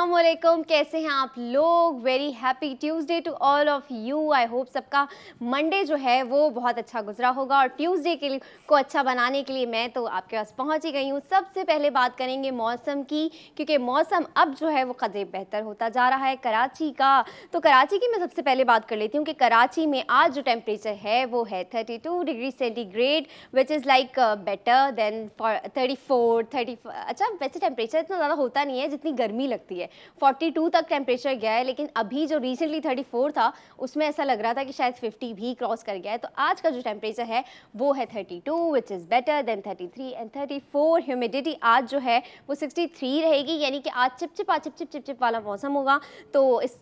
अस्सलामुअलैकुम, कैसे हैं आप लोग। Very happy Tuesday to all of you. I hope सबका मंडे जो है वो बहुत अच्छा गुजरा होगा और ट्यूसडे के लिए को अच्छा बनाने के लिए मैं तो आपके पास पहुंच ही गई हूँ। सबसे पहले बात करेंगे मौसम की, क्योंकि मौसम अब जो है वो कदरे बेहतर होता जा रहा है कराची का। तो कराची की मैं सबसे पहले बात कर लेती हूँ कि कराची में आज जो टेम्परेचर है वो है 32 degree centigrade, which is like better than for 34 अच्छा वैसे टेम्परेचर इतना ज़्यादा होता नहीं है जितनी गर्मी लगती है। 42 तक टेम्परेचर गया है, लेकिन अभी जो रिसेंटली 34 था उसमें ऐसा लग रहा था कि शायद 50 भी क्रॉस कर गया है। तो आज का जो टेम्परेचर है वो है 32, which is better than 33 and 34। Humidity आज जो है वो 63 रहेगी, यानी कि आज चिपचिप वाला मौसम होगा। तो इस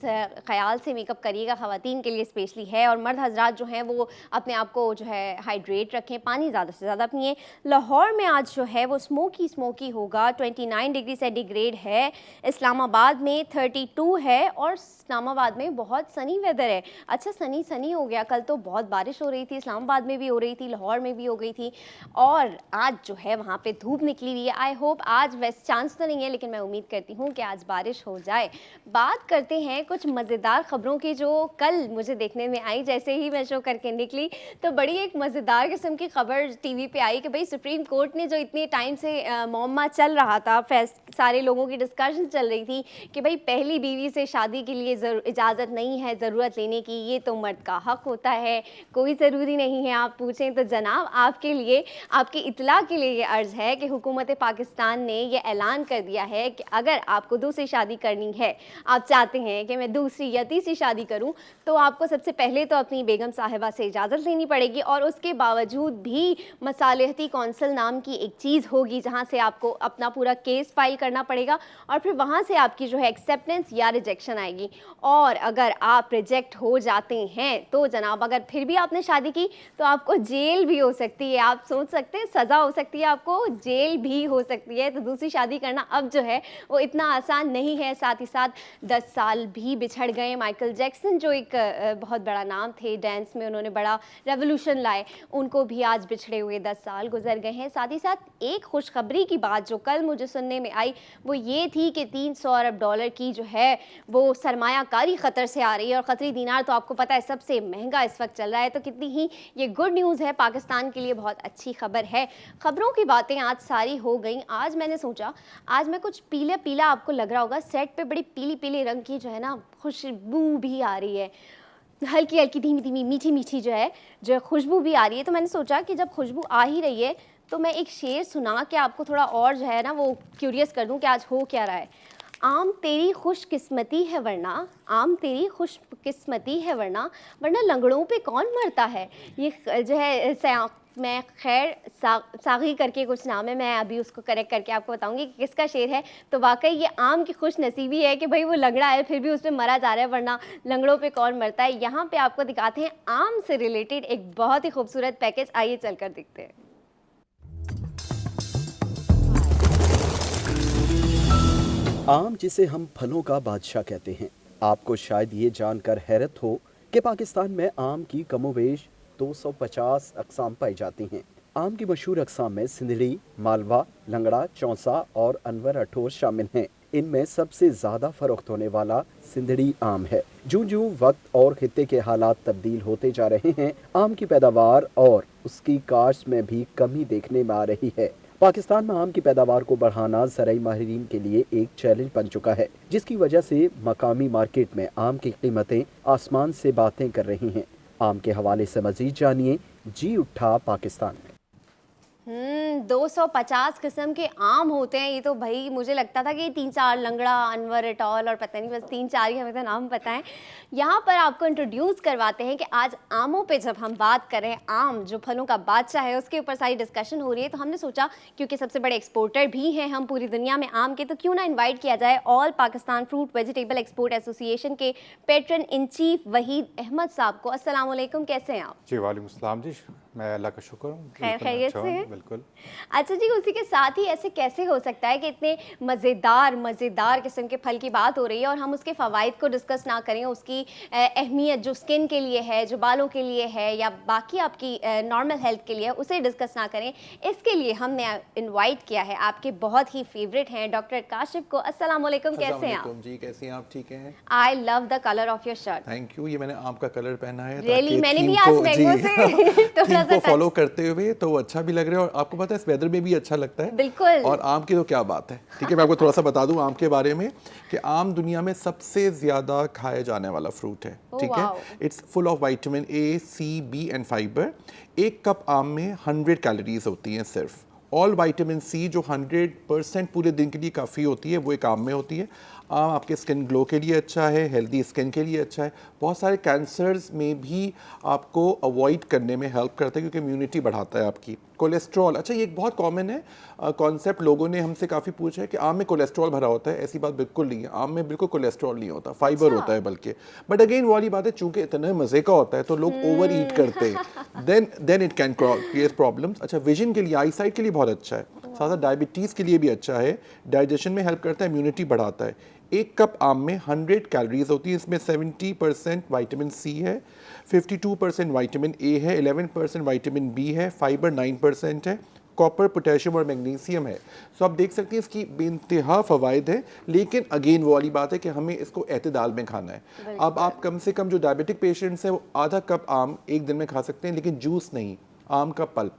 ख्याल से मेकअप करिएगा, ख़वातीन के लिए स्पेशली है। और मर्द हजरात जो हैं वो अपने आप को जो है हाइड्रेट रखें, पानी ज़्यादा से ज़्यादा पिएँ। लाहौर में आज जो है वो स्मोकी होगा, 29 डिग्री सेंटीग्रेड है। इस्लामाबाद में 32 है और इस्लामाबाद में बहुत सनी वेदर है। अच्छा सनी हो गया, कल तो बहुत बारिश हो रही थी, इस्लामाबाद में भी हो रही थी, लाहौर में भी हो गई थी और आज जो है वहाँ पे धूप निकली हुई है। आई होप आज वैसे चांस तो नहीं है, लेकिन मैं उम्मीद करती हूँ कि आज बारिश हो जाए। बात करते हैं कुछ मज़ेदार ख़बरों की जो कल मुझे देखने में आई। जैसे ही मैं शो करके निकली तो बड़ी एक मज़ेदार किस्म की खबर टीवी पे आई कि भाई सुप्रीम कोर्ट ने जो इतने टाइम से मौमा चल रहा था, सारे लोगों की डिस्कशन चल रही थी कि भाई पहली बीवी से शादी के लिए इजाज़त नहीं है ज़रूरत लेने की, ये तो मर्द का हक होता है, कोई ज़रूरी नहीं है। आप पूछें तो जनाब आपके लिए, आपकी इत्तला के लिए ये अर्ज़ है कि हुकूमत पाकिस्तान ने ये ऐलान कर दिया है कि अगर आपको दूसरी शादी करनी है, आप चाहते हैं कि मैं दूसरी या तीसरी शादी करूं, तो आपको सबसे पहले तो अपनी बेगम साहिबा से इजाज़त लेनी पड़ेगी और उसके बावजूद भी मसालहती कौंसिल नाम की एक चीज़ होगी जहां से आपको अपना पूरा केस फाइल करना पड़ेगा और फिर वहां से आपकी जो है एक्सेप्टेंस या रिजेक्शन आएगी। और अगर आप रिजेक्ट हो जाते हैं तो जनाब अगर फिर भी आपने शादी की तो आपको जेल भी हो सकती है। आप सोच सकते हैं सज़ा हो सकती है, आपको जेल भी हो सकती है। तो दूसरी शादी करना अब जो है वो इतना आसान नहीं है। साथ ही साथ 10 साल भी बिछड़ गए। माइकल जैक्सन जो एक बहुत बड़ा नाम थे डांस में, उन्होंने बड़ा रेवोल्यूशन लाए, उनको भी आज बिछड़े हुए 10 साल गुजर गए हैं। साथ ही साथ एक खुशखबरी की बात जो कल मुझे सुनने में आई वो ये थी कि 300 अरब डॉलर की जो है वो सरमायाकारी क़तर से आ रही है और क़तरी दीनार तो आपको पता है सबसे महंगा इस वक्त चल रहा है। तो कितनी ही ये गुड न्यूज़ है, पाकिस्तान के लिए बहुत अच्छी खबर है। ख़बरों की बातें आज सारी हो गई। आज मैंने सोचा आज मैं कुछ पीला आपको लग रहा होगा, सेट पे बड़ी पीली रंग की जो है ना खुशबू भी आ रही है, हल्की धीमी मीठी जो खुशबू भी आ रही है। तो मैंने सोचा कि जब खुशबू आ ही रही है तो मैं एक शेर सुना के आपको थोड़ा और जो है ना वो क्यूरियस कर दूं कि आज हो क्या रहा है। आम तेरी खुशकिस्मती है वरना, आम तेरी खुशकिस्मती है वरना लंगड़ों पे कौन मरता है। ये जो है मैं खैर सागी करके कुछ नाम है, मैं अभी उसको करेक्ट करके आपको बताऊंगी कि किसका शेर है। तो वाकई ये आम की खुश नसीबी है कि भाई वो लंगड़ा है फिर भी उसमें मरा जा रहा है, वरना लंगड़ों पे कौन मरता है। यहाँ पे आपको दिखाते हैं आम से रिलेटेड एक बहुत ही खूबसूरत पैकेज, आइए चलकर दिखते हैं। आम जिसे हम फलों का बादशाह कहते हैं। आपको शायद ये जानकर हैरत हो कि पाकिस्तान में आम की कमोवेश 250 अक़साम पाई जाती हैं। आम की मशहूर अक़साम में सिंधड़ी, मालवा, लंगड़ा, चौंसा और अनवर अठोर शामिल हैं। इनमें सबसे ज़्यादा फ़रोख्त होने वाला सिंधड़ी आम है। जूं वक्त और खित्ते के हालात तब्दील होते जा रहे हैं, आम की पैदावार और उसकी काश्त में भी कमी देखने में आ रही है। पाकिस्तान में आम की पैदावार को बढ़ाना ज़राई माहिरीन के लिए एक चैलेंज बन चुका है, जिसकी वजह से मकामी मार्केट में आम की कीमतें आसमान से बातें कर रही हैं। आम के हवाले से मजीद जानिए जी उठा पाकिस्तान में। 250 किस्म के आम होते हैं। ये तो भाई मुझे लगता था कि 3-4 लंगड़ा, अनवर एटॉल और पता नहीं बस 3-4 ही हमें तो नाम पता है। यहाँ पर आपको इंट्रोड्यूस करवाते हैं कि आज आमों पे जब हम बात करें, आम जो फलों का बादशाह है उसके ऊपर सारी डिस्कशन हो रही है, तो हमने सोचा क्योंकि सबसे बड़े एक्सपोर्टर भी हैं हम पूरी दुनिया में आम के, तो क्यों ना इन्वाइट किया जाए all Pakistan fruit vegetable export association के patron in chief Waheed Ahmed साहब को। अस्सलाम वालेकुम, कैसे हैं आप? जी वालेकुम सलाम जी, मैं अल्लाह का शुक्र हूँ, खैर बिल्कुल खैरियत अच्छा से हूँ, हैं? बिल्कुल। अच्छा जी, उसी के साथ ही ऐसे कैसे हो सकता है कि इतने मज़ेदार किस्म के फल की बात हो रही है और हम उसके फ़वाइद को डिस्कस ना करें, उसकी अहमियत जो स्किन के लिए है, जो बालों के लिए है या बाकी आपकी नॉर्मल हेल्थ के लिए है, उसे डिस्कस ना करें। इसके लिए हमने इनवाइट किया है, आपके बहुत ही फेवरेट हैं डॉक्टर काशिफ को। अस्सलाम वालेकुम, कैसे हैं आप? अस्सलामुअलैकुम जी, कैसी हैं आप? ठीक हैं? I love the colour of your shirt. Thank you. ये मैंने आम का कलर पहना है रियली ताकि मैंने थीम भी को आज मैंगो जी से थीम थोड़ा सा को फॉलो टच। करते हुए तो वो अच्छा भी लग रहा है और आपको पता है इस वेदर में भी अच्छा लगता है। बिल्कुल। और आम की तो क्या बात है, ठीक है। मैं आपको थोड़ा सा बता दूं आम के बारे में कि आम दुनिया में सबसे ज़्यादा खाया जाने वाला फ्रूट है, Oh, ठीक है। wow. It's full of vitamin A, C, B and fibre. एक कप आम में 100 कैलोरीज होती हैं सिर्फ। ऑल विटामिन सी जो 100% पूरे दिन के लिए काफ़ी होती है वो एक आम में होती है। आम आपके स्किन ग्लो के लिए अच्छा है, हेल्दी स्किन के लिए अच्छा है, बहुत सारे कैंसर्स में भी आपको अवॉइड करने में हेल्प करता है क्योंकि इम्यूनिटी बढ़ाता है आपकी। कोलेस्ट्रॉल, अच्छा ये एक बहुत कॉमन है कॉन्सेप्ट, लोगों ने हमसे काफ़ी पूछा है कि आम में कोलेस्ट्रॉल भरा होता है। ऐसी बात बिल्कुल नहीं है, आम में बिल्कुल कोलेस्ट्रॉल नहीं होता, फाइबर अच्छा। होता है बल्कि। बट अगेन वाली बात है, चूंकि इतने मज़े का होता है तो लोग ओवर ईट करते हैं, then it can create problems. अच्छा, विजन के लिए, आई साइट के लिए बहुत अच्छा है, साथ साथ डायबिटीज़ के लिए भी अच्छा है, डाइजेशन में हेल्प करता है, इम्यूनिटी बढ़ाता है। एक कप आम में 100 कैलोरीज होती है, इसमें 70% विटामिन सी है, 52% विटामिन ए है, 11% विटामिन बी है, फाइबर 9% है, कॉपर, पोटेशियम और मैग्नीशियम है। सो आप देख सकते हैं इसकी बेइंतहा फ़वाइद है, लेकिन अगेन वो वाली बात है कि हमें इसको एतदाल में खाना है। अब आप कम से कम जो डायबिटिक पेशेंट्स हैं वो आधा कप आम एक दिन में खा सकते हैं, लेकिन जूस नहीं, आम का पल्प।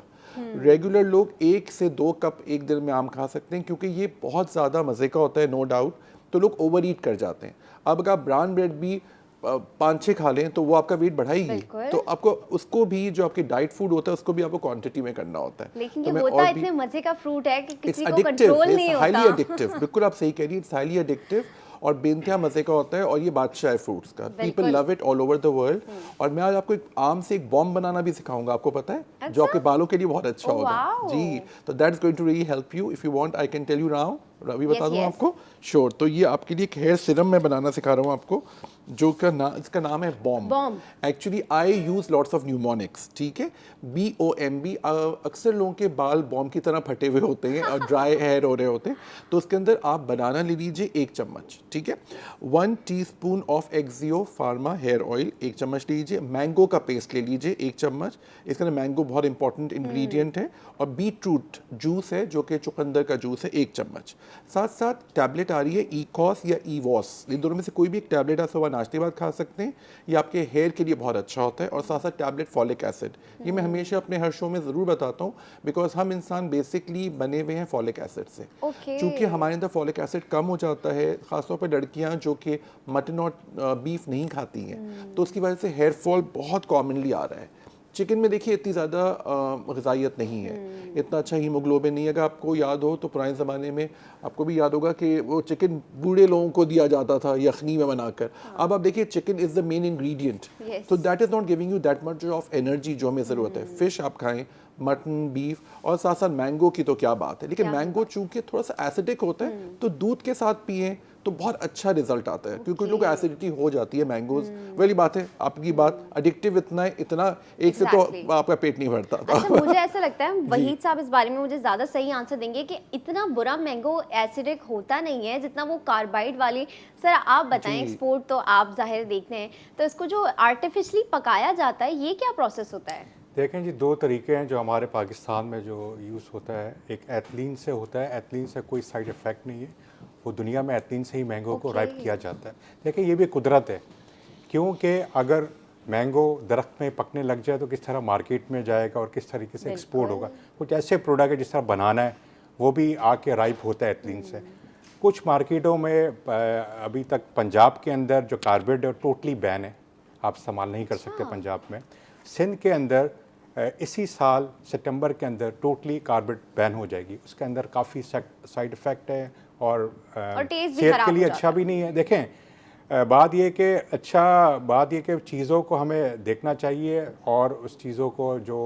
रेगुलर लोग 1 से 2 कप एक दिन में आम खा सकते हैं क्योंकि ये बहुत ज़्यादा मज़े का होता है, नो डाउट। तो लोग ओवर ईट कर जाते हैं। अब अगर आप ब्राउन ब्रेड भी 5-6 खा लें तो वो आपका वेट बढ़ाएगी, बिल्कुल। तो आपको उसको भी, जो आपकी डाइट फूड होता है उसको भी आपको क्वांटिटी में करना होता है। लेकिन तो ये मैं होता और भी, इतने मजे का फ्रूट है कि इट्स किसी को एडिक्टिव, कंट्रोल इट्स नहीं हाईली होता। एडिक्टिव। बिल्कुल आप सही कह रही हैं, इट्स हाईली एडिक्टिव और बेइंतहा मज़े का होता है और ये बादशाह है फ्रूट्स का। पीपल बिल्कुल। Love it all over the world. और मैं आज आपको एक आम से एक बॉम्ब बनाना भी सिखाऊंगा, आपको पता है, जो अच्छा? आपके बालों के लिए बहुत अच्छा Oh, होगा wow. जी। तो that's going to really help you. If you want I can tell you now, अभी बता Yes, दूं yes. आपको। श्योर। तो ये आपके लिए एक हेयर सिरम मैं बनाना सिखा रहा हूँ आपको, जो का इसका नाम है bomb. Bomb. Actually I use lots of mnemonics, ठीक है, BOMB। अक्सर लोगों के बाल बॉम्ब की तरह फटे हुए होते हैं और ड्राई हेयर हो रहे होते हैं, तो उसके अंदर आप बनाना ले लीजिए 1 चम्मच, ठीक है। 1 टीस्पून ऑफ एक्सियो फार्मा हेयर ऑयल 1 चम्मच लीजिए। मैंगो का पेस्ट ले लीजिए 1 चम्मच, इसके अंदर मैंगो बहुत इंपॉर्टेंट इंग्रेडिएंट है। और बीटरूट जूस है जो कि चुकंदर का जूस है 1 चम्मच। साथ साथ टैबलेट आ रही है ईकॉस या ईवॉस, इन दोनों में से कोई भी एक टैबलेट आप सुबह नाश्ते के बाद खा सकते हैं, ये आपके हेयर के लिए बहुत अच्छा होता है। और साथ साथ टैबलेट फॉलिक एसिड, ये मैं हमेशा अपने हर शो में ज़रूर बताता हूँ, बिकॉज हम इंसान बेसिकली बने हुए हैं फॉलिक एसिड से। ओके। चूँकि हमारे अंदर फॉलिक एसिड कम हो जाता है, ख़ासतौर पर लड़कियाँ जो कि मटन और बीफ नहीं खाती हैं, तो उसकी वजह से हेयर फॉल बहुत कॉमनली आ रहा है। चिकन में देखिए इतनी ज़्यादा ग़िज़ाइयत नहीं है, इतना अच्छा हीमोग्लोबिन नहीं है। अगर आपको याद हो तो पुराने ज़माने में आपको भी याद होगा कि वो चिकन बूढ़े लोगों को दिया जाता था यखनी में बनाकर। अब आप देखिए chicken is the main ingredient, Yes. तो that is not giving you that much of energy जो हमें ज़रूरत है। फिश आप खाएं, मटन, बीफ, और साथ साथ मैंगो की तो क्या बात है। लेकिन क्या मैंगो चूंकि थोड़ा सा एसिडिक होता है, तो दूध के साथ पिएं तो बहुत अच्छा रिजल्ट आता है, क्योंकि लोगों को एसिडिटी हो जाती है मैंगोज। वाली बात है, आपकी बात एडिक्टिव इतना है, इतना एक से Exactly. तो आपका पेट नहीं भरता। अच्छा, मुझे ऐसा लगता है वहीद साहब इस बारे में मुझे ज़्यादा सही आंसर देंगे कि इतना बुरा मैंगो एसिडिक होता नहीं है जितना वो कार्बाइड वाली। सर आप बताएं, जी। एक्सपोर्ट तो आप जाहिर देखते हैं, तो इसको जो आर्टिफिशियली पकाया जाता है ये क्या प्रोसेस होता है? देखें जी, 2 तरीके हैं जो हमारे पाकिस्तान में जो यूज़ होता है। एक एथिलीन से होता है, एथिलीन से कोई साइड इफ़ेक्ट नहीं है, वो दुनिया में एथिलीन से ही मैंगो को राइप किया जाता है। देखिए ये भी कुदरत है, क्योंकि अगर मैंगो दरख्त में पकने लग जाए तो किस तरह मार्केट में जाएगा और किस तरीके से एक्सपोर्ट होगा। कुछ ऐसे प्रोडक्ट है जिस तरह बनाना है वो भी आके राइप होता है एथिलीन से। कुछ मार्केटों में अभी तक पंजाब के अंदर जो कार्बाइड है टोटली बैन है, आप इस्तेमाल नहीं कर सकते पंजाब में। सिंध के अंदर इसी साल सितंबर के अंदर टोटली कार्बाइड बैन हो जाएगी। उसके अंदर काफ़ी साइड इफ़ेक्ट है और टेस्ट भी सेहत खराब के लिए हो अच्छा जाता भी नहीं है। देखें बात ये कि चीज़ों को हमें देखना चाहिए और उस चीज़ों को जो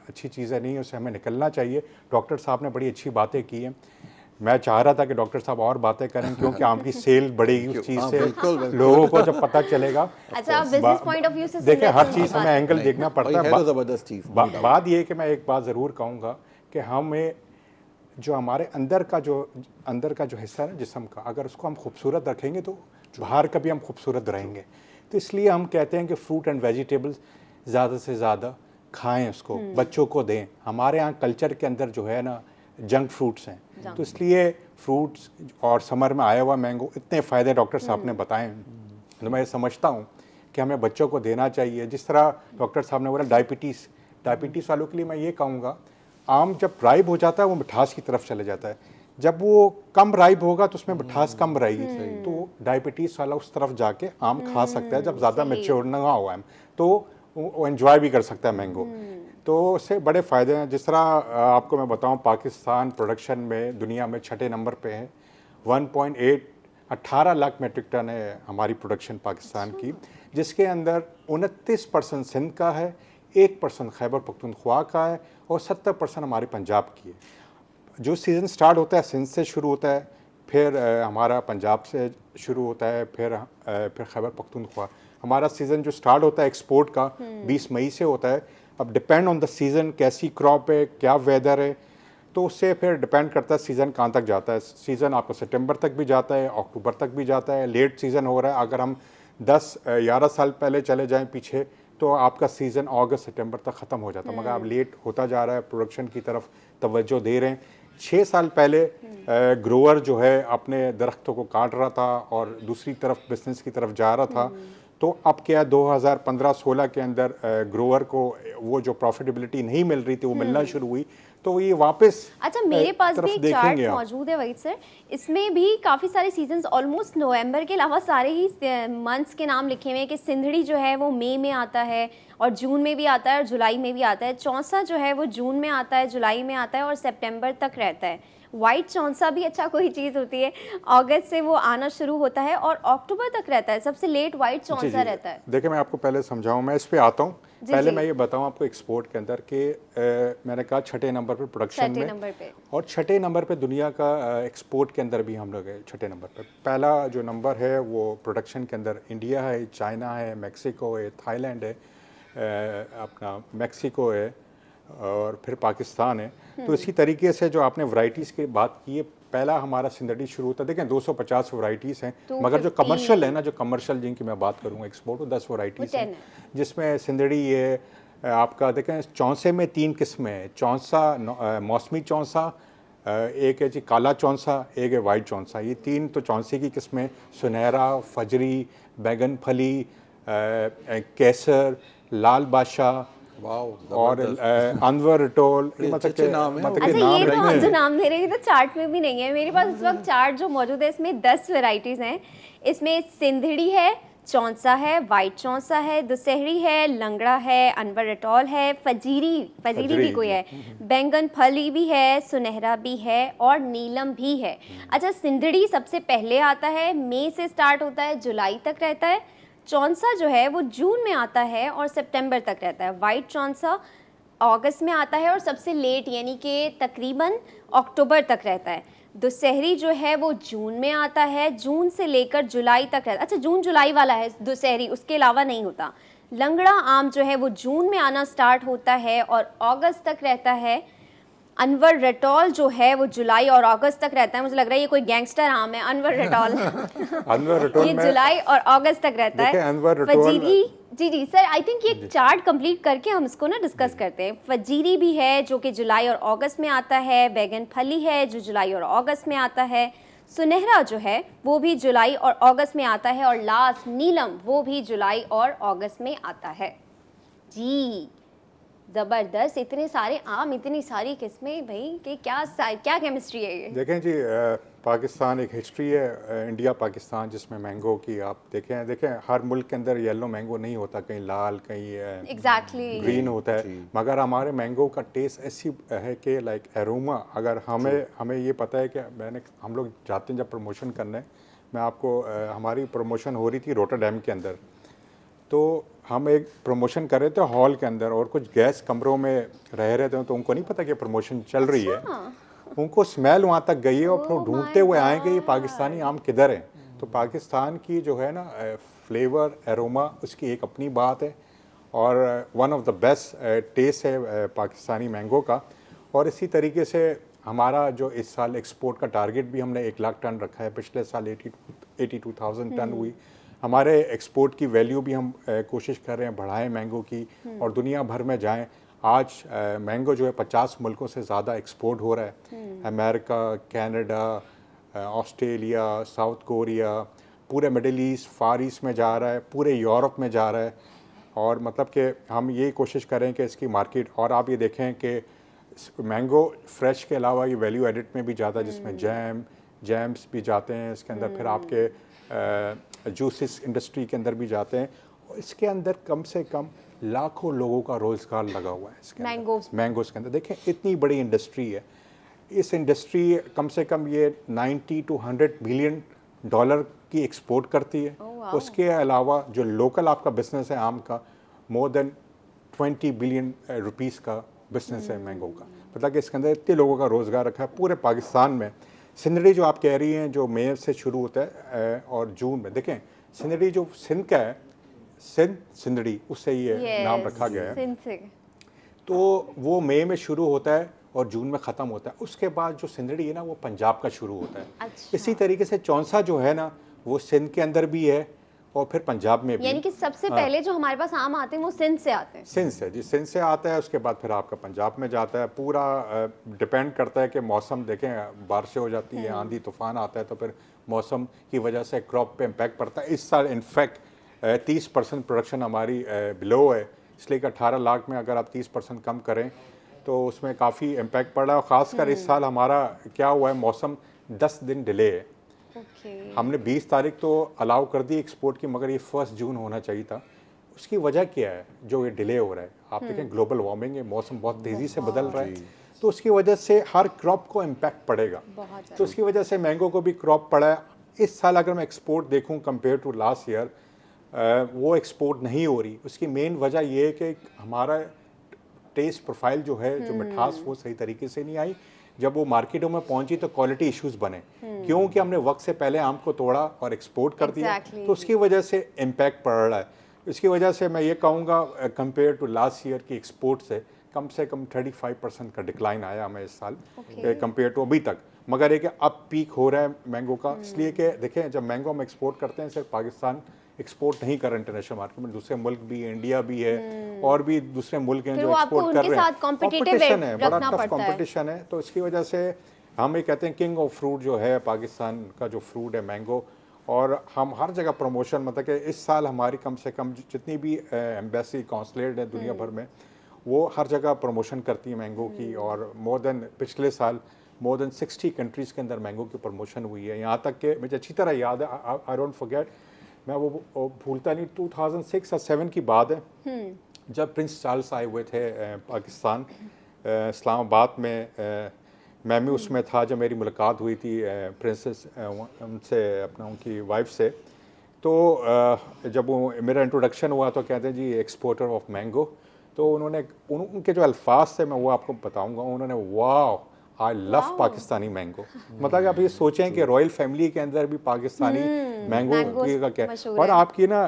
अच्छी चीज़ें नहीं है उससे हमें निकलना चाहिए। डॉक्टर साहब ने बड़ी अच्छी बातें की हैं। मैं चाह रहा था कि डॉक्टर साहब और बातें करें क्योंकि आम की सेल बढ़ेगी उस चीज़ हाँ, से, बिल्कुल, बिल्कुल। लोगों को जब पता चलेगा। अच्छा, आप बिजनेस पॉइंट ऑफ व्यू से सुन देखिए रहे थे हर उनकी चीज़ बात। हमें एंगल देखना पड़ता भाई है। है तो ज़बरदस्त चीज़, no doubt। बात ये है कि मैं एक बात ज़रूर कहूँगा कि हमें जो हमारे अंदर का जो हिस्सा है ना जिस्म का, अगर उसको हम खूबसूरत रखेंगे तो बाहर का भी हम खूबसूरत रहेंगे। तो इसलिए हम कहते हैं कि फ्रूट एंड वेजिटेबल्स ज़्यादा से ज़्यादा खाएं, उसको बच्चों को दें। हमारे यहाँ कल्चर के अंदर जो है ना जंक फ्रूट्स हैं, तो इसलिए फ्रूट्स और समर में आया हुआ मैंगो, इतने फ़ायदे डॉक्टर साहब ने बताए हैं, तो मैं समझता हूँ कि हमें बच्चों को देना चाहिए। जिस तरह डॉक्टर साहब ने बोला डायबिटीज़ वालों के लिए मैं ये कहूँगा, आम जब राइब हो जाता है वो मिठास की तरफ चले जाता है, जब वो कम राइब होगा तो उसमें मिठास कम रहेगी, तो डायबिटीज़ वाला उस तरफ जाके आम खा सकता है जब ज़्यादा मैच्योर ना हुआ है, तो वो एंजॉय भी कर सकता है मैंगो। तो उससे बड़े फ़ायदे हैं। जिस तरह आपको मैं बताऊं, पाकिस्तान प्रोडक्शन में दुनिया में 6ठे नंबर पे है। 18 लाख मेट्रिक टन है हमारी प्रोडक्शन पाकिस्तान की, जिसके अंदर 29% सिंध का है, 1% खैबर पख्तूनख्वा का है और 70% हमारे पंजाब की है। जो सीज़न स्टार्ट होता है सिंध से शुरू होता है, फिर हमारा पंजाब से शुरू होता है, फिर खैबर पख्तूनख्वा। हमारा सीज़न जो स्टार्ट होता है एक्सपोर्ट का 20 मई से होता है। अब डिपेंड ऑन द सीज़न, कैसी क्रॉप है, क्या वेदर है, तो उससे फिर डिपेंड करता है सीज़न कहाँ तक जाता है। सीज़न आपका सितंबर तक भी जाता है, अक्टूबर तक भी जाता है। लेट सीज़न हो रहा है, अगर हम 10-11 साल पहले चले जाएं पीछे, तो आपका सीज़न अगस्त सितंबर तक ख़त्म हो जाता है। मगर अब लेट होता जा रहा है, प्रोडक्शन की तरफ तवज्जो दे रहे हैं। 6 साल पहले ग्रोअर जो है अपने दरख्तों को काट रहा था और दूसरी तरफ बिजनेस की तरफ जा रहा था, तो अब क्या 2015-16 के अंदर ग्रोअर को वो जो प्रॉफिटेबिलिटी नहीं मिल रही थी वो मिलना शुरू हुई, तो ये वापस अच्छा, मेरे पास तरफ भी एक चार्ट देखेंगे आप। मौजूद है वहीद सर, इसमें भी काफ़ी सारे सीजन्स, ऑलमोस्ट नवंबर के अलावा सारे ही मंथ्स के नाम लिखे हुए हैं कि सिंधड़ी जो है वो मई में आता है और जून में भी आता है और जुलाई में भी आता है। चौंसा जो है वो जून में आता है, जुलाई में आता है और सितंबर तक रहता है। वाइट चौंसा भी अच्छा कोई चीज़ होती है, अगस्त से वो आना शुरू होता है और अक्टूबर तक रहता है। सबसे लेट वाइट जी, चौंसा रहता है। देखिए मैं आपको पहले समझाऊं, मैं इस पे आता हूँ। पहले मैं ये बताऊं आपको एक्सपोर्ट के अंदर कि मैंने कहा 6ठे नंबर पे प्रोडक्शन में, 6ठे नंबर पे, और 6ठे नंबर पे दुनिया का एक्सपोर्ट के अंदर भी हम लोग है 6ठे नंबर पे। पहला जो नंबर है वो प्रोडक्शन के अंदर इंडिया है, चाइना है, मैक्सिको है, थाईलैंड है, अपना मैक्सिको है और फिर पाकिस्तान है। तो इसी तरीके से जो आपने वैरायटीज़ की बात की है, पहला हमारा सिंधड़ी शुरू होता है। देखें 250 वैरायटीज़ हैं, मगर जो कमर्शियल है ना, जो कमर्शियल जिनकी मैं बात करूँगा एक्सपोर्ट, वो 10 वैरायटीज़ हैं, जिसमें सिंधड़ी है आपका। देखें चौंसे में 3 किस्में हैं, चौंसा मौसमी चौंसा, एक है जी काला चौंसा, एक है वाइट चौंसा। ये 3 तो चौंसे की किस्में, सुनहरा, फजरी, बैगन फली, केसर, लाल बादशाह और अनवर रटोल, मतलब के नाम है। अच्छा, ये तो हम जो नाम दे रहे हैं तो चार्ट में भी नहीं है। मेरे पास इस वक्त चार्ट जो मौजूद है इसमें 10 वैरायटीज हैं। इसमें सिंधड़ी है, चौंसा है, वाइट चौंसा है, दुसहरी है, लंगड़ा है, अनवर रटोल है, फजीरी भी कोई है, बैंगन फली भी है, सुनहरा भी है और नीलम भी है। अच्छा, सिंधड़ी सबसे पहले आता है, मई से स्टार्ट होता है, जुलाई तक रहता है। चौंसा जो है वो जून में आता है और सितंबर तक रहता है। वाइट चौंसा अगस्त में आता है और सबसे लेट यानी कि तकरीबन अक्टूबर तक रहता है। दुसहरी जो है वो जून में आता है, जून से लेकर जुलाई तक रहता है। अच्छा, जून जुलाई वाला है दुसहरी, उसके अलावा नहीं होता। लंगड़ा आम जो है वो जून में आना स्टार्ट होता है और अगस्त तक रहता है। अनवर रटोल जो है वो जुलाई और अगस्त तक रहता है। मुझे लग रहा है ये कोई गैंगस्टर आम है, अनवर रटोल। अनवर रटोल ये जुलाई और अगस्त तक रहता है। अनवर रटोल, फजीरी, जी सर, आई थिंक ये चार्ट कंप्लीट करके हम इसको ना डिस्कस करते हैं। फजीरी भी है जो कि जुलाई और अगस्त में आता है। बैगन फली है जो जुलाई और अगस्त में आता है। सुनहरा जो है वो भी जुलाई और अगस्त में आता है और लास्ट नीलम वो भी जुलाई और अगस्त में आता है। जी ज़बरदस्त, इतने सारे आम, इतनी सारी किस्में, भाई कि क्या केमिस्ट्री है ये। देखें जी, पाकिस्तान एक हिस्ट्री है, इंडिया पाकिस्तान, जिसमें मैंगो की आप देखें हर मुल्क के अंदर येलो मैंगो नहीं होता, कहीं लाल, कहीं एग्जैक्टली ग्रीन होता है। मगर हमारे मैंगो का टेस्ट ऐसी है कि लाइक एरोमा, अगर हमें ये पता है कि हम लोग जाते हैं जब प्रमोशन करने, मैं आपको हमारी प्रमोशन हो रही थी रोटरडैम के अंदर, तो हम एक प्रमोशन कर रहे थे हॉल के अंदर और कुछ गैस कमरों में रह रहे थे, तो उनको नहीं पता कि प्रमोशन चल रही है। उनको स्मेल वहाँ तक गई है और फिर Oh ढूंढते my हुए आएंगे ये God. पाकिस्तानी आम किधर है। तो पाकिस्तान की जो है ना फ्लेवर एरोमा उसकी एक अपनी बात है और one of the best taste है पाकिस्तानी मैंगो का। और इसी तरीके से हमारा जो इस साल एक्सपोर्ट का टारगेट भी हमने 1 लाख टन रखा है। पिछले साल 82,000 टन हुई। हमारे एक्सपोर्ट की वैल्यू भी हम कोशिश कर रहे हैं बढ़ाएं मैंगो की और दुनिया भर में जाएं। आज मैंगो जो है 50 मुल्कों से ज़्यादा एक्सपोर्ट हो रहा है। America, Canada, Australia, south Korea, पूरे मिडिल ईस्ट, फार ईस्ट में जा रहा है, पूरे यूरोप में जा रहा है। और मतलब कि हम ये कोशिश करें कि इसकी मार्केट, और आप ये देखें कि मैंगो फ्रेश के अलावा ये वैल्यू एडिट में भी जाता है जिसमें जैम्स भी जाते हैं इसके अंदर, फिर आपके जूसेस इंडस्ट्री के अंदर भी जाते हैं। और इसके अंदर कम से कम लाखों लोगों का रोज़गार लगा हुआ है इसके मैंगोज़ के अंदर। देखें इतनी बड़ी इंडस्ट्री है। इस इंडस्ट्री कम से कम ये 90 to 100 बिलियन डॉलर की एक्सपोर्ट करती है। उसके अलावा जो लोकल आपका बिजनेस है आम का, मोर देन 20 बिलियन रुपीस का बिजनेस है मैंगो का। मतलब कि इसके अंदर इतने लोगों का रोज़गार रखा है पूरे पाकिस्तान में। सिंदड़ी जो आप कह रही हैं जो मई से शुरू होता है और जून में, देखें सिंदड़ी जो सिंध का है, सिंदड़ी उससे ये नाम रखा गया है। तो वो मई में शुरू होता है और जून में ख़त्म होता है। उसके बाद जो सिंदड़ी है ना वो पंजाब का शुरू होता है। अच्छा। इसी तरीके से चौंसा जो है ना वो सिंध के अंदर भी है और फिर पंजाब में भी। यानी कि सबसे पहले जो हमारे पास आम आते हैं वो सिंध से आते हैं। सिंध से, जी सिंध से आता है। उसके बाद फिर आपका पंजाब में जाता है। पूरा डिपेंड करता है कि मौसम, देखें बारिशें हो जाती है, आंधी तूफान आता है तो फिर मौसम की वजह से क्रॉप पे इम्पैक्ट पड़ता है। इस साल इनफैक्ट 30% प्रोडक्शन हमारी बिलो है, इसलिए कि 18 लाख में अगर आप 30% कम करें तो उसमें काफ़ी इम्पैक्ट पड़ रहा है। ख़ासकर इस साल हमारा क्या हुआ है, मौसम 10 दिन डिले है। हमने 20 तारीख तो अलाउ कर दी एक्सपोर्ट की, मगर ये 1 जून होना चाहिए था। उसकी वजह क्या है जो ये डिले हो रहा है? आप देखें ग्लोबल वार्मिंग है, मौसम बहुत तेज़ी से बदल रहा है, तो उसकी वजह से हर क्रॉप को इम्पैक्ट पड़ेगा। तो उसकी वजह से मैंगो को भी क्रॉप पड़ा है। इस साल अगर मैं एक्सपोर्ट देखूँ कंपेयर टू लास्ट ईयर, वो एक्सपोर्ट नहीं हो रही। उसकी मेन वजह ये है कि हमारा टेस्ट प्रोफाइल जो है, जो मिठास वो सही तरीके से नहीं आई। जब वो मार्केटों में पहुंची तो क्वालिटी इश्यूज बने, क्योंकि हमने वक्त से पहले आम को तोड़ा और एक्सपोर्ट कर दिया। तो उसकी वजह से इम्पैक्ट पड़ रहा है। इसकी वजह से मैं ये कहूँगा कंपेयर टू लास्ट ईयर की एक्सपोर्ट से कम 35% का डिक्लाइन आया हमें इस साल कंपेयर टू अभी तक। मगर ये कि अब पीक हो रहा है मैंगो का, इसलिए कि देखें जब मैंगो हम एक्सपोर्ट करते हैं, सिर्फ पाकिस्तान एक्सपोर्ट नहीं कर रहे इंटरनेशनल मार्केट में, दूसरे मुल्क भी, इंडिया भी है और भी दूसरे मुल्क हैं जो एक्सपोर्ट कर रहे हैं। कॉम्पिटिशन है, बड़ा टफ कॉम्पिटिशन है। तो इसकी वजह से हम ये कहते हैं किंग ऑफ फ्रूट जो है पाकिस्तान का जो फ्रूट है मैंगो, और हम हर जगह प्रमोशन, मतलब कि इस साल हमारी कम से कम जितनी भी एम्बेसी कॉन्सुलेट है दुनिया भर में, वो हर जगह प्रमोशन करती है मैंगो की। और पिछले साल मोर देन 60 कंट्रीज़ के अंदर मैंगो की प्रमोशन हुई है। यहाँ तक कि मुझे अच्छी तरह याद है, आई डोंट फॉरगेट, मैं वो भूलता नहीं, 2006 और 7 की बात है जब प्रिंस चार्ल्स आए हुए थे पाकिस्तान, इस्लामाबाद में। मैं भी उसमें था जब मेरी मुलाकात हुई थी प्रिंसेस उनसे, अपना उनकी वाइफ से। तो जब वो मेरा इंट्रोडक्शन हुआ तो कहते हैं जी एक्सपोर्टर ऑफ मैंगो। तो उनके जो अल्फाज थे मैं वो आपको बताऊंगा। उन्होंने वाह आई लव पाकिस्तानी मैंगो। मतलब कि आप ये सोचें कि रॉयल फैमिली के अंदर भी पाकिस्तानी मैंगो का क्या। और आपकी ना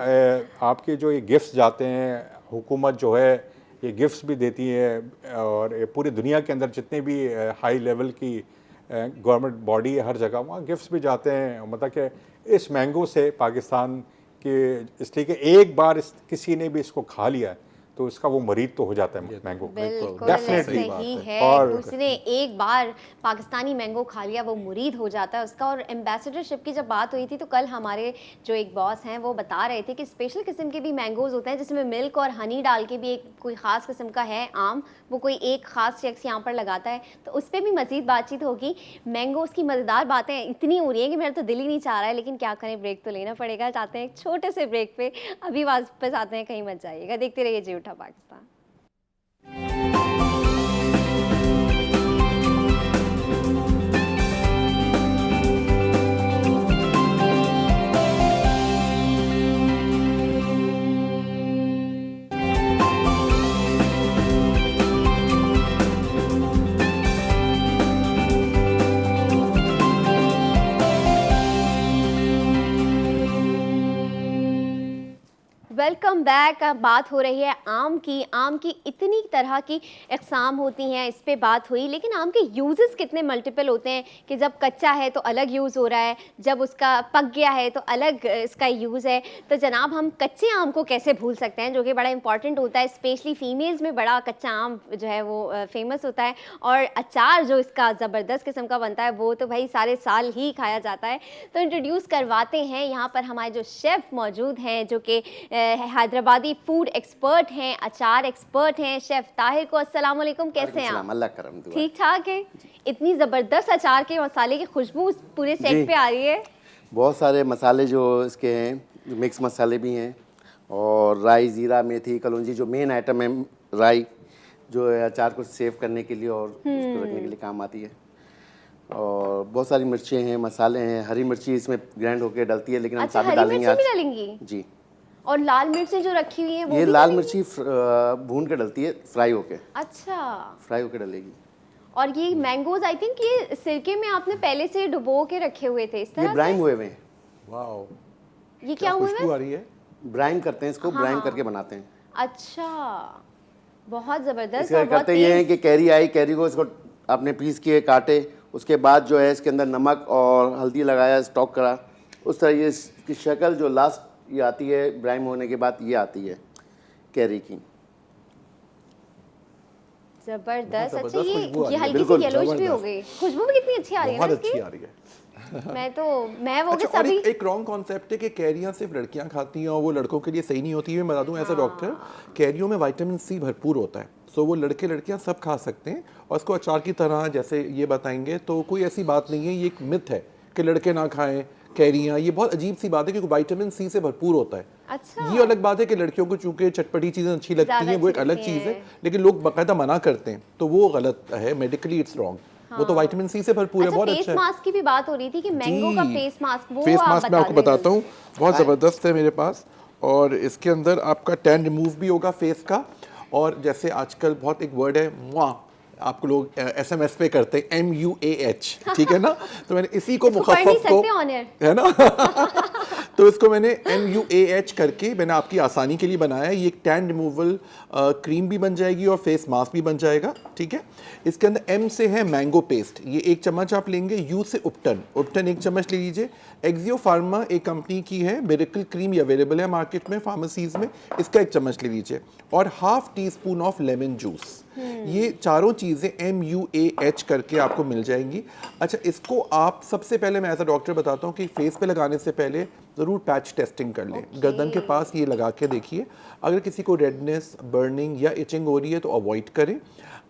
आपके जो ये गिफ्ट्स जाते हैं, हुकूमत जो है ये गिफ्ट्स भी देती है, और पूरी दुनिया के अंदर जितने भी हाई लेवल की गवर्नमेंट बॉडी है हर जगह वहाँ गिफ्ट्स भी जाते हैं। मतलब कि इस मैंगो से पाकिस्तान के, इसलिए कि एक बार किसी ने भी इसको खा लिया है तो इसका वो मरीज तो हो जाता है मैंगो। डेफिनेटली सही है। और उसने एक बार पाकिस्तानी मैंगो खा लिया वो मुरीद हो जाता है उसका। और एम्बेसडरशिप की जब बात हुई थी तो कल हमारे जो एक बॉस हैं वो बता रहे थे कि स्पेशल किस्म के भी मैंगोज होते हैं जिसमें मिल्क और हनी डाल के भी एक कोई ख़ास किस्म का है आम, वो कोई एक ख़ास चेक्स यहाँ पर लगाता है। तो उस पर भी मज़ीद बातचीत होगी। मैंगोज़ की मज़ेदार बातें इतनी हो रही हैं कि मेरा तो दिल ही नहीं चाह रहा है, लेकिन क्या करें, ब्रेक तो लेना पड़ेगा। चाहते हैं एक छोटे से ब्रेक पे, अभी वापस आते हैं, कहीं मत जाइएगा। देखते रहिए जी उठा पाकिस्तान। Welcome back. अब बात हो रही है आम की। आम की इतनी तरह की इकसाम होती हैं, इस पे बात हुई, लेकिन आम के यूजेस कितने मल्टीपल होते हैं कि जब कच्चा है तो अलग यूज़ हो रहा है, जब उसका पक गया है तो अलग इसका यूज़ है। तो जनाब, हम कच्चे आम को कैसे भूल सकते हैं, जो कि बड़ा इंपॉर्टेंट होता है, स्पेशली फीमेल्स में बड़ा कच्चा आम जो है वो फेमस होता है। और अचार जो इसका ज़बरदस्त किस्म का बनता है वो तो भाई सारे साल ही खाया जाता है। तो इंट्रोड्यूस करवाते हैं यहाँ पर हमारे जो शेफ़ मौजूद हैं, जो कि हैदराबादी फूड एक्सपर्ट हैं, अचार एक्सपर्ट हैं, शेफ़ ताहिर को। अस्सलाम वालेकुम, कैसे हैं आप? अल्लाह करम दुआ। ठीक ठाक है। इतनी ज़बरदस्त अचार के मसाले की खुशबू पूरे सेट पे आ रही है। बहुत सारे मसाले जो इसके हैं, मिक्स मसाले भी हैं, और राई, ज़ीरा, मेथी, कलौंजी, जो मेन आइटम है राई, जो है अचार को सेव करने के लिए और उसको रखने के लिए काम आती है। और बहुत सारी मिर्चें हैं, मसाले हैं, हरी मिर्ची इसमें ग्राइंड होकर डलती है, लेकिन हम अच्छा, साबित हरी डालेंगे मिर्ची भी आज। डालेंगी? जी, और लाल मिर्चें जो रखी हुई हैं वो ये भी लाल डालेंगी? मिर्ची भून के डलती है, फ्राई होके, अच्छा। फ्राई होके डलेगी। और ये मैंगोज आई थिंक ये सिरके में आपने पहले से डुबो के रखे हुए थे, इस ये तरह ब्राइम हुए हुए हैं, वाह, ये क्या हुए खुशबू हैं? आ रही है। ब्राइम करते हैं इसको, हाँ, ब्राइम हाँ। करके बनाते हैं। अच्छा, बहुत ज़बरदस्त। इसका और बहुत करते ये हैं तेज। कि कैरी आई, कैरी को इसको आपने पीस किए, काटे, उसके बाद जो है इसके अंदर नमक और हल्दी लगाया, स्टॉक करा, उस तरह ये इसकी शक्ल जो लास्ट ये आती है ब्राइम होने के बाद, ये आती है कैरी की। जबरदस्त। अच्छा, जबरदस्त खुशबू आ ये रही है, हल्की सी बिल्कुल, येलोइश भी हो जबरदस्त। गई। खुशबू भी कितनी अच्छी आ रही है बहुत ना अच्छी इसकी। आ रही है। मैं वो अच्छा, के और सभी एक रॉन्ग कॉन्सेप्ट है कि कैरियां सिर्फ लड़कियां खाती हैं और वो लड़कों के लिए सही नहीं होती है। मैं बता दूं एज ए डॉक्टर, कैरियों में विटामिन सी भरपूर होता है, सो वो लड़के लड़कियां सब खा सकते हैं। और इसको अचार की तरह जैसे ये बताएंगे तो कोई ऐसी बात नहीं है, ये एक मिथ है कि लड़के ना खाएं कैरियां। ये बहुत अजीब सी बात है क्योंकि विटामिन सी से भरपूर होता है। अच्छा, ये अलग बात है कि लड़कियों को चूंकि चटपटी चीज़ें अच्छी लगती ज़्यादा हैं, वो एक अच्छी अलग लगती चीज़ है, हैं। लेकिन लोग बाकायदा मना करते हैं, तो वो गलत है, मेडिकली इट्स रॉन्ग। वो तो विटामिन सी से भरपूर है, अच्छा, बहुत फेस अच्छा है। मास्क की भी बात हो रही थी कि मैंगो का जी। फेस मास्क, वो फेस आप मास्क मैं आपको दें बताता हूँ, जल्दी। बहुत ज़बरदस्त है मेरे पास। और इसके अंदर आपका टैन रिमूव भी होगा फेस का। और जैसे आजकल बहुत एक वर्ड है मुआ, आपको लोग SMS पे करते हैं MUAH, ठीक है ना, तो मैंने इसी को इसको पढ़ नहीं मुखफ़्फ़ को, सकते ऑन एयर। है ना तो इसको मैंने MUAH करके मैंने आपकी आसानी के लिए बनाया है। ये एक टैन रिमूवल क्रीम भी बन जाएगी और फेस मास्क भी बन जाएगा, ठीक है। इसके अंदर M से है मैंगो पेस्ट, ये 1 चम्मच आप लेंगे। U से उपटन, उपटन 1 चम्मच ले लीजिए। एक्जियो फार्मा एक कंपनी की है, मिरेकल क्रीम, ये अवेलेबल है मार्केट में, फार्मेसीज में, इसका 1 चम्मच ले लीजिए। और half tea spoon of lemon juice. ये चारों चीज़ें MUAH करके आपको मिल जाएंगी। अच्छा, इसको आप सबसे पहले, मैं एज अ डॉक्टर बताता हूँ कि फेस पे लगाने से पहले ज़रूर पैच टेस्टिंग कर लें। गर्दन के पास ये लगा के देखिए, अगर किसी को रेडनेस, बर्निंग या इचिंग हो रही है तो अवॉइड करें।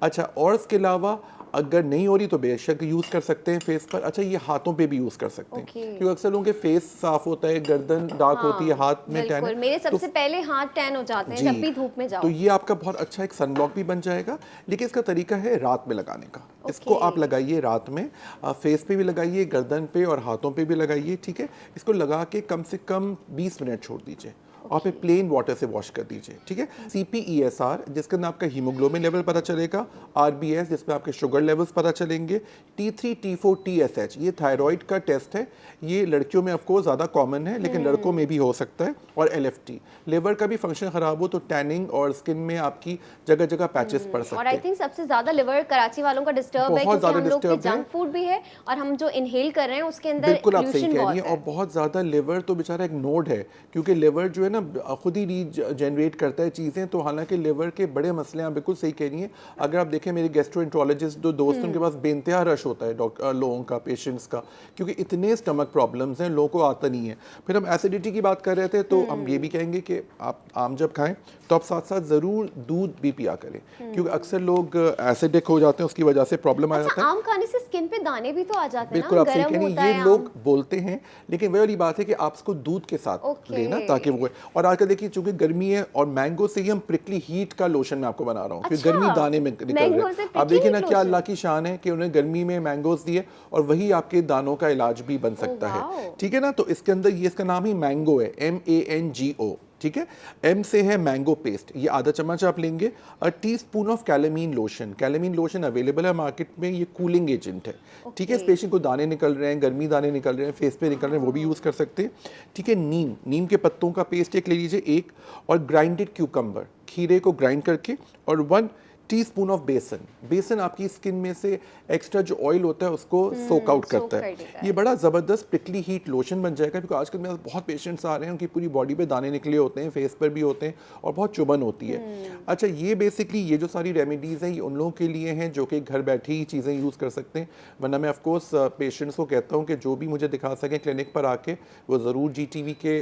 अच्छा, और इसके अलावा अगर नहीं हो रही तो बेशक यूज़ कर सकते हैं फेस पर। अच्छा, ये हाथों पे भी यूज़ कर सकते हैं, क्योंकि अक्सर लोगों के फेस साफ होता है, गर्दन डार्क होती है, हाथ में टैन बिल्कुल, है, मेरे तो सबसे पहले हाथ टैन हो जाते हैं जी, जब भी धूप में जाओ। तो ये आपका बहुत अच्छा एक सनब्लॉक भी बन जाएगा। लेकिन इसका तरीका है रात में लगाने का। इसको आप लगाइए रात में, फेस पे भी लगाइए, गर्दन पे और हाथों पे भी लगाइए, ठीक है। इसको लगा के कम से कम 20 मिनट छोड़ दीजिए और फिर प्लेन वाटर से वॉश कर दीजिए, ठीक है। CPESR, जिसके अंदर आपका हीमोग्लोबिन लेवल पता चलेगा। RBS, जिसमें आपके शुगर लेवल्स पता चलेंगे। T3, T4, TSH, ये थायराइड का टेस्ट है। ये लड़कियों में ऑफकोर्स ज़्यादा कॉमन है, लेकिन लड़कों में भी हो सकता है। और LFT, लिवर का भी फंक्शन ख़राब हो तो टैनिंग और स्किन में आपकी जगह जगह पैचेस पड़ सकते हैं। और आई थिंक सबसे ज़्यादा लिवर कराची वालों का डिस्टर्ब है, बहुत क्योंकि ज़्यादा हम लोग के डिस्टर्ब है। जंक फूड भी है और हम जो इनहेल कर रहे हैं उसके अंदर बिल्कुल आप सही pollution कह बहुत रही हैं। है। और बहुत ज़्यादा लिवर तो बेचारा एक नोड है, क्योंकि लिवर जो है ना खुद ही रीजनरेट करता है चीज़ें। तो हालांकि लिवर के बड़े मसले, आप बिल्कुल सही कह रही हैं। अगर आप देखें, मेरे गैस्ट्रोएंटरोलॉजिस्ट जो दोस्त हैं, उनके पास बेइंतहा रश होता है लोगों का, पेशेंट्स का, क्योंकि इतने स्टमक प्रॉब्लम्स हैं, लोगों को आता नहीं है। फिर हम एसिडिटी की बात कर रहे थे, तो हम ये भी कहेंगे कि आप आम जब खाएं तो आप साथ साथ ज़रूर दूध भी पिया करें, क्योंकि अक्सर लोग एसिडिक हो जाते हैं, उसकी वजह से प्रॉब्लम आ जाता अच्छा, है। आम खाने से स्किन पे दाने भी तो आ जाते हैं बिल्कुल ना, आप सही गर्म कह रही होता हैं, है ये लोग आम। बोलते हैं, लेकिन वही वाली बात है कि आप इसको दूध के साथ ओके। लेना ताकि वो। और आजकल देखिए, चूंकि गर्मी है और मैंगो से ही हम प्रिकली हीट का लोशन मैं आपको बना रहा हूँ, क्योंकि अच्छा, गर्मी दाने में निकल मैंगो रहे से हैं। आप prickly देखिए ना, heat क्या lotion। अल्लाह की शान है कि उन्हें गर्मी में मैंगोज दिए और वही आपके दानों का इलाज भी बन सकता है, वाओ। ठीक है ना। तो इसके अंदर ये, इसका नाम ही मैंगो है, MANGO, ठीक है। एम से है मैंगो पेस्ट, ये आधा चम्मच आप लेंगे। A teaspoon of calamine lotion, calamine lotion available है मार्केट में, ये कूलिंग एजेंट है, ठीक है। स्पेशली को दाने निकल रहे हैं, गर्मी दाने निकल रहे हैं, फेस पे निकल रहे हैं, वो भी यूज़ कर सकते हैं, ठीक है। नीम के पत्तों का पेस्ट एक ले लीजिए एक, और ग्राइंडेड क्यूकम्बर, खीरे को ग्राइंड करके, और 1 टीस्पून ऑफ बेसन आपकी स्किन में से एक्स्ट्रा जो ऑयल होता है उसको सोक आउट करता है। ये बड़ा ज़बरदस्त प्रिकली हीट लोशन बन जाएगा, क्योंकि आजकल मेरे बहुत पेशेंट्स आ रहे हैं, उनकी पूरी बॉडी पे दाने निकले होते हैं, फेस पर भी होते हैं, और बहुत चुभन होती है। अच्छा, ये बेसिकली ये जो सारी रेमेडीज़ हैं ये उन लोगों के लिए हैं जो कि घर बैठे ही चीज़ें यूज़ कर सकते हैं। वरना मैं ऑफकोर्स पेशेंट्स को कहता हूँ कि जो भी मुझे दिखा सकें क्लिनिक पर आके, वो ज़रूर GTV के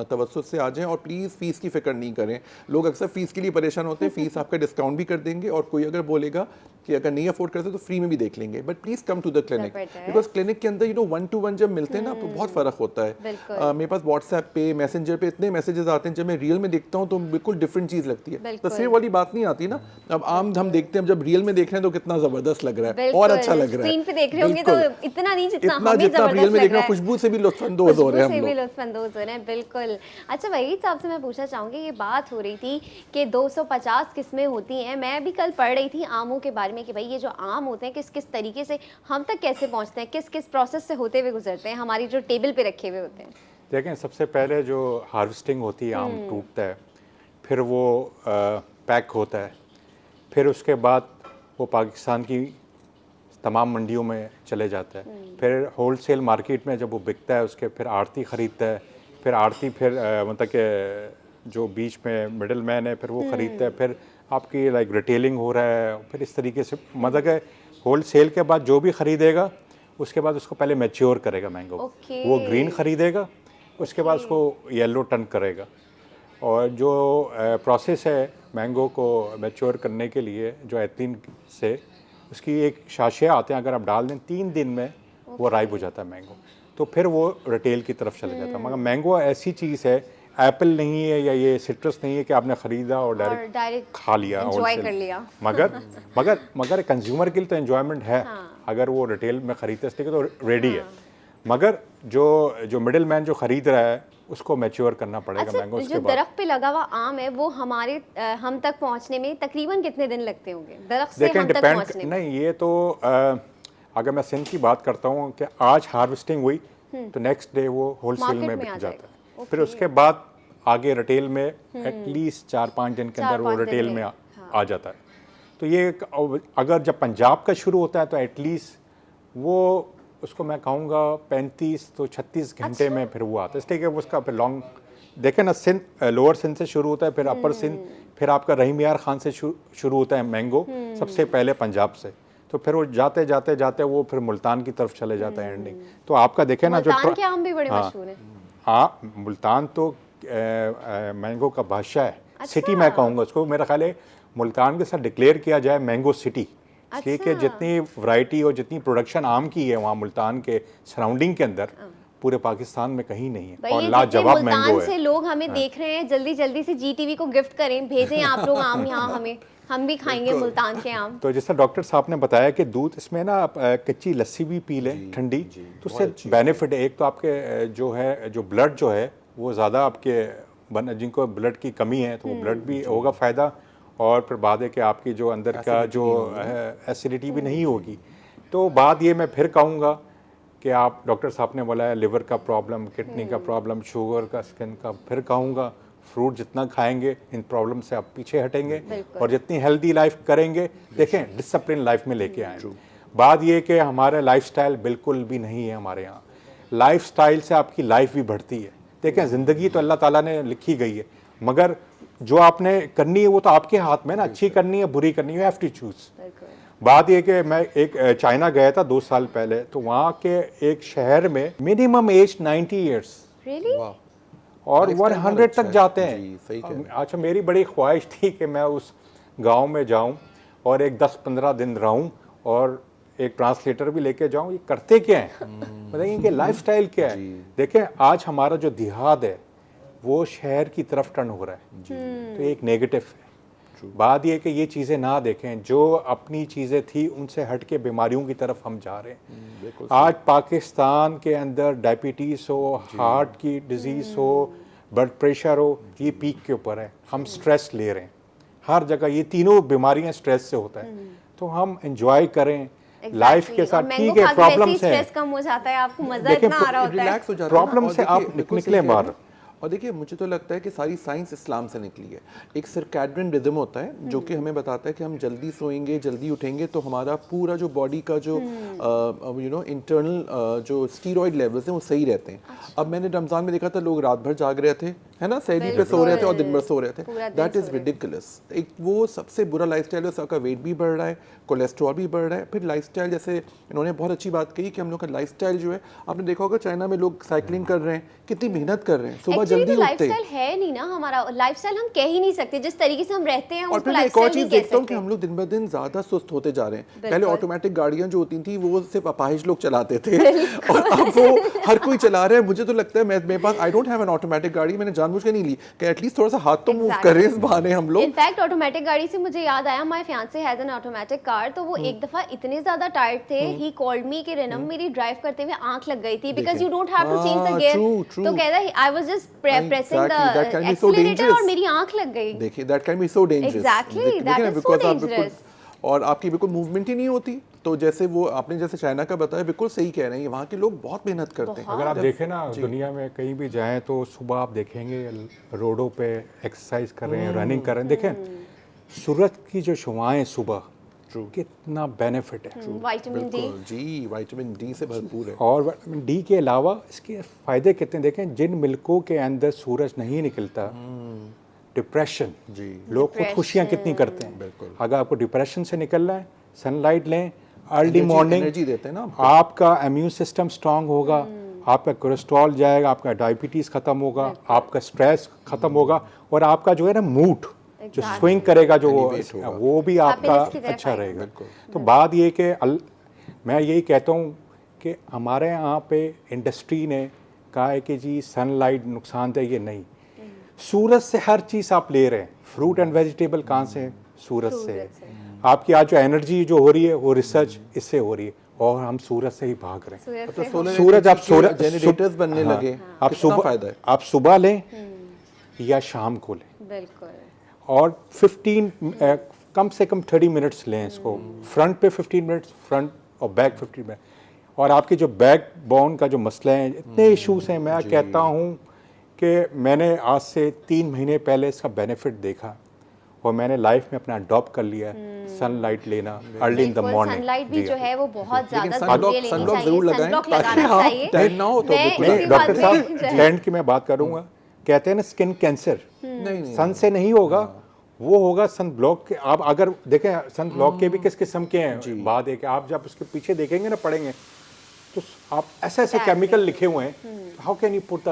तवज्जुह से आ जाएँ, और प्लीज़ फ़ीस की फ़िक्र नहीं करें। लोग अक्सर फ़ीस के लिए परेशान होते हैं, फ़ीस आपका डिस्काउंट भी कर देंगे, और कोई अगर बोलेगा कि अगर नहीं अफोर्ड करते तो फ्री में भी देख लेंगे, but please come to the clinic, because clinic के अंदर 1 to 1 जब मिलते हैं ना तो बहुत फर्क होता है। मेरे पास व्हाट्सएप पे, मैसेंजर पे इतने मैसेजेस आते हैं, जब मैं रियल में देखता हूँ तो बिल्कुल डिफरेंट चीज लगती है, तो सेम वाली बात नहीं आती ना। अब आम हम देखते हैं, जब रियल में देख रहे हैं तो कितना जबरदस्त लग रहा है और अच्छा लग रहा है, स्क्रीन पे देख रहे होंगे तो इतना नहीं जितना हमें जितना रियल में देख रहे हैं, खुशबू से भी लुत्फानंदोज हो रहे हैं हम लोग, लुत्फानंदोज हो रहे हैं, बिल्कुल। अच्छा वहीद साहब से मैं पूछना चाहूँगी, ये बात हो रही थी कि 250 किस्में होती हैं, मैं भी कल पढ़ रही थी आमों के बारे में कि भाई ये जो आम होते हैं किस किस तरीके से हम तक कैसे पहुंचते हैं, किस किस प्रोसेस से होते हुए गुजरते हैं, हमारी जो टेबल पे रखे हुए होते हैं। देखें, सबसे पहले जो हार्वेस्टिंग होती है, आम टूटता है, फिर वो पैक होता है, फिर उसके बाद वो पाकिस्तान की तमाम मंडियों में चले जाता है, फिर होलसेल मार्केट में जब वो बिकता है उसके फिर आड़ती ख़रीदता है, फिर आड़ती फिर मतलब कि जो बीच में मिडल मैन है फिर वो ख़रीदता है, फिर आपकी लाइक रिटेलिंग हो रहा है, फिर इस तरीके से मतलब कि होल सेल के बाद जो भी ख़रीदेगा उसके बाद उसको पहले मैच्योर करेगा मैंगो, वो ग्रीन ख़रीदेगा, उसके बाद उसको येलो टर्न करेगा, और जो प्रोसेस है मैंगो को मैच्योर करने के लिए जो एथलीन से उसकी एक शाशे आते हैं, अगर आप डाल दें 3 दिन में वो राइप हो जाता है मैंगो, तो फिर वो रिटेल की तरफ चले जाता है। मगर मैंगो ऐसी चीज़ है, एप्पल नहीं है या ये सिट्रस नहीं है कि आपने ख़रीदा और डायरेक्ट खा लिया, एंजॉय कर लिया। मगर कंज्यूमर के लिए तो एंजॉयमेंट है, अगर वो रिटेल में ख़रीदते इसलिए तो रेडी है, मगर जो मिडिल मैन जो ख़रीद रहा है उसको मैच्योर करना पड़ेगा। अच्छा, मैंगो जो दरख्त पे लगा हुआ आम है वो हमारे हम तक पहुंचने में तकरीबन कितने दिन लगते होंगे दरख्त से हम तक पहुंचने में? नहीं, ये तो अगर मैं सिंध की बात करता हूँ कि आज हार्वेस्टिंग हुई तो नेक्स्ट डे वो होलसेल में बिक जाता है, फिर उसके बाद आगे रिटेल में एटलीस्ट 4-5 दिन के अंदर वो रिटेल में आ जाता है। तो ये अगर जब पंजाब का शुरू होता है तो एटलीस्ट वो उसको मैं कहूँगा 35 तो 36 घंटे में फिर वो आता है, इसलिए कि उसका फिर लॉन्ग देखें ना, सिंध लोअर सिंध से शुरू होता है, फिर अपर सिंध, फिर आपका रहीम यार खान से शुरू होता है मैंगो, सबसे पहले पंजाब से, तो फिर वो जाते जाते जाते वो फिर मुल्तान की तरफ चले जाता है एंडिंग। तो आपका देखें ना जो मुल्तान के आम भी बड़े मशहूर हैं। हाँ, मुल्तान तो मैंगो का बादशाह है। अच्छा। सिटी मैं कहूँगा उसको, मेरा ख्याल है मुल्तान के साथ डिक्लेयर किया जाए मैंगो सिटी, इसलिए कि जितनी वैरायटी और जितनी प्रोडक्शन आम की है वहाँ मुल्तान के सराउंडिंग के अंदर पूरे पाकिस्तान में कहीं नहीं है, और लाजवाब मैंगो है। से लोग हमें देख रहे हैं, जल्दी जल्दी से GTV को गिफ्ट करें, भेजें आप लोग आम यहाँ हमें, हम भी खाएंगे मुल्तान के आम। तो जैसा डॉक्टर साहब ने बताया कि दूध इसमें ना आप कच्ची लस्सी भी पी लें ठंडी, तो उससे बेनिफिट है। एक तो आपके जो है जो ब्लड जो है वो ज़्यादा आपके जिनको ब्लड की कमी है तो वो ब्लड भी होगा फ़ायदा, और फिर बाद है कि आपकी जो अंदर का जो एसिडिटी भी नहीं होगी। तो बात ये मैं फिर कहूँगा कि आप डॉक्टर साहब ने बोला है लिवर का प्रॉब्लम, किडनी का प्रॉब्लम, शुगर का, स्किन का, फिर कहूँगा फ्रूट जितना खाएंगे इन प्रॉब्लम से आप पीछे हटेंगे, और जितनी हेल्दी लाइफ करेंगे, देखें डिसिप्लिन लाइफ में लेके आएँ। बात ये कि हमारा लाइफस्टाइल बिल्कुल भी नहीं है हमारे यहाँ, लाइफस्टाइल से आपकी लाइफ भी बढ़ती है। देखें ज़िंदगी तो अल्लाह ताला ने लिखी गई है, मगर जो आपने करनी है वो तो आपके हाथ में ना, अच्छी करनी है बुरी करनी है, यू हैव टू चूज। बात ये कि मैं एक चाइना गया था 2 साल पहले, तो वहाँ के एक शहर में मिनिमम एज 90 ईयर्स और 100 तक जाते हैं। अच्छा, मेरी बड़ी ख्वाहिश थी कि मैं उस गांव में जाऊं और एक 10-15 दिन रहूं और एक ट्रांसलेटर भी लेके जाऊं। ये करते क्या हैं, बताइए इनके लाइफस्टाइल क्या है। देखें आज हमारा जो देहात है वो शहर की तरफ टर्न हो रहा है, तो एक नेगेटिव है। बात ये कि ये चीज़ें ना देखें, जो अपनी चीज़ें थी उनसे हट के बीमारियों की तरफ हम जा रहे हैं। आज पाकिस्तान के अंदर डायबिटीज़ हो, हार्ट की डिजीज़ हो, ब्लड प्रेशर हो, ये पीक के ऊपर है, हम स्ट्रेस ले रहे हैं हर जगह, ये तीनों बीमारियां स्ट्रेस से होता है। तो हम एंजॉय करें लाइफ के साथ, ठीक है प्रॉब्लम्स है, स्ट्रेस कम हो जाता है, आपको मजा देखिए, इतना आ रहा होता है। रिलैक्स हो जाता है ना, प्रॉब्लम और से देखिए, आप बिल्कुल निकले सही कह रहे बाहर। हैं। और देखिए मुझे तो लगता है कि सारी साइंस इस्लाम से निकली है। एक सर्कैडियन रिदम होता है जो कि हमें बताता है कि हम जल्दी सोएंगे, जल्दी उठेंगे तो हमारा पूरा जो बॉडी का जो इंटरनल जो स्टीरॉयड लेवल्स हैं वो सही रहते हैं। अब मैंने रमज़ान में देखा था लोग रात भर जाग रहे थे, है ना, सहरी पे सो रहे थे और दिन भर सो रहे थे। पूरा दिन दैट इज़ रिडिकुलस। एक वो सबसे बुरा लाइफस्टाइल है, सबका वेट भी बढ़ रहा है, कोलेस्ट्रॉल भी बढ़ रहा है। फिर लाइफस्टाइल, जैसे इन्होंने बहुत अच्छी बात कही कि हम लोग का लाइफस्टाइल जो है, आपने देखा होगा चाइना में लोग साइकिलिंग कर रहे हैं, कितनी मेहनत कर रहे हैं, सुबह एक्चुअली जल्दी तो उठते हैं। लाइफस्टाइल है नहीं ना, हमारा लाइफस्टाइल हम कह ही नहीं सकते, जिस तरीके से हम रहते हैं और उसको फिर मैं एक और लाइफस्टाइल चीज़ नहीं कह देखता हूँ कि सकते। हम लोग दिन ब दिन ज़्यादा सुस्त होते जा रहे हैं। पहले बिल्कुल। ऑटोमेटिक गाड़ियाँ जो होती थी वो सिर्फ अपाहिज लोग चलाते थे और अब वो हर कोई चला रहा है। मुझे तो लगता है मेरे पास, I don't have an automatic गाड़ी, मैंने जानबूझ के नहीं ली कि एटलीस्ट थोड़ा सा हाथ तो मूव Exactly. करें इस बहाने हम लोग। इनफैक्ट ऑटोमेटिक गाड़ी से मुझे याद आया, my fiancee has an automatic car, तो वो एक दफा इतने ज्यादा टायर्ड थे, ही कॉल्ड मी कि रेनम मेरी ड्राइव करते हुए आंख लग गई थी, because you don't have to change the हाँ, गियर। true, true. तो कहता है I was just pressing the Exactly, that can be so accelerator और dangerous. मेरी आंख लग गई। देखिए that can be so dangerous. Exactly, that is so dangerous. और आपकी बिल्कुल मूवमेंट ही नहीं होती। तो जैसे वो आपने जैसे चाइना का बताया, बिल्कुल सही कह रहे हैं, वहाँ के लोग बहुत मेहनत करते हैं। अगर आप देखें ना दुनिया में कहीं भी जाएं तो सुबह आप देखेंगे रोडों पे एक्सरसाइज कर रहे हैं, रनिंग कर रहे हैं। देखें सूरज की जो शुआएं सुबह, कितना बेनिफिट है। Vitamin D. बिल्कुल जी, विटामिन डी से भरपूर है। और विटामिन डी के अलावा इसके फ़ायदे कितने देखें, जिन मिल्कों के अंदर सूरज नहीं निकलता, डिप्रेशन, जी लोग खुद खुशियाँ कितनी करते हैं। बिल्कुल। अगर आपको डिप्रेशन से निकलना है, सनलाइट लें, अर्ली मॉर्निंग, एनर्जी देते हैं ना आपको। आपका इम्यून सिस्टम स्ट्रांग होगा, आपका कोलेस्ट्रॉल जाएगा, आपका डायबिटीज़ ख़त्म होगा, आपका स्ट्रेस ख़त्म होगा, और आपका जो है ना मूड जो स्विंग करेगा, जो वो भी आपका Happiness की तरफ अच्छा आएगा। रहेगा। तो बात ये कि मैं यही कहता हूँ कि हमारे यहाँ पे इंडस्ट्री ने कहा है कि जी सनलाइट नुकसानदेह, ये नहीं, सूरज से हर चीज़ आप ले रहे हैं। फ्रूट एंड वेजिटेबल कहाँ से है? सूरज से है। आपकी आज जो एनर्जी जो हो रही है वो रिसर्च इससे हो रही है, और हम सूरज से ही भाग रहे हैं। तो सोलर सूरज आप जनरेटर्स बनने हाँ, लगे, आप कितना सुबह फायदा है। आप सुबह लें या शाम को लें, बिल्कुल। और 15 कम से कम 30 मिनट्स लें इसको। फ्रंट पे 15 मिनट्स, फ्रंट और बैक 15 मिनट। और आपके जो बैक बोन का जो मसला है, इतने इश्यूज हैं, मैं कहता हूँ कि मैंने आज से 3 महीने पहले इसका बेनिफिट देखा और मैंने लाइफ में अपना अडॉप्ट कर लिया, सनलाइट लेना early in the morning. Sunlight भी जो है वो बहुत ज्यादा सनब्लॉक जरूरी है, लेनी सनब्लॉक चाहिए, जरूर लगाएं सनब्लॉक ताकि लगाना आप चाहिए। टैन ना हो। तो मैं बिल्कुल इसी बात डॉक्टर पे साहब जो है- टैन की मैं बात करूंगा, कहते हैं ना स्किन कैंसर नहीं सन से नहीं होगा, वो होगा सन ब्लॉक के। आप अगर देखें सन ब्लॉक के भी किस किस्म के हैं, बात है कि आप जब उसके पीछे देखेंगे ना, पढ़ेंगे, तो आप ऐसे ऐसे केमिकल लिखे हुए हैं, how can you put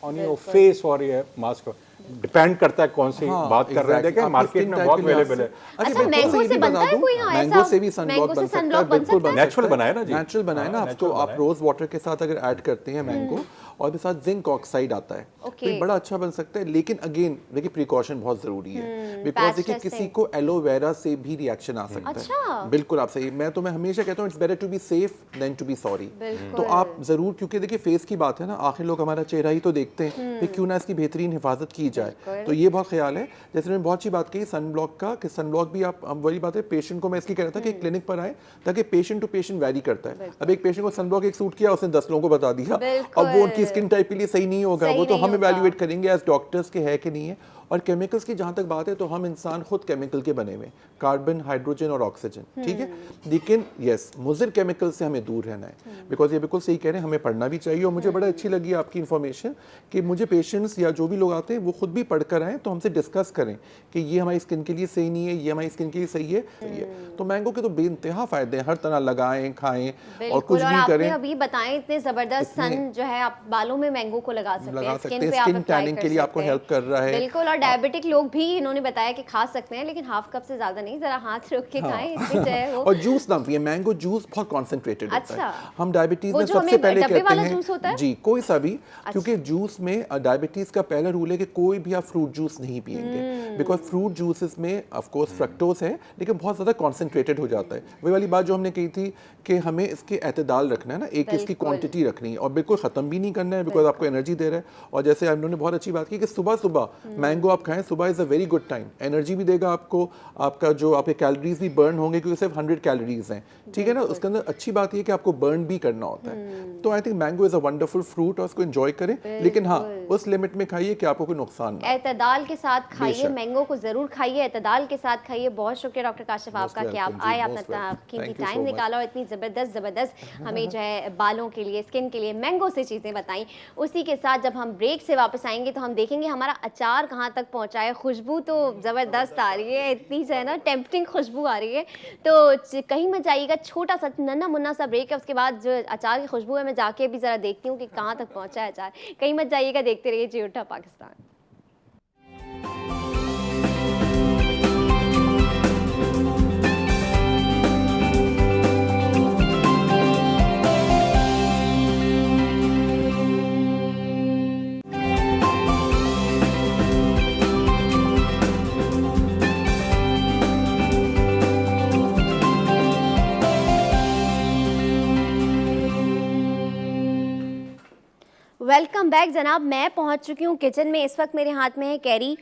on your face और ये मास्क, डिपेंड करता है कौन सी बात कर रहे हैं। देखें मार्केट में बहुत अवेलेबल है। अच्छा, मैंगो से बनता है कोई? हाँ, मैंगो ऐसा से भी सनब्लॉक मैंगो से बन सकता है, sunblock बन बिल्कुल सकता है? बन Natural बनाए ना जी। नेचुरल बनाए ना। आप तो आप रोज वाटर के साथ अगर ऐड करते हैं मैंगो, और उसके साथ जिंक ऑक्साइड आता है, तो ये बड़ा अच्छा बन सकता है। लेकिन अगेन देखिए प्रिकॉशन बहुत जरूरी है, बिकॉज patch देखिए testing। किसी को एलोवेरा से भी रिएक्शन आ सकता अच्छा। है। बिल्कुल आप सही। मैं हमेशा कहता हूँ it's better to be safe than to be sorry. तो आप जरूर, क्योंकि देखिए फेस की बात है ना, आखिर लोग हमारा चेहरा ही तो देखते हैं, फिर क्यों ना इसकी बेहतरीन हिफाजत की जाए। तो ये बहुत ख्याल है। जैसे मैंने बहुत अच्छी बात कही सन ब्लॉक का, कि सन ब्लॉक भी आप, वही बात है, पेशेंट को मैं इसकी कह रहा था कि क्लिनिक पर आए, ताकि पेशेंट टू पेशेंट वैरी करता है। अब एक पेशेंट को सन ब्लॉक एक सूट किया, उसने 10 लोगों को बता दिया, अब वो उनकी स्किन टाइप के लिए सही नहीं होगा। सही वो तो नहीं हम होगा। इवैल्यूएट करेंगे एज डॉक्टर्स के है कि नहीं है। और केमिकल्स की जहाँ तक बात है, तो हम इंसान खुद केमिकल के बने हुए, कार्बन, हाइड्रोजन और ऑक्सीजन, ठीक है। लेकिन यस, मुज़िर केमिकल से हमें दूर रहना है, बिकॉज ये बिल्कुल सही कह रहे हैं, हमें पढ़ना भी चाहिए। और मुझे बड़ा अच्छी लगी आपकी इन्फॉर्मेशन कि मुझे पेशेंट्स या जो भी लोग आते हैं वो खुद भी पढ़ कर आएँ, तो हमसे डिस्कस करें कि ये हमारी स्किन के लिए सही नहीं है, ये हमारी स्किन के लिए सही है। तो मैंगो के तो बेइंतहा फ़ायदे हैं, हर तरह लगाएं, खाएं और कुछ भी आपने करें। अभी बताएं इतने जबरदस्त सन जो है, आप बालों में मैंगो को लगा सकते हैं, लगा सकते स्किन हैं, पे आप स्किन अप्लाई टैनिंग कर के लिए आपको सकते हैं। हेल्प कर रहा है। बिल्कुल। और डायबिटिक लोग भी इन्होंने बताया कि खा सकते हैं, लेकिन हाफ कप से ज़्यादा नहीं, ज़रा हाथ रोक के खाएं, इससे जो है वो। और जूस ना पिए, मैंगो जूस बहुत कॉन्सेंट्रेटेड होता है। अच्छा। हम डायबिटीज वो में जो सबसे हमें पहले डब्बे कहते वाला हैं जूस होता है? जी, कोई सा भी, क्योंकि जूस में डायबिटीज का पहला रूल है कि कोई भी आप फ्रूट जूस नहीं पिएंगे, बिकॉज फ्रूट जूसेस में ऑफ कोर्स फ्रक्टोज है लेकिन बहुत ज़्यादा कॉन्सेंट्रेटेड हो जाता है। वही वाली बात जो हमने कही थी कि हमें इसके एतदाल रखना है ना, एक इसकी क्वांटिटी रखनी है और बिल्कुल ख़त्म भी नहीं करना है, बिकॉज आपको एनर्जी दे रहा है। और जैसे उन्होंने बहुत अच्छी बात की कि सुबह सुबह मैंगो आप खाएं, सुबह is a very good time, energy भी देगा आपको, आपका जो आपके कैलोरीज भी बर्न होंगे क्योंकि सिर्फ 100 कैलोरीज हैं, ठीक है ना। उसके अंदर अच्छी बात ये कि आपको बर्न भी करना होता है। तो I think mango is a wonderful fruit और उसको एंजॉय करें, लेकिन हाँ उस लिमिट में खाइए कि आपको कोई नुकसान ना हो। एतदाल के साथ खाइए, बेशक। मैंगो को ज़रूर खाइए, एतदाल के साथ खाइए। बहुत शुक्रिया डॉक्टर काशिफ आपका कि आप welcome जी, आए, most आपने welcome. कीमती Thank you time so much. निकाला और इतनी ज़बरदस्त हमें जो है बालों के लिए, स्किन के लिए मैंगो से चीज़ें बताई। उसी के साथ जब हम ब्रेक से वापस आएंगे तो हम देखेंगे हमारा अचार कहाँ तक पहुँचा है। खुशबू तो ज़बरदस्त आ रही है, इतनी जो है ना टेम्पटिंग खुशबू आ रही है। तो कहीं मत जाइएगा, छोटा सा नन्ना मुन्ना सा ब्रेक है, उसके बाद जो अचार की खुशबू है मैं जाके भी ज़रा देखती हूँ कि कहाँ तक पहुँचा है अचार। कहीं मत जाइएगा, देखते रहिए जी उठा पाकिस्तान। वेलकम बैक जनाब। मैं पहुंच चुकी हूं किचन में। इस वक्त मेरे हाथ में है कैरी,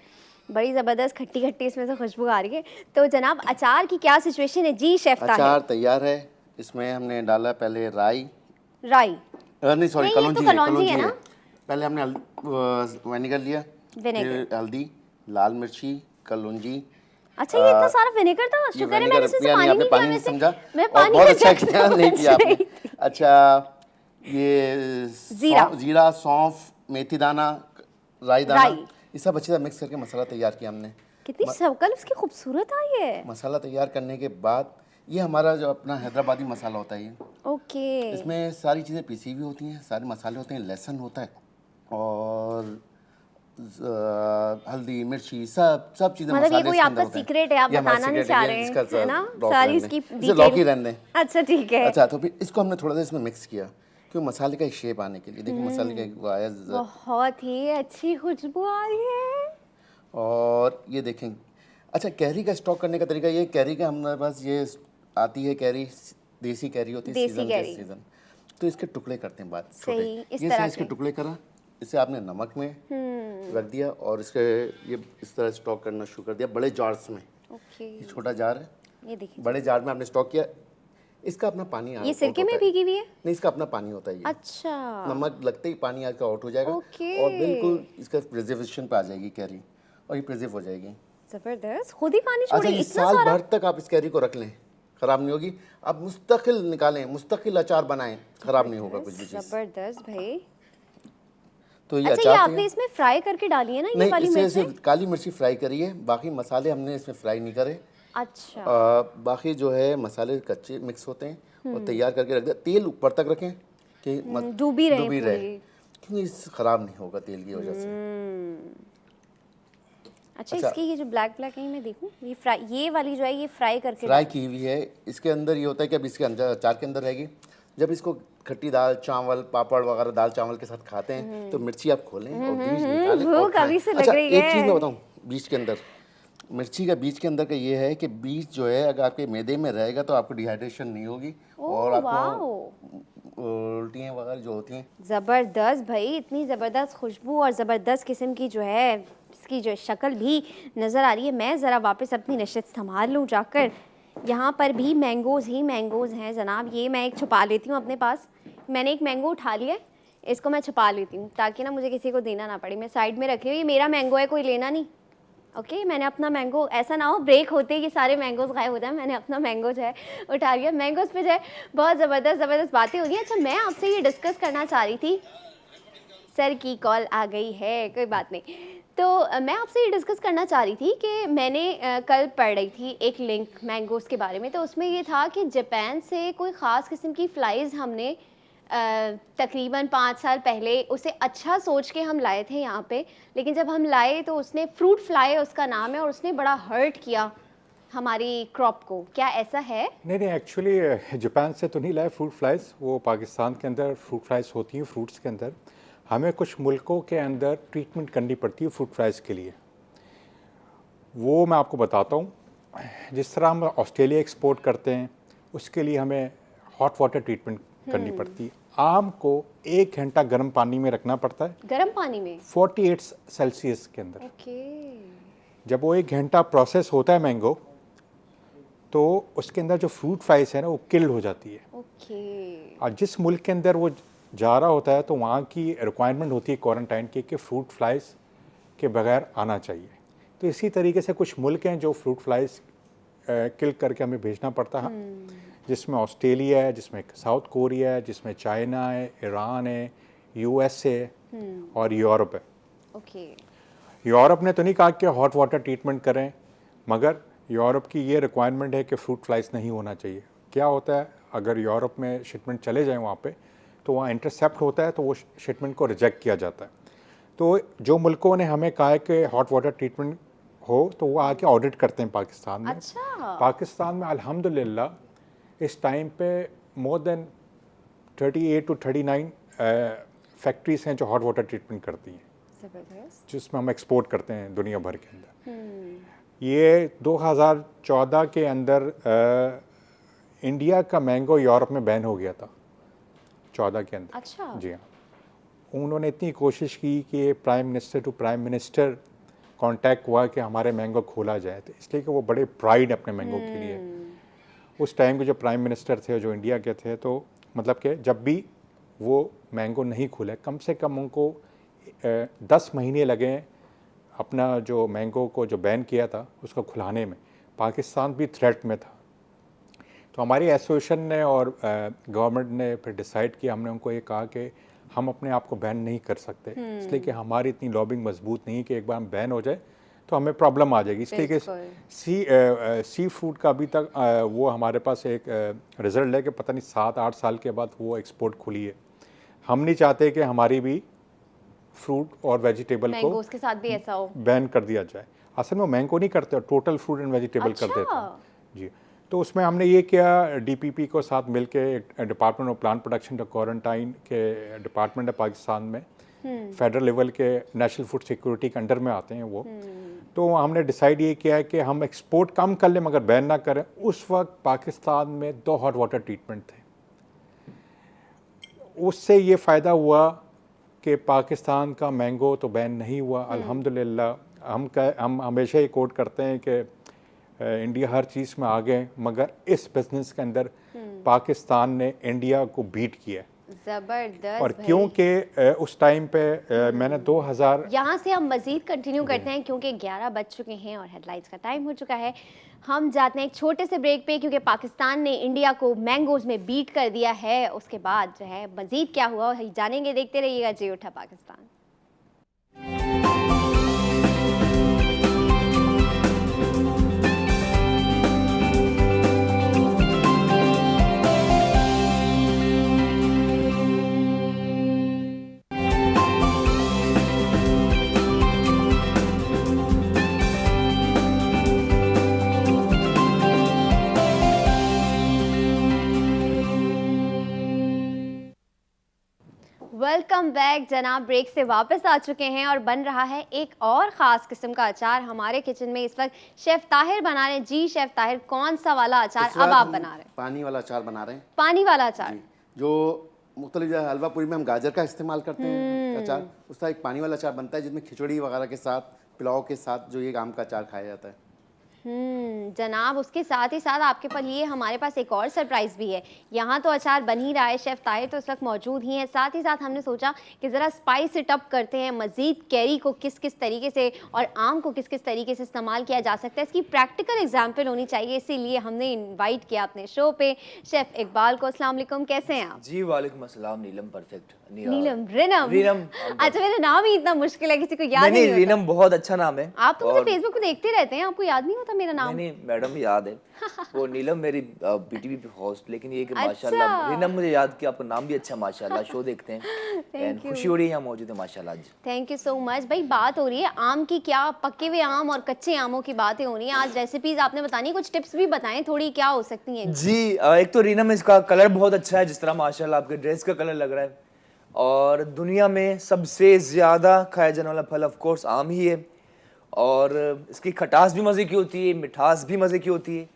बड़ी ज़बरदस्त खट्टी खट्टी इसमें से खुशबू आ रही है। तो जनाब अचार की क्या सिचुएशन है जी शेफ ताहिर? अचार तैयार है। इसमें हमने डाला पहले राई, नहीं सॉरी नहीं, ये तो कलौंजी कलौंजी है है। ना? पहले हमने विनेगर लिया, विनेगर। फिर हल्दी, लाल मिर्ची, कलौंजी। अच्छा ये इतना सारा विनेगर था? ये शुक्र है विनेगर मैंने इसमें से पिया नहीं, पानी आपने नहीं पानी पिया नहीं वैसे। समझा मैं और पानी बहुत का अच्छा जग किया नहीं समझ किया आपने। रही थी। अच्छा ये जीरा, सौंफ, मेथी दाना, राई दाना, राई। ये सब अच्छी तरह मिक्स करके मसाला तैयार किया हमने। कितनी शक्ल उसकी खूबसूरत आई है। मसाला तैयार करने के बाद ये हमारा जो अपना हैदराबादी मसाला होता है, ये ओके। इसमें सारी चीज़ें पिसी हुई होती हैं, सारे मसाले होते हैं, लहसुन होता है और हल्दी, मिर्ची, सब चीज़ें मतलब ये मसाले कोई इसके अंदर आपका होते हैं। सीक्रेट है, आप ये हमारा बताना नहीं secret चाह है, रहे इसका हैं, है ना? लॉक सारी रहने इसकी दें। इसे लॉक ही रहने दें। अच्छा ठीक है। अच्छा तो फिर इसको हमने थोड़ा सा इसमें मिक्स किया क्योंकि मसाले का एक शेप आने के लिए। देखिए मसाले का एक आया बहुत ही अच्छी खुशबू आ रही है। और ये देखें। अच्छा कैरी का स्टॉक करने का तरीका ये, कैरी का हमारे पास ये आती है कैरी, देसी कैरी होती है, देसी सीजन कैरी। के सीजन। तो इसके टुकड़े करते हैं बात सही, छोटे, इस ये तरह से इसके के। टुकड़े करा, इसे आपने नमक में रख दिया और इसके ये इस तरह स्टॉक करना शुरू कर दिया बड़े जार्स में। ओके। ये छोटा जार है, ये देखिए, बड़े जार में आपने स्टॉक किया। इसका अपना पानी ये सिरके में भीगी हुई है? नहीं, इसका अपना पानी होता है ये। अच्छा। नमक लगते ही पानी आकर आउट हो जाएगा ओके। और बिल्कुल इसका प्रिजर्वेशन पे आ जाएगी कैरी और ये प्रिजर्व हो जाएगी। जबरदस्त, खुद ही पानी अच्छा छोड़े ये इतना साल सारा? भर तक आप इस कैरी को रख लें, खराब नहीं होगी। आप मुस्तकिल निकालें, मुस्तकिल अचार बनाएं, खराब नहीं होगा कुछ भी चीज़। जबरदस्त भाई। तो ये अच्छा ये अचार आपने इसमें फ्राई करके डाली है ना ये नहीं, वाली इसे मिर्चें? सिर्फ काली मिर्ची फ्राई करी है, बाकी मसाले हमने इसमें फ्राई नहीं करे। अच्छा। बाकी जो है मसाले कच्चे मिक्स होते हैं और तैयार करके रख दिया। तेल ऊपर तक रखें कि डूबी रहे डूबी पूरी। रहे, क्योंकि इस खराब नहीं होगा तेल की वजह से। अच्छा इसकी ये जो ब्लैक ब्लैक है मैं देखूं, ये फ्राई, ये वाली जो है ये फ्राई करके फ्राई की हुई है। इसके अंदर ये होता है कि अब इसके अंदर अचार के अंदर रहेगी। जब इसको खट्टी दाल, चावल, पापड़ वगैरह दाल चावल के साथ खाते हैं तो मिर्ची आप खोलें और बीज निकालें और भूख खाएं। अभी से लग अच्छा रही एक है। चीज़ मैं बताऊं, बीज के अंदर मिर्ची का बीज के अंदर का ये है कि बीज जो है अगर आपके मैदे में रहेगा तो आपको डिहाइड्रेशन नहीं होगी और आपको उल्टियाँ वगैरह जो होती हैं। ज़बरदस्त भाई, इतनी ज़बरदस्त खुशबू और ज़बरदस्त किस्म की जो है इसकी जो शक्ल भी नज़र आ रही है। मैं ज़रा वापस अपनी नशत संभाल लूँ जाकर। यहाँ पर भी मैंगोज़ ही मैंगोज़ हैं जनाब। ये मैं एक छुपा लेती हूँ अपने पास। मैंने एक मैंगो उठा लिया है, इसको मैं छुपा लेती हूँ ताकि ना मुझे किसी को देना ना पड़े। मैं साइड में रखी हुई, ये मेरा मैंगो है, कोई लेना नहीं। ओके मैंने अपना मैंगो, ऐसा ना हो ब्रेक होते ही ये सारे मैंगोज़ गायब हो जाए। मैंने अपना मैंगो जो है उठा लिया। मैंगोज़ पे जो है बहुत ज़बरदस्त बातें हो रही हैं। अच्छा मैं आपसे ये डिस्कस करना चाह रही थी, सर की कॉल आ गई है, कोई बात नहीं। तो मैं आपसे ये डिस्कस करना चाह रही थी कि मैंने कल पढ़ रही थी एक लिंक मैंगोज़ के बारे में। तो उसमें ये था कि जापान से कोई ख़ास किस्म की फ़्लाइज़ हमने तकरीबन 5 साल पहले उसे अच्छा सोच के हम लाए थे यहाँ पे, लेकिन जब हम लाए तो उसने फ्रूट फ्लाई उसका नाम है और उसने बड़ा हर्ट किया हमारी क्रॉप को। क्या ऐसा है? नहीं नहीं, एक्चुअली जापान से तो नहीं लाए फ्रूट फ्लाइज, वो पाकिस्तान के अंदर फ्रूट फ्लाइज होती हैं फ्रूट्स के अंदर। हमें कुछ मुल्कों के अंदर ट्रीटमेंट करनी पड़ती है फ्रूट फ्लाइज के लिए, वो मैं आपको बताता हूँ। जिस तरह हम ऑस्ट्रेलिया एक्सपोर्ट करते हैं उसके लिए हमें हॉट वाटर ट्रीटमेंट करनी पड़ती है। आम को 1 घंटा गर्म पानी में रखना पड़ता है, गर्म पानी में 48 सेल्सियस के अंदर। ओके। जब वो 1 घंटा प्रोसेस होता है मैंगो, तो उसके अंदर जो फ्रूट फ्लाइज है ना वो किल्ड हो जाती है। ओके। और जिस मुल्क के अंदर वो जा रहा होता है तो वहाँ की रिक्वायरमेंट होती है क्वारंटाइन की कि फ्रूट फ्लाइज के बगैर आना चाहिए। तो इसी तरीके से कुछ मुल्क हैं जो फ्रूट फ्लाइज किल करके हमें भेजना पड़ता है, जिसमें ऑस्ट्रेलिया है, जिसमें साउथ कोरिया है, जिसमें चाइना है, ईरान है, यूएसए और यूरोप है। ओके। यूरोप ने तो नहीं कहा कि हॉट वाटर ट्रीटमेंट करें, मगर यूरोप की ये रिक्वायरमेंट है कि फ्रूट फ्लाइज नहीं होना चाहिए। क्या होता है, अगर यूरोप में शिपमेंट चले जाएं वहाँ पे, तो वहाँ इंटरसेप्ट होता है, तो वो शिपमेंट को रिजेक्ट किया जाता है। तो जो मुल्कों ने हमें कहा है कि हॉट वाटर ट्रीटमेंट हो, तो वो आके ऑडिट करते हैं पाकिस्तान में। अच्छा। पाकिस्तान में अल्हम्दुलिल्लाह इस टाइम पे मोर देन 38 to 39 फैक्ट्रीज हैं जो हॉट वाटर ट्रीटमेंट करती हैं, जबरदस्त। जिसमें हम एक्सपोर्ट करते हैं दुनिया भर के अंदर। ये 2014 के अंदर इंडिया का मैंगो यूरोप में बैन हो गया था, 14 के अंदर। अच्छा। जी हाँ, उन्होंने इतनी कोशिश की कि prime minister to prime minister contact हुआ कि हमारे मैंगो खोला जाए, तो इसलिए कि वो बड़े प्राइड अपने मैंगो के लिए। उस टाइम के जो प्राइम मिनिस्टर थे जो इंडिया के थे, तो मतलब कि जब भी वो मैंगो नहीं खुले, कम से कम उनको 10 महीने लगे अपना जो मैंगो को जो बैन किया था उसको खुलाने में। पाकिस्तान भी थ्रेट में था, तो हमारी एसोसिएशन ने और गवर्नमेंट ने फिर डिसाइड किया, हमने उनको ये कहा कि हम अपने आप को बैन नहीं कर सकते, इसलिए कि हमारी इतनी लॉबिंग मजबूत नहीं कि एक बार हम बैन हो जाए तो हमें प्रॉब्लम आ जाएगी। इसलिए कि सी फूड का अभी तक वो हमारे पास एक रिजल्ट है कि पता नहीं 7-8 साल के बाद वो एक्सपोर्ट खुली है। हम नहीं चाहते कि हमारी भी फ्रूट और वेजिटेबल को मैंगोस के साथ भी ऐसा हो। बैन कर दिया जाए। असल में वो मैंगो नहीं करते, टोटल फ्रूट एंड वेजिटेबल कर देते हैं जी। तो उसमें हमने ये किया, डीपीपी को साथ मिलके डिपार्टमेंट ऑफ प्लांट प्रोडक्शन और क्वारंटाइन के डिपार्टमेंट है पाकिस्तान में, फेडरल लेवल के नेशनल फूड सिक्योरिटी के अंडर में आते हैं वो। तो हमने डिसाइड ये किया है कि हम एक्सपोर्ट कम कर लें मगर बैन ना करें। उस वक्त पाकिस्तान में 2 हॉट वाटर ट्रीटमेंट थे, उससे ये फ़ायदा हुआ कि पाकिस्तान का मैंगो तो बैन नहीं हुआ अल्हम्दुलिल्लाह। हम हमेशा ही कोट करते हैं कि इंडिया हर चीज़ में आगे, मगर इस बिजनेस के अंदर पाकिस्तान ने इंडिया को बीट किया। जबरदस्त। और क्योंकि उस टाइम पे मैंने 2000 यहाँ से हम मजीद कंटिन्यू करते हैं क्योंकि 11 बज चुके हैं और हेडलाइंस का टाइम हो चुका है। हम जाते हैं एक छोटे से ब्रेक पे, क्योंकि पाकिस्तान ने इंडिया को मैंगोज में बीट कर दिया है। उसके बाद जो है मजीद क्या हुआ जानेंगे, देखते रहिएगा जी उठा पाकिस्तान। वेलकम बैक जनाब। ब्रेक से वापस आ चुके हैं और बन रहा है एक और ख़ास किस्म का अचार हमारे किचन में। इस वक्त शेफ़ ताहिर बना रहे हैं। जी शेफ़ ताहिर, कौन सा वाला अचार अब आप बना रहे हैं? पानी वाला अचार बना रहे हैं। पानी वाला अचार जी, जो मुख्तलिफ हलवा पूरी में हम गाजर का इस्तेमाल करते हैं अचार, उसका एक पानी वाला अचार बनता है जिसमें खिचड़ी वगैरह के साथ, पुलाव के साथ जो ये आम का अचार खाया जाता है। जनाब, उसके साथ ही साथ आपके लिए हमारे पास एक और सरप्राइज़ भी है। यहाँ तो अचार बन ही रहा है, शेफ़ ताहिर तो इस वक्त मौजूद ही हैं। साथ ही साथ हमने सोचा कि ज़रा स्पाइस इट अप करते हैं, मज़ीद कैरी को किस किस तरीके से और आम को किस किस तरीके से इस्तेमाल किया जा सकता है, इसकी प्रैक्टिकल एग्जाम्पल होनी चाहिए। इसीलिए हमने इन्वाइट किया अपने शो पे शेफ़ इकबाल को। अस्सलाम वालेकुम, कैसे हैं आप? जी वालेकुम अस्सलाम। नीलम परफेक्ट। नीलम, रिनम। रीनम। अच्छा, मेरा नाम ही इतना मुश्किल है, किसी को याद नहीं होता। रीनम बहुत अच्छा नाम है। आप तो मुझे फेसबुक पे देखते रहते हैं, आपको याद नहीं होता था मेरा नाम? नहीं मैडम याद है वो नीलम मेरी बीटीवी पे होस्ट, लेकिन ये कि अच्छा। माशाल्लाह रीना मुझे याद कि आपका नाम भी अच्छा है माशाल्लाह, शो देखते हैं एंड खुशी हो रही है यहाँ मौजूद है माशाल्लाह आज। थैंक यू सो मच भाई। बात हो रही है आम की, क्या पके हुए आम और कच्चे आमों की बातें हो रही हैं आज। रेसिपीज आपने बतानी, कुछ टिप्स भी बताएं थोड़ी, क्या हो सकती हैं? जी एक तो रीना में इसका कलर बहुत अच्छा है, जिस तरह माशाल्लाह आपके ड्रेस का कलर लग रहा है, और दुनिया में सबसे ज़्यादा खाया जाने वाला फल ऑफ कोर्स आम ही है, और इसकी खटास भी मज़े की होती है, मिठास भी मज़े की होती है।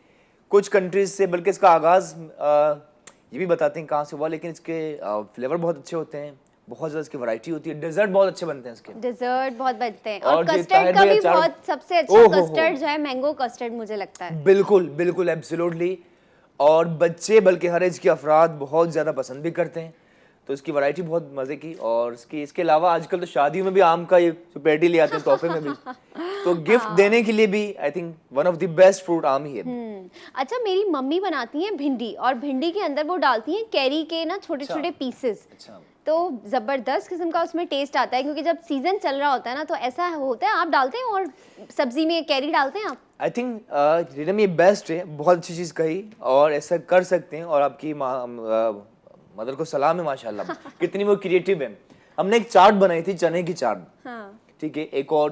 कुछ कंट्रीज से बल्कि इसका आगाज़ ये भी बताते हैं कहाँ से हुआ, लेकिन इसके फ्लेवर बहुत अच्छे होते हैं, बहुत ज़्यादा इसकी वैरायटी होती है, डेजर्ट बहुत अच्छे बनते हैं इसके। डिजर्ट बहुत बनते हैं, और और ये कस्टर्ड ताहिर का भाई भी अचार- बहुत सबसे अच्छा ओहो हो। कस्टर्ड जो है मैंगो कस्टर्ड मुझे लगता है। बिल्कुल बिल्कुल एब्सोल्युटली, और बच्चे बल्कि हर एज के अफराद बहुत ज़्यादा पसंद भी करते हैं, तो इसकी वैरायटी बहुत मज़े की। और इसके अलावा आजकल तो शादियों में भी आम का ये पेटी ले आते हैं तोहफे में भी, तो गिफ्ट देने के लिए भी I think one of the best fruit आम ही है। अच्छा, मेरी मम्मी बनाती हैं भिंडी, और भिंडी के अंदर वो डालती हैं कैरी के ना छोटे छोटे पीसेस, अच्छा तो जबरदस्त किस्म का उसमें टेस्ट आता है, क्योंकि जब सीजन चल रहा होता है ना तो ऐसा होता है। आप डालते हैं और सब्जी में कैरी डालते हैं आप? आई थिंक रीना में ये बेस्ट है, बहुत अच्छी चीज़ कही, और ऐसा कर सकते हैं, और आपकी मदर को सलाम है माशाल्लाह कितनी वो क्रिएटिव है। हमने एक चाट बनाई थी, चने की चाट, हाँ। ठीक है, एक और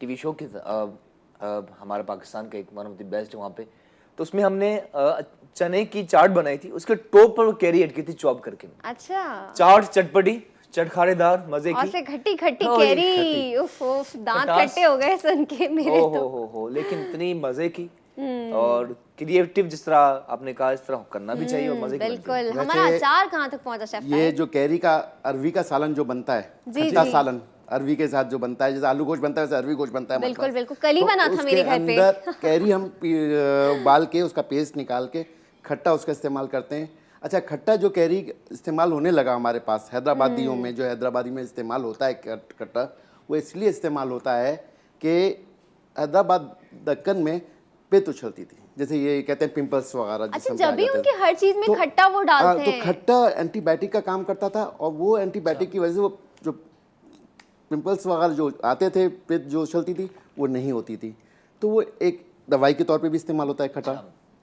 टीवी शो की हमारे पाकिस्तान का एक वन ऑफ द बेस्ट है वहाँ पे, तो उसमें हमने चने की चाट बनाई थी, उसके टॉप पर कैरी ऐड की थी चॉप करके। अच्छा, चाट चटपटी, चटखारेदार, मजे और की, से खट्टी खट्टी हाँ, ये कैरी, खट्टी। उफ उफ, दांत खटास। खट्टे हो गए सुन के मेरे ओ तो। हो, लेकिन इतनी मजे की और क्रिएटिव, जिस तरह आपने कहा इस तरह करना भी चाहिए, और मजे की बनती है। बिल्कुल। हमारा अचार कहाँ तक पहुंचा शेफ? ये जो कैरी का अरवी का सालन जो बनता है, जी, खट्टा जी। सालन अरवी के साथ जो बनता है, जैसे आलू गोश्त बनता है वैसे अरवी गोश्त बनता है हमारे बिल्कुल, पास। बिल्कुल। कल ही तो बना था उसके मेरे घर पे। अंदर कैरी हम उबाल के उसका पेस्ट निकाल के खट्टा उसका इस्तेमाल करते हैं। अच्छा, खट्टा जो कैरी इस्तेमाल होने लगा हमारे पास हैदराबादियों में, जो हैदराबादी में इस्तेमाल होता है खट्टा, वो इसलिए इस्तेमाल होता है कि हैदराबाद दक्कन में पित्त उछलती थी, जैसे ये कहते हैं पिंपल्स वगैरह अच्छा, जिसम पे आ जब भी जाते उनकी हैं। हर चीज में तो- खट्टा वो डालते तो हैं। खट्टा एंटीबायोटिक का काम करता था, और वो एंटीबायोटिक की वजह से वो जो पिंपल्स वगैरह जो आते थे, पित्त जो उछलती थी, वो नहीं होती थी। तो वो एक दवाई के तौर पे भी इस्तेमाल होता है खट्टा,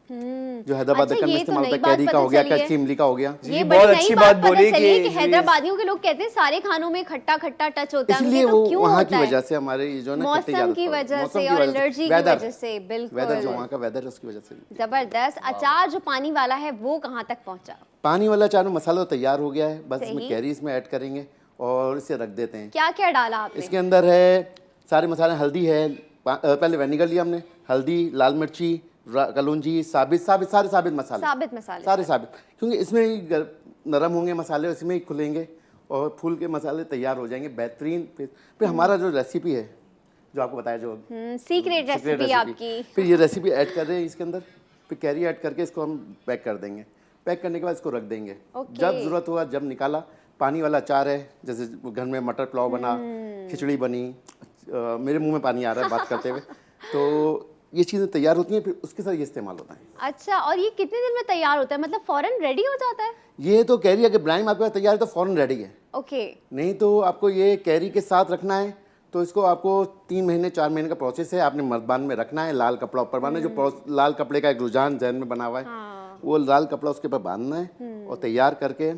जो हैदराबाद अच्छा, दक्कन में ये तो इस्तेमाल होता है। नई बात कैरी का पता हो गया, चली है। कच्ची इमली का हो गया। जी, ये बहुत बड़ी अच्छी नई बात बात बोली पता चली है कि कि हैदराबादियों के लोग कहते हैं सारे खानों में खट्टा खट्टा टच होता है। इसलिए उनके वो तो क्यों वहाँ की होता है? वजह से हमारे ये जो है ना खट्टी मौसम आदत की पड़ गई। वजह मौसम से की और वजह से, एलर्जी की वेदर, वजह से, बिल्कुल। वेदर जो वहाँ का वेदर है उसकी वजह से। जबरदस्त। अचार जो पानी वाला है वो कहाँ तक पहुंचा? पानी वाला अचार में मसाला तो तैयार हो गया है, बस सही। इसमें कैरी इसमें ऐड करेंगे और इसे रख देते हैं। क्या क्या डाला आपने? इसके अंदर है सारे मसाले, हल्दी है, पहले विनेगर लिया हमने, हल्दी, लाल मिर्ची, कलौंजी, सारे साबित मसाले, साबित मसाले सारे साबित, क्योंकि इसमें ही नरम होंगे मसाले, इसमें ही खुलेंगे और फूल के मसाले तैयार हो जाएंगे बेहतरीन। फिर हमारा जो रेसिपी है, जो आपको बताया, जो सीक्रेट सीक्रेट रेसिपी आपकी। फिर ये रेसिपी ऐड कर रहे हैं इसके अंदर, फिर कैरी ऐड करके इसको हम पैक कर देंगे। पैक करने के बाद इसको रख देंगे। ओके। जब ज़रूरत हुआ, जब निकाला, पानी वाला अचार है, जैसे घर में मटर पुलाव बना, खिचड़ी बनी, मेरे मुंह में पानी आ रहा है बात करते हुए, तो ये चीज़ें तैयार होती हैं, फिर उसके साथ ये इस्तेमाल होता है। अच्छा, और ये कितने दिन में तैयार होता है? मतलब फौरन रेडी हो जाता है? ये तो कैरी अगर ब्राइम आपके पास तैयार है तो फ़ौरन रेडी है, ओके। नहीं तो आपको ये कैरी के साथ रखना है, तो इसको आपको 3 महीने 4 महीने का प्रोसेस है। आपने मर्दान में रखना है, लाल कपड़ा ऊपर बांधना है, जो लाल कपड़े का एक रुझान जहन में बना हुआ है, वो लाल कपड़ा उसके ऊपर बांधना है और तैयार करके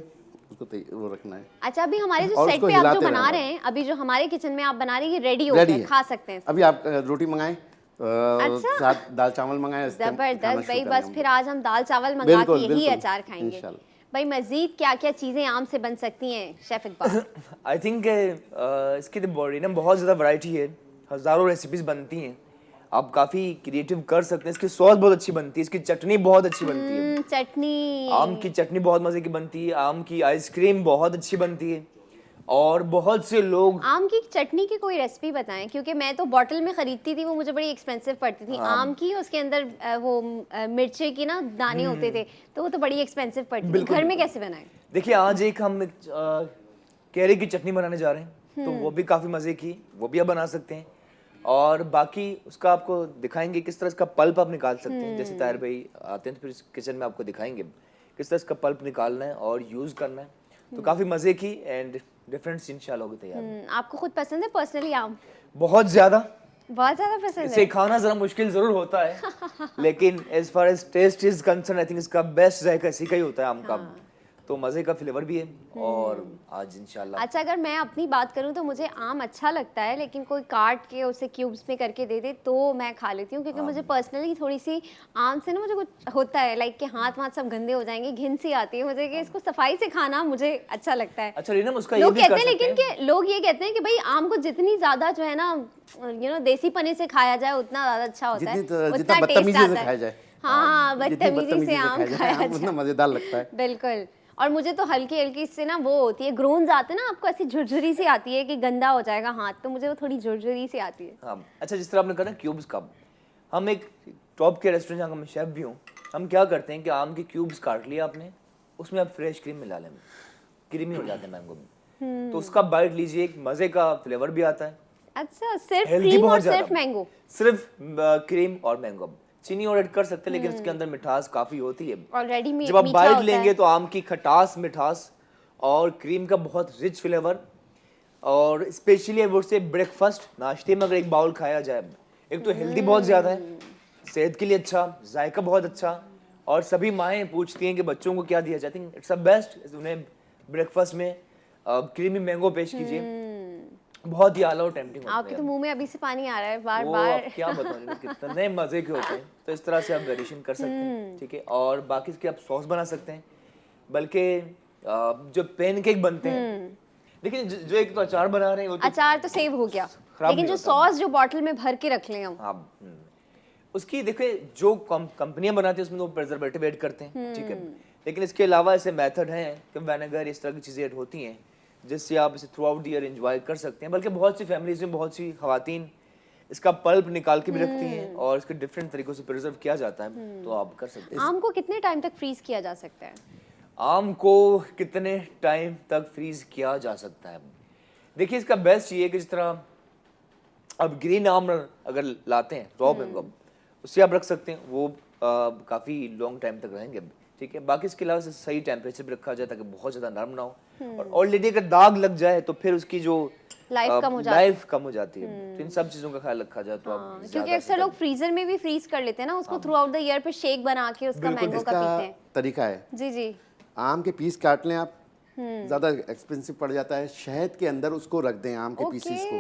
उसको वो रखना है। अच्छा, अभी हमारे जो और सेट उसको पे आप जो हिलाते बना रहना। रहे हैं, अभी जो हमारे किचन में आप बना रहे हैं, ये रेडी हो रेडी गया, है, खा सकते हैं। अभी आप रोटी मंगाएं, अच्छा। साथ दाल चावल मंगाएं, इससे हम खाना जबरदस्त शुरू भाई, करेंगे बस हम। फिर आज हम दाल चावल मंगा के बिल्कुल, यही बिल्कुल, अचार खाएंगे। इंशाल्लाह। भाई, मजीद क्या क्या चीजें आम से बन सकती हैं शेफ इकबाल? आई थिंक इसकी तो बॉडी ना बहुत ज़्यादा वैरायटी है, हज़ारों रेसिपीज़ बनती हैं, आप काफ़ी क्रिएटिव कर सकते हैं। इसकी सॉस बहुत अच्छी बनती है, इसकी चटनी बहुत अच्छी बनती है, चटनी, आम की चटनी बहुत मज़े की बनती है, आम की आइसक्रीम बहुत अच्छी बनती है, और बहुत से लोग आम की चटनी की कोई रेसिपी बताएं, क्योंकि मैं तो बॉटल में खरीदती थी, वो मुझे बड़ी एक्सपेंसिव पड़ती थी। आम की, उसके अंदर वो मिर्चे की ना दाने होते थे, तो वो तो बड़ी एक्सपेंसिव पड़ती थी। घर में कैसे बनाएं? देखिए, आज एक हम कैरी की चटनी बनाने जा रहे हैं, तो वो भी काफ़ी मज़े की, वो भी आप बना सकते हैं, और बाकी उसका आपको दिखाएंगे किस तरह इसका पल्प आप निकाल सकते हैं। जैसे ताहिर भाई आते हैं तो फिर किचन में आपको दिखाएंगे किस तरह इसका पल्प निकालना है और यूज़ करना है, तो काफ़ी मज़े की एंड डिफरेंट इंशाल्लाह होगी तैयार। आपको खुद पसंद है पर्सनली आम? बहुत ज़्यादा, बहुत ज्यादा पसंद इसे है। खाना जरा मुश्किल जरूर होता है लेकिन as far as taste is concern I think इसका बेस्ट जायका इसी का ही होता है आम का। तो मजे का फ्लेवर भी है और आज इंशाल्लाह अच्छा, अगर मैं अपनी बात करूं तो मुझे आम अच्छा लगता है, लेकिन कोई काट के उसे क्यूब्स में करके दे दे तो मैं खा लेती हूँ, क्योंकि मुझे पर्सनली थोड़ी सी आम से ना मुझे कुछ होता है लाइक कि हाथ वाथ सब गंदे हो जाएंगे, घिन सी आती है मुझे कि इसको सफाई से खाना मुझे अच्छा लगता है। अच्छा रीना उसका ये लोग भी कहते कर हैं, सकते लेकिन हैं कि लोग ये कहते हैं कि भाई आम को जितनी ज्यादा जो है ना देसी पने से खाया जाए उतना ज्यादा अच्छा होता है, जितना उतना टेस्ट बदतमीजी से आता है। खाया जाए, हाँ, जितनी बदतमीजी से आम खाया आम उतना जाए, मजेदार लगता है। बिल्कुल। और मुझे तो हल्की हल्की इससे ना वो होती है, ग्रोन्स आते हैं ना आपको, ऐसी झुरझुरी सी आती है कि गंदा हो जाएगा हाथ, तो मुझे वो थोड़ी झुरझुरी सी आती है। हाँ अच्छा जिस तरह आपने कहा ना क्यूब्स का, हम एक टॉप के रेस्टोरेंट जहाँ का मैं शेफ भी हूँ, हम क्या करते हैं कि आम के क्यूब्स काट लिया आपने, उसमें आप फ्रेश क्रीम मिला लें, क्रीमी हो जाते हैं मैंगो में, तो उसका बाइट लीजिए, एक मजे का फ्लेवर भी आता है, अच्छा, सिर्फ हेल्दी क्रीम और बहुत सिर्फ ज्यादा, मैंगो? सिर्फ क्रीम और मैंगो, चीनी और ऐड कर सकते हैं लेकिन इसके अंदर मिठास काफी होती है। ऑलरेडी जब आप मीठा बाइट होता लेंगे है। तो आम की खटास मिठास और क्रीम का बहुत रिच फ्लेवर, और स्पेशली वो से ब्रेकफास्ट नाश्ते में अगर एक बाउल खाया जाए, एक तो हेल्दी बहुत ज़्यादा है, सेहत के लिए अच्छा, जायका बहुत अच्छा, और सभी माएँ पूछती हैं कि बच्चों को क्या दिया जाए, थिंक इट्स अ बेस्ट, उन्हें ब्रेकफास्ट में क्रीमी मैंगो पेश कीजिए, बहुत ही आला और टेम्पटिंग होता आपके है। तो मुंह में अभी से पानी आ रहा है बार वो बार। आप क्या बताऊं कितने मजे के होते हैं, तो इस तरह से आप वेरिएशन कर सकते हैं, ठीक है। और बाकी इसके आप सॉस बना सकते हैं, बल्कि जो पैनकेक बनते हैं, लेकिन जो एक तो अचार बना रहे हैं वो तो अचार तो सेव हो गया, खराब लेकिन नहीं जो होता। सॉस जो बॉटल में भर के रख लें हम, हाँ उसकी देखिए जो कंपनियां बनाती हैं उसमें तो प्रिजर्वेटिव ऐड करते हैं, ठीक है, लेकिन इसके अलावा ऐसे मेथड हैं कि विनेगर इस तरह की चीज़ें ऐड होती हैं जिससे आप इसे through out the year enjoy कर सकते हैं, बल्कि बहुत सी फैमिलीज में बहुत सी खवातीन इसका पल्प निकाल के भी रखती हैं और इसके डिफरेंट तरीकों से प्रिजर्व किया जाता है, तो आप कर सकते हैं। आम को कितने टाइम तक फ्रीज किया जा सकता है? आम को कितने टाइम तक फ्रीज किया जा सकता है? देखिए इसका बेस्ट ये है कि जिस तरह अब ग्रीन आम अगर लाते हैं रॉ मैंगो, उससे आप रख सकते हैं, वो काफ़ी लॉन्ग टाइम तक रहेंगे, ठीक है। बाकी इसके अलावा इसे सही टेम्परेचर पे रखा जाए ताकि बहुत ज़्यादा नरम ना हो, और ऑलरेडी अगर दाग लग जाए तो फिर उसकी जो लाइफ कम हो जाती लाइफ कम हो जाती है, तो इन सब चीज़ों का ख्याल रखा जाए तो आप क्योंकि ज़्यादा अक्सर लोग फ्रीजर में भी फ्रीज कर लेते हैं ना उसको, थ्रू आउट द ईयर पे शेक बना के उसका मैंगो का इसका पीते हैं। तरीका है, जी जी। आम के पीस काट लें आप, ज़्यादा एक्सपेंसिव पड़ जाता है, शहद के अंदर उसको रख दें आम के पीसेस को,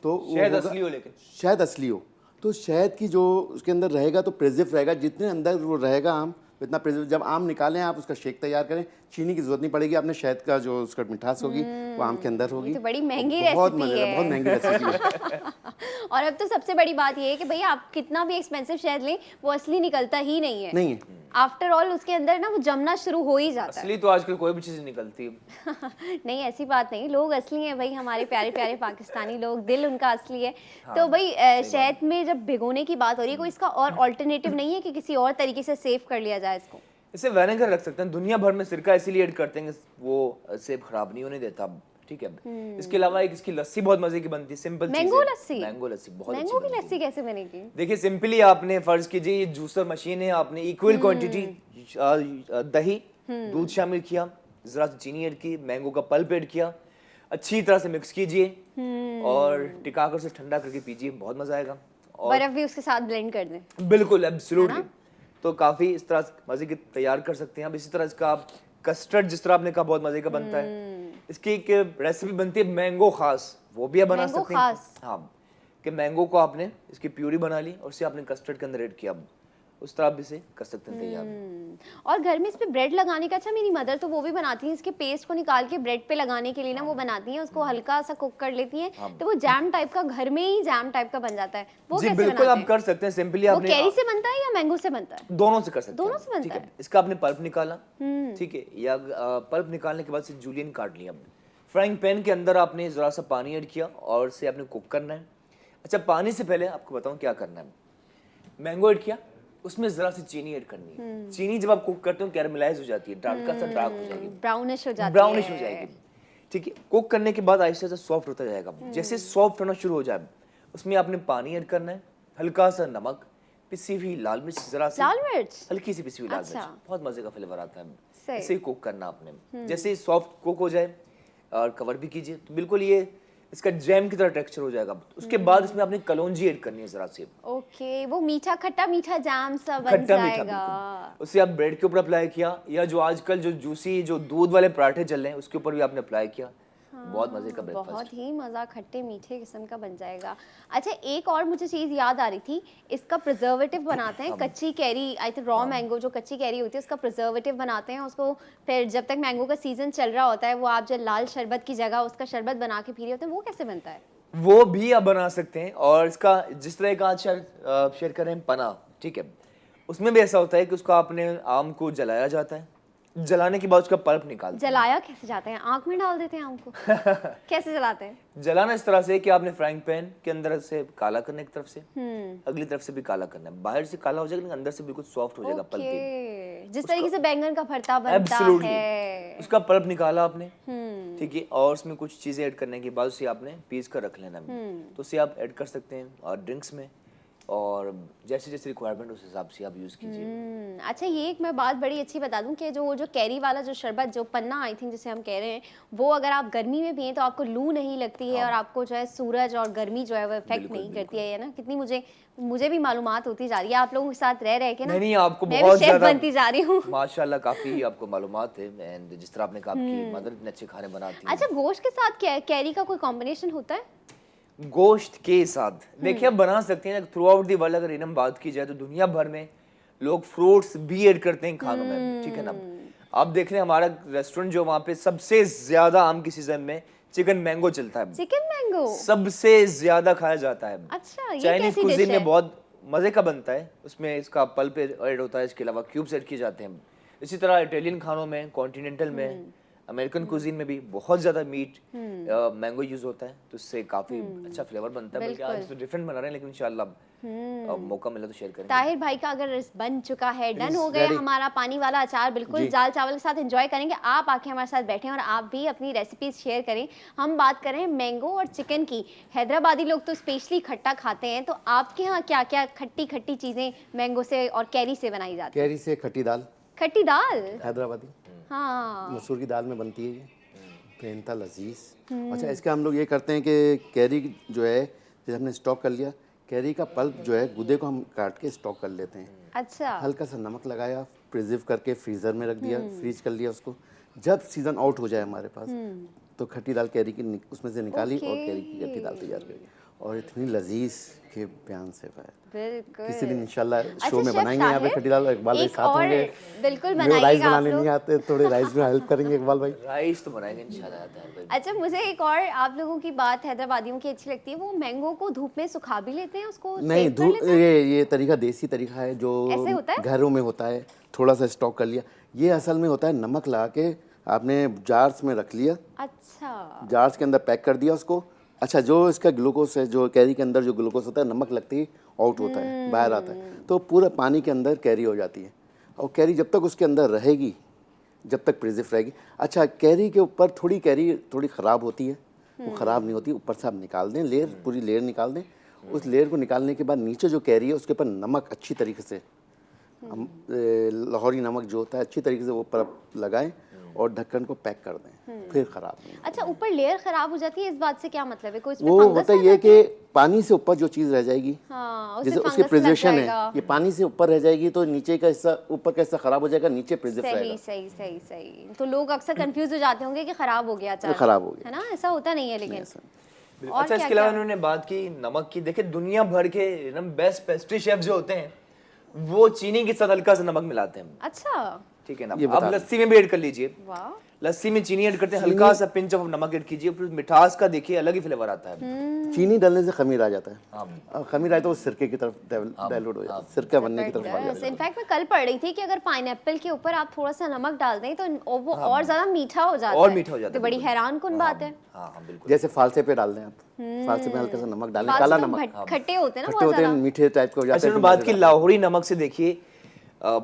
तो वो शहद होगा- असली हो, लेकिन शहद असली हो, तो शहद की जो उसके अंदर रहेगा तो प्रिजर्व रहेगा, जितने अंदर वो रहेगा आम इतना प्रिजर्व। जब आम निकालें आप उसका शेक तैयार करें, चीनी की जरूरत नहीं पड़ेगी, आपने शहद का जो उसका मिठास होगी वो आम के अंदर होगी। तो बड़ी महंगी बहुत रेसिपी मजेदार, है। बहुत महंगी रेसिपी है। और अब तो सबसे बड़ी बात ये है कि भैया आप कितना भी एक्सपेंसिव शहद लें वो असली निकलता ही नहीं है। नहीं है। आफ्टर ऑल उसके अंदर ना वो जमना शुरू हो ही जाता है। असली तो आजकल कोई भी चीज़ नहीं निकलती है। नहीं, ऐसी बात नहीं, लोग असली हैं भाई, हमारे प्यारे प्यारे पाकिस्तानी लोग, दिल उनका असली है। तो भाई शहद में जब भिगोने की बात हो रही है, कोई इसका और ऑल्टरनेटिव नहीं है कि किसी और तरीके से सेव कर लिया जाए इसको? इसे विनेगर रख सकते हैं, दुनिया भर में सिरका इसीलिए ऐड करते हैं कि वो सेब खराब नहीं होने देता, ठीक है। इसके अलावा एक इसकी लस्सी बहुत मजे की बनती है, सिंपल चीज़ है। मैंगो लस्सी? मैंगो लस्सी बहुत मैंगो अच्छी की बनती है। लस्सी कैसे बनेगी? देखिए सिंपली आपने फर्ज कीजिए ये जूसर मशीन है, आपने इक्वल क्वांटिटी दही दूध शामिल किया, जरा सी चीनी ऐड की, मैंगो का पल्प ऐड किया, अच्छी तरह से मिक्स कीजिए और टिकाकर से ठंडा करके पीजिए, बहुत मजा आएगा। और बर्फ भी उसके साथ ब्लेंड कर दें। बिल्कुल एब्सोल्युटली, तो काफी इस तरह मजे की तैयार कर सकते हैं। अब इसी तरह इसका आप कस्टर्ड जिस तरह आपने कहा बहुत मजे का बनता है, इसकी एक रेसिपी बनती है मैंगो खास, वो भी आप बना मैंगो सकते हैं। खास? हाँ, कि मैंगो को आपने इसकी प्यूरी बना ली और उसे आपने कस्टर्ड के अंदर ऐड किया, उस तरह आप इसे कर सकते हैं तैयार। और घर में इस पे ब्रेड लगाने का, अच्छा मेरी मदर तो वो भी बनाती हैं, इसके पेस्ट को निकाल के ब्रेड पे लगाने के लिए ना वो बनाती हैं, उसको हल्का सा कुक कर लेती हैं, तो वो जैम टाइप का, घर में ही जैम टाइप का बन जाता है। वो जी कैसे बिल्कुल बनाते आप हैं? कर सकते हैं, सिंपली वो आपने कैरी से बनता है या मैंगो से बनता है? दोनों से कर सकते हैं। दोनों से बनता ठीक है? इसका आपने पल्प निकाला, ठीक है, या पल्प निकालने के बाद से जूलियन काट लिया। फ्राइंग पैन के अंदर आपने जरा सा पानी ऐड किया और इसे आपने कुक करना है। अच्छा, पानी से पहले आपको बताऊं क्या करना है। मैंगो ऐड किया, उसमें जरा सी चीनी ऐड करनी है। चीनी जब आप कुक करते हो कैरमलाइज हो जाती है, डार्क सा डार्क हो जाएगी, ब्राउनिश हो जाती है। ब्राउनिश हो जाएगी, ठीक है। कुक करने के बाद आहिस्ते से सॉफ्ट होता जाएगा। जैसे सॉफ्ट होना शुरू हो जाए, उसमें आपने पानी ऐड करना है, हल्का सा नमक, पिसी हुई लाल मिर्च, जरा सी लाल मिर्च? हल्की सी पिसी हुई लाल अच्छा। मिर्च, बहुत मजे का फ्लेवर आता है। सही। इसे ही कुक करना आपने, जैसे ही सॉफ्ट कुक हो जाए और कवर भी कीजिए, तो बिल्कुल ये इसका जैम की तरह टेक्सचर हो जाएगा। उसके बाद इसमें आपने कलौंजी ऐड करनी है जरा सी, ओके, वो मीठा खट्टा मीठा जाम सा बन खट्टा मीठा जाएगा। बिल्कुल। उसे आप ब्रेड के ऊपर अप्लाई किया, या जो आजकल जो जूसी जो दूध वाले पराठे चल रहे हैं उसके ऊपर भी आपने अप्लाई किया, बहुत मजे का ब्रेकफास्ट। बहुत ही मज़ा खट्टे मीठे किस्म का बन जाएगा। अच्छा, एक और मुझे चीज़ याद आ रही थी, इसका प्रिजर्वेटिव बनाते हैं कच्ची carry, I think raw mango जो कच्ची कैरी होती है उसका प्रिजर्वेटिव बनाते हैं उसको, फिर जब तक मैंगो का सीजन चल रहा होता है वो आप जो लाल शरबत की जगह उसका शरबत बना के पी रहे होते हैं, वो कैसे बनता है? वो भी आप बना सकते हैं। और इसका जिस तरह का आज शेयर कर रहे हैं पना, ठीक है, उसमें भी ऐसा होता है कि उसका आपने आम को जलाया जाता है, जलाने के बाद उसका पल्प निकालते जलाया कैसे जाते हैं? आँख में डाल देते हैं आम को? कैसे जलाते हैं? हैं। जलाना इस तरह से कि आपने फ्राइंग पैन के अंदर से काला करना एक तरफ से, अगली तरफ से भी काला करना है, बाहर से काला हो जाएगा लेकिन अंदर से बिल्कुल सॉफ्ट हो जाएगा पल्प भी। ओके, जिस तरीके से बैंगन का भरता बनता एब्सोल्युटली, है। उसका पल्प निकाला आपने, ठीक है, और उसमें कुछ चीजें ऐड करने के बाद उसे आपने पीस कर रख लेना है। तो उसे आप ऐड कर सकते हैं और ड्रिंक्स में, और जैसे जैसे रिक्वायरमेंट उस हिसाब से आप यूज कीजिए। अच्छा, ये एक मैं बात बड़ी अच्छी बता दूं कि जो कैरी वाला जो शरबत जो पन्ना आई थिंक जिसे हम कह रहे हैं, वो अगर आप गर्मी में पिए तो आपको लू नहीं लगती है और आपको जो है सूरज और गर्मी जो है वो इफेक्ट नहीं करती है ना। कितनी मुझे भी मालूमात होती जा रही है आप लोगों के साथ रह के ना। नहीं, आपको मैं बहुत भी शेफ ज्यादा बनती जा रही हूँ। माशाल्लाह काफी आपको मालूमात है, एंड जिस तरह आपने कहा आपकी मदर इतने अच्छे खाने बनाती है। अच्छा, गोश्त के साथ कैरी का कोई कॉम्बिनेशन होता है? गोश्त के साथ देखिए आप बना सकते हैं थ्रू आउट दी वर्ल्ड। अगर इनम बात की जाए तो दुनिया भर में लोग फ्रूट्स भी ऐड करते हैं खानों में, ठीक है ना। आप देख लें हमारा रेस्टोरेंट जो वहाँ पे सबसे ज्यादा आम की सीजन में चिकन मैंगो चलता है, चिकन मैंगो सबसे ज्यादा खाया जाता है। अच्छा, ये चाइनीज कैसी कुजीन डिश में है? बहुत मजे का बनता है, उसमें इसका पल्प ऐड होता है, इसके अलावा क्यूब्स ऐड किए जाते हैं। इसी तरह इटालियन खानों में, कॉन्टिनेंटल में, अमेरिकन कुजीन में भी बहुत ज्यादा मीट मैंगो यूज होता है, तो इससे काफी अच्छा फ्लेवर बनता है। बल्कि आज तो डिफरेंट बना रहे हैं, लेकिन इंशाल्लाह मौका मिला तो शेयर करेंगे। ताहिर भाई का अगर बन चुका है, डन हो गया हमारा पानी वाला अचार, बिल्कुल दाल चावल के साथ एंजॉय करेंगे। आप आके हमारे साथ बैठें और आप भी अपनी रेसिपीज शेयर करें। हम बात कर रहे हैं मैंगो और चिकन की। हैदराबादी लोग तो स्पेशली खट्टा खाते हैं, तो आपके यहाँ क्या क्या खट्टी खट्टी चीजें मैंगो से और कैरी से बनाई जाती है? कैरी से खट्टी दाल, खट्टी दाल, हैदराबादी हाँ, मसूर की दाल में बनती है ये, बेनता लजीज। अच्छा, इसका हम लोग ये करते हैं कि कैरी जो है जैसे हमने स्टॉक कर लिया, कैरी का पल्प जो है गुदे को हम काट के स्टॉक कर लेते हैं। अच्छा, हल्का सा नमक लगाया, प्रिजर्व करके फ्रीज़र में रख दिया, फ्रीज कर लिया उसको। जब सीज़न आउट हो जाए हमारे पास तो खट्टी दाल कैरी की उसमें से निकाली और कैरी की खट्टी दाल तैयार करी, और इतनी लजीज के बयान से बात। बिल्कुल। किसी दिन इंशाल्लाह अच्छा, शो में शेफ बनाएंगे यहाँ पे ताहिर, खट्टी दाल, इकबाल भाई एक साथ और होंगे। बिल्कुल मेरे को राइस बनाइएगा आप बनाने लोग। नहीं आते, थोड़े राइस में हेल्प करेंगे इकबाल भाई। राइस तो बनाएंगे इंशाल्लाह। अच्छा, मुझे एक और आप लोगों की बात हैदराबादियों की अच्छी लगती है, वो मैंगो को धूप में सुखा भी लेते हैं, उसको नहीं, सेव कर लेते हैं? ये तरीका देसी तरीका है जो ऐसे होता है? घरों में होता है। थोड़ा सा स्टॉक कर लिया, ये असल में होता है नमक लगा के आपने जार्स में रख लिया, अच्छा, जार्स के अंदर पैक कर दिया उसको। अच्छा, जो इसका ग्लूकोज है, जो कैरी के अंदर जो ग्लूकोज होता है, नमक लगते ही आउट होता है, बाहर आता है, तो पूरा पानी के अंदर कैरी हो जाती है। और कैरी जब तक उसके अंदर रहेगी, जब तक प्रिजर्व रहेगी। अच्छा, कैरी के ऊपर कैरी थोड़ी ख़राब होती है, वो ख़राब नहीं होती, ऊपर से आप निकाल दें लेयर, पूरी लेयर निकाल दें। उस लेयर को निकालने के बाद नीचे जो कैरी है उसके ऊपर नमक अच्छी तरीके से, हम लाहौरी नमक जो होता है अच्छी तरीके से वो ऊपर लगाएं और ढक्कन को पैक कर दें, फिर ख़राब नहीं। अच्छा, ऊपर लेयर खराब हो जाती है, इस बात से क्या मतलब है? कोई इसमें वो फंगस होता आ है ये जाती है? कि पानी से ऊपर जो चीज़ रह जाएगी, हाँ, उससे जैसे उसकी फंगस लग प्रिजर्वेशन है, जाएगा। ये पानी से ऊपर रह जाएगी तो नीचे का हिस्सा, ऊपर का हिस्सा खराब हो जाएगा, नीचे प्रिजर्व सही रहेगा। सही सही सही। तो लोग अक्सर कंफ्यूज हो जाते होंगे कि खराब हो गया अचार, खराब हो गया। है ना? ऐसा होता नहीं है लेकिन। और अच्छा, इसके क्या-क्या? अलावा उन्होंने बात की नमक की। देखिए दुनिया भर के बेस्ट पेस्ट्री शेफ जो होते हैं वो चीनी के साथ हल्का सा नमक मिलाते हैं, अच्छा, ठीक है ना। ये बता आप लस्सी में भी ऐड कर लीजिए, वाह, लस्सी में चीनी ऐड करते हैं, हल्का सा पिंच ऑफ नमक ऐड कीजिए, फिर मिठास का देखिए अलग ही फ्लेवर आता है। चीनी डालने से खमीर आ जाता है, हाँ। और खमीर आए तो वो सिरके की तरफ डाइल्यूट हो जाता है, सिरका बनने की तरफ आ जाता है। इनफैक्ट मैं कल पढ़ रही थी कि अगर पाइनएप्पल के ऊपर आप थोड़ा सा नमक डाल दें तो वो और ज्यादा मीठा हो जाता है। और मीठा हो जाता तो है, बड़ी बिल्कुल। हैरान कुन बात है। हाँ हाँ बिल्कुल। जैसे फालसे पे डाल दें आप, फालसे में हल्का सा नमक डालें, फालसे काला तो नमक, खट्टे होते हैं ना खट्टे बहुत होते हैं, ज्यादा। मीठे टाइप के हो जाते अच्छा, हैं। उन्होंने बात की लाहौरी नमक से। देखिए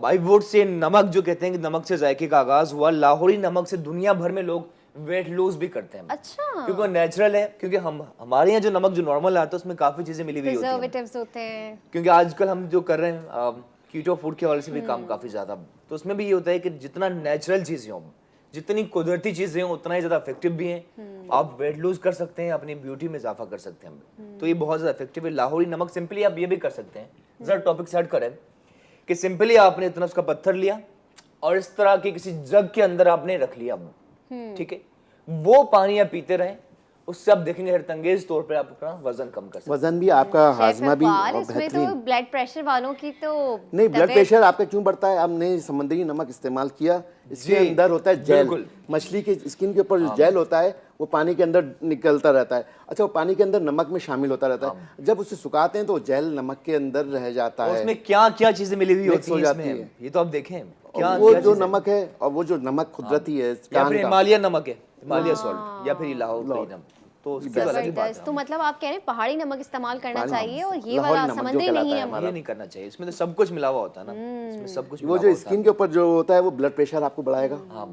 आई वुड से नमक जो कहते हैं कि नमक से जायके का आगाज हुआ, लाहौरी नमक से दुनिया भर में लोग वेट लूज भी करते हैं। अच्छा, क्योंकि वो नेचुरल है, क्योंकि हमारे यहाँ जो नमक जो नॉर्मल आता है उसमें काफी चीजें मिली हुई होती हैं, प्रिजर्वेटिव्स होते हैं। क्योंकि आजकल हम जो कर रहे हैं कीटो फूड के हवाले से भी काम काफी ज्यादा, तो उसमें भी ये होता है कि जितना नेचुरल चीजें हों, जितनी कुदरती चीजें हैं उतना ही ज्यादा इफेक्टिव भी हैं। आप वेट लूज कर सकते हैं, अपनी ब्यूटी में इजाफा कर सकते हैं, तो ये बहुत ज्यादा इफेक्टिव है। लाहौरी नमक सिंपली आप ये भी कर सकते हैं, जरा टॉपिक सेट करें कि सिंपली आपने इतना उसका पत्थर लिया और इस तरह के किसी जग के अंदर आपने रख लिया, ठीक है, वो पानी आप पीते रहें, उससे आप देखेंगे हैरतअंगेज तौर पर आप अपना वजन कम कर सकते हैं। वजन भी आपका हाजमा भी शेफ और इसमें तो बेहतरीन। ब्लड प्रेशर वालों की तो नहीं, ब्लड तबीयत- प्रेशर आपका क्यों बढ़ता है? आपने समुद्री नमक इस्तेमाल किया, इसके जी, अंदर होता है जेल। बिल्कुल। मछली के स्किन के ऊपर जो जेल होता है वो पानी के अंदर निकलता रहता है। अच्छा, वो पानी के अंदर नमक में शामिल होता रहता है। जब उसे सुखाते हैं तो वो जेल नमक के अंदर रह जाता और है। उसमें क्या क्या चीजें मिली हुई Mix होती हो हैं जाती इसमें, है। ये तो आप देखें और क्या वो क्या जो चीज़ें- नमक है और वो जो नमक कुदरती है या कान फिर का, हिमालयन नमक है, हिमालय सॉल्ट, या फिर लाहौर का नमक, तो उसकी तो अलग ही बात जबरदस्त। तो मतलब आप कह रहे हैं पहाड़ी नमक इस्तेमाल करना पहाड़ी चाहिए और ये लाहौरी वाला नमक जो समुद्री कहलाता नहीं है है। हमारा। ये नहीं करना चाहिए, इसमें तो सब कुछ मिला हुआ होता है ना, इसमें सब कुछ वो मिला जो हुआ होता स्किन के ऊपर जो होता है वो ब्लड प्रेशर आपको बढ़ाएगा। है। हाँ,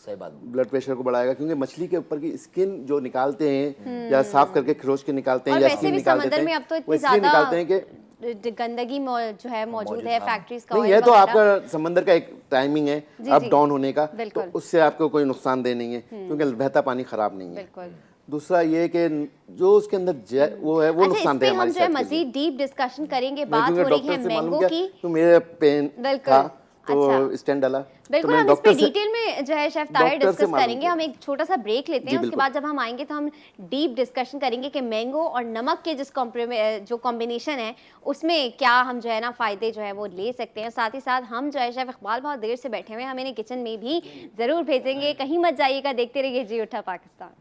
सही बात। ब्लड प्रेशर को बढ़ाएगा, क्योंकि मछली के ऊपर की स्किन जो निकालते हैं या साफ करके खरोच के निकालते हैं और या वैसे स्किन भी निकाल समंदर देते में हैं, अब तो वो इतनी इसलिए ज्यादा निकालते हैं कि गंदगी जो है मौजूद है, फैक्ट्रीज का नहीं, oil ये तो वगैरह। आपका समंदर का एक टाइमिंग है जी, अप जी। डाउन होने का, तो बिल्कुल। उससे आपको कोई नुकसानदेह नहीं है, क्योंकि बहता पानी खराब नहीं है। बिल्कुल। दूसरा ये कि जो उसके अंदर वो है वो अच्छा, इस नुकसानदेह पे हम हमारी जो है सेहत के लिए। मजीद डीप डिस्कशन करेंगे। मैं बात क्योंकि हो रही डॉक्टर है से मालूम मैंगो किया, की। तो मेरे पेन बिल्कुल। था तो अच्छा। स्टैंड डाला, तो बिल्कुल, मैंने हम इस पे डॉक्टर से डिटेल में जो है शेफ ताहिर डॉक्टर से डिस्कस मालूम करेंगे। किया। हम एक छोटा सा ब्रेक लेते जी, हैं, उसके बिल्कुल। बाद जब हम आएंगे तो हम डीप डिस्कशन करेंगे कि मैंगो और नमक के जो कॉम्बिनेशन है उसमें क्या हम जो है ना फ़ायदे जो है वो ले सकते हैं। साथ ही साथ हम जो है शेफ इकबाल बहुत देर से बैठे हुए हैं, हम इन्हें किचन में भी ज़रूर भेजेंगे। कहीं मत जाइएगा, देखते रहिए जी उठा पाकिस्तान।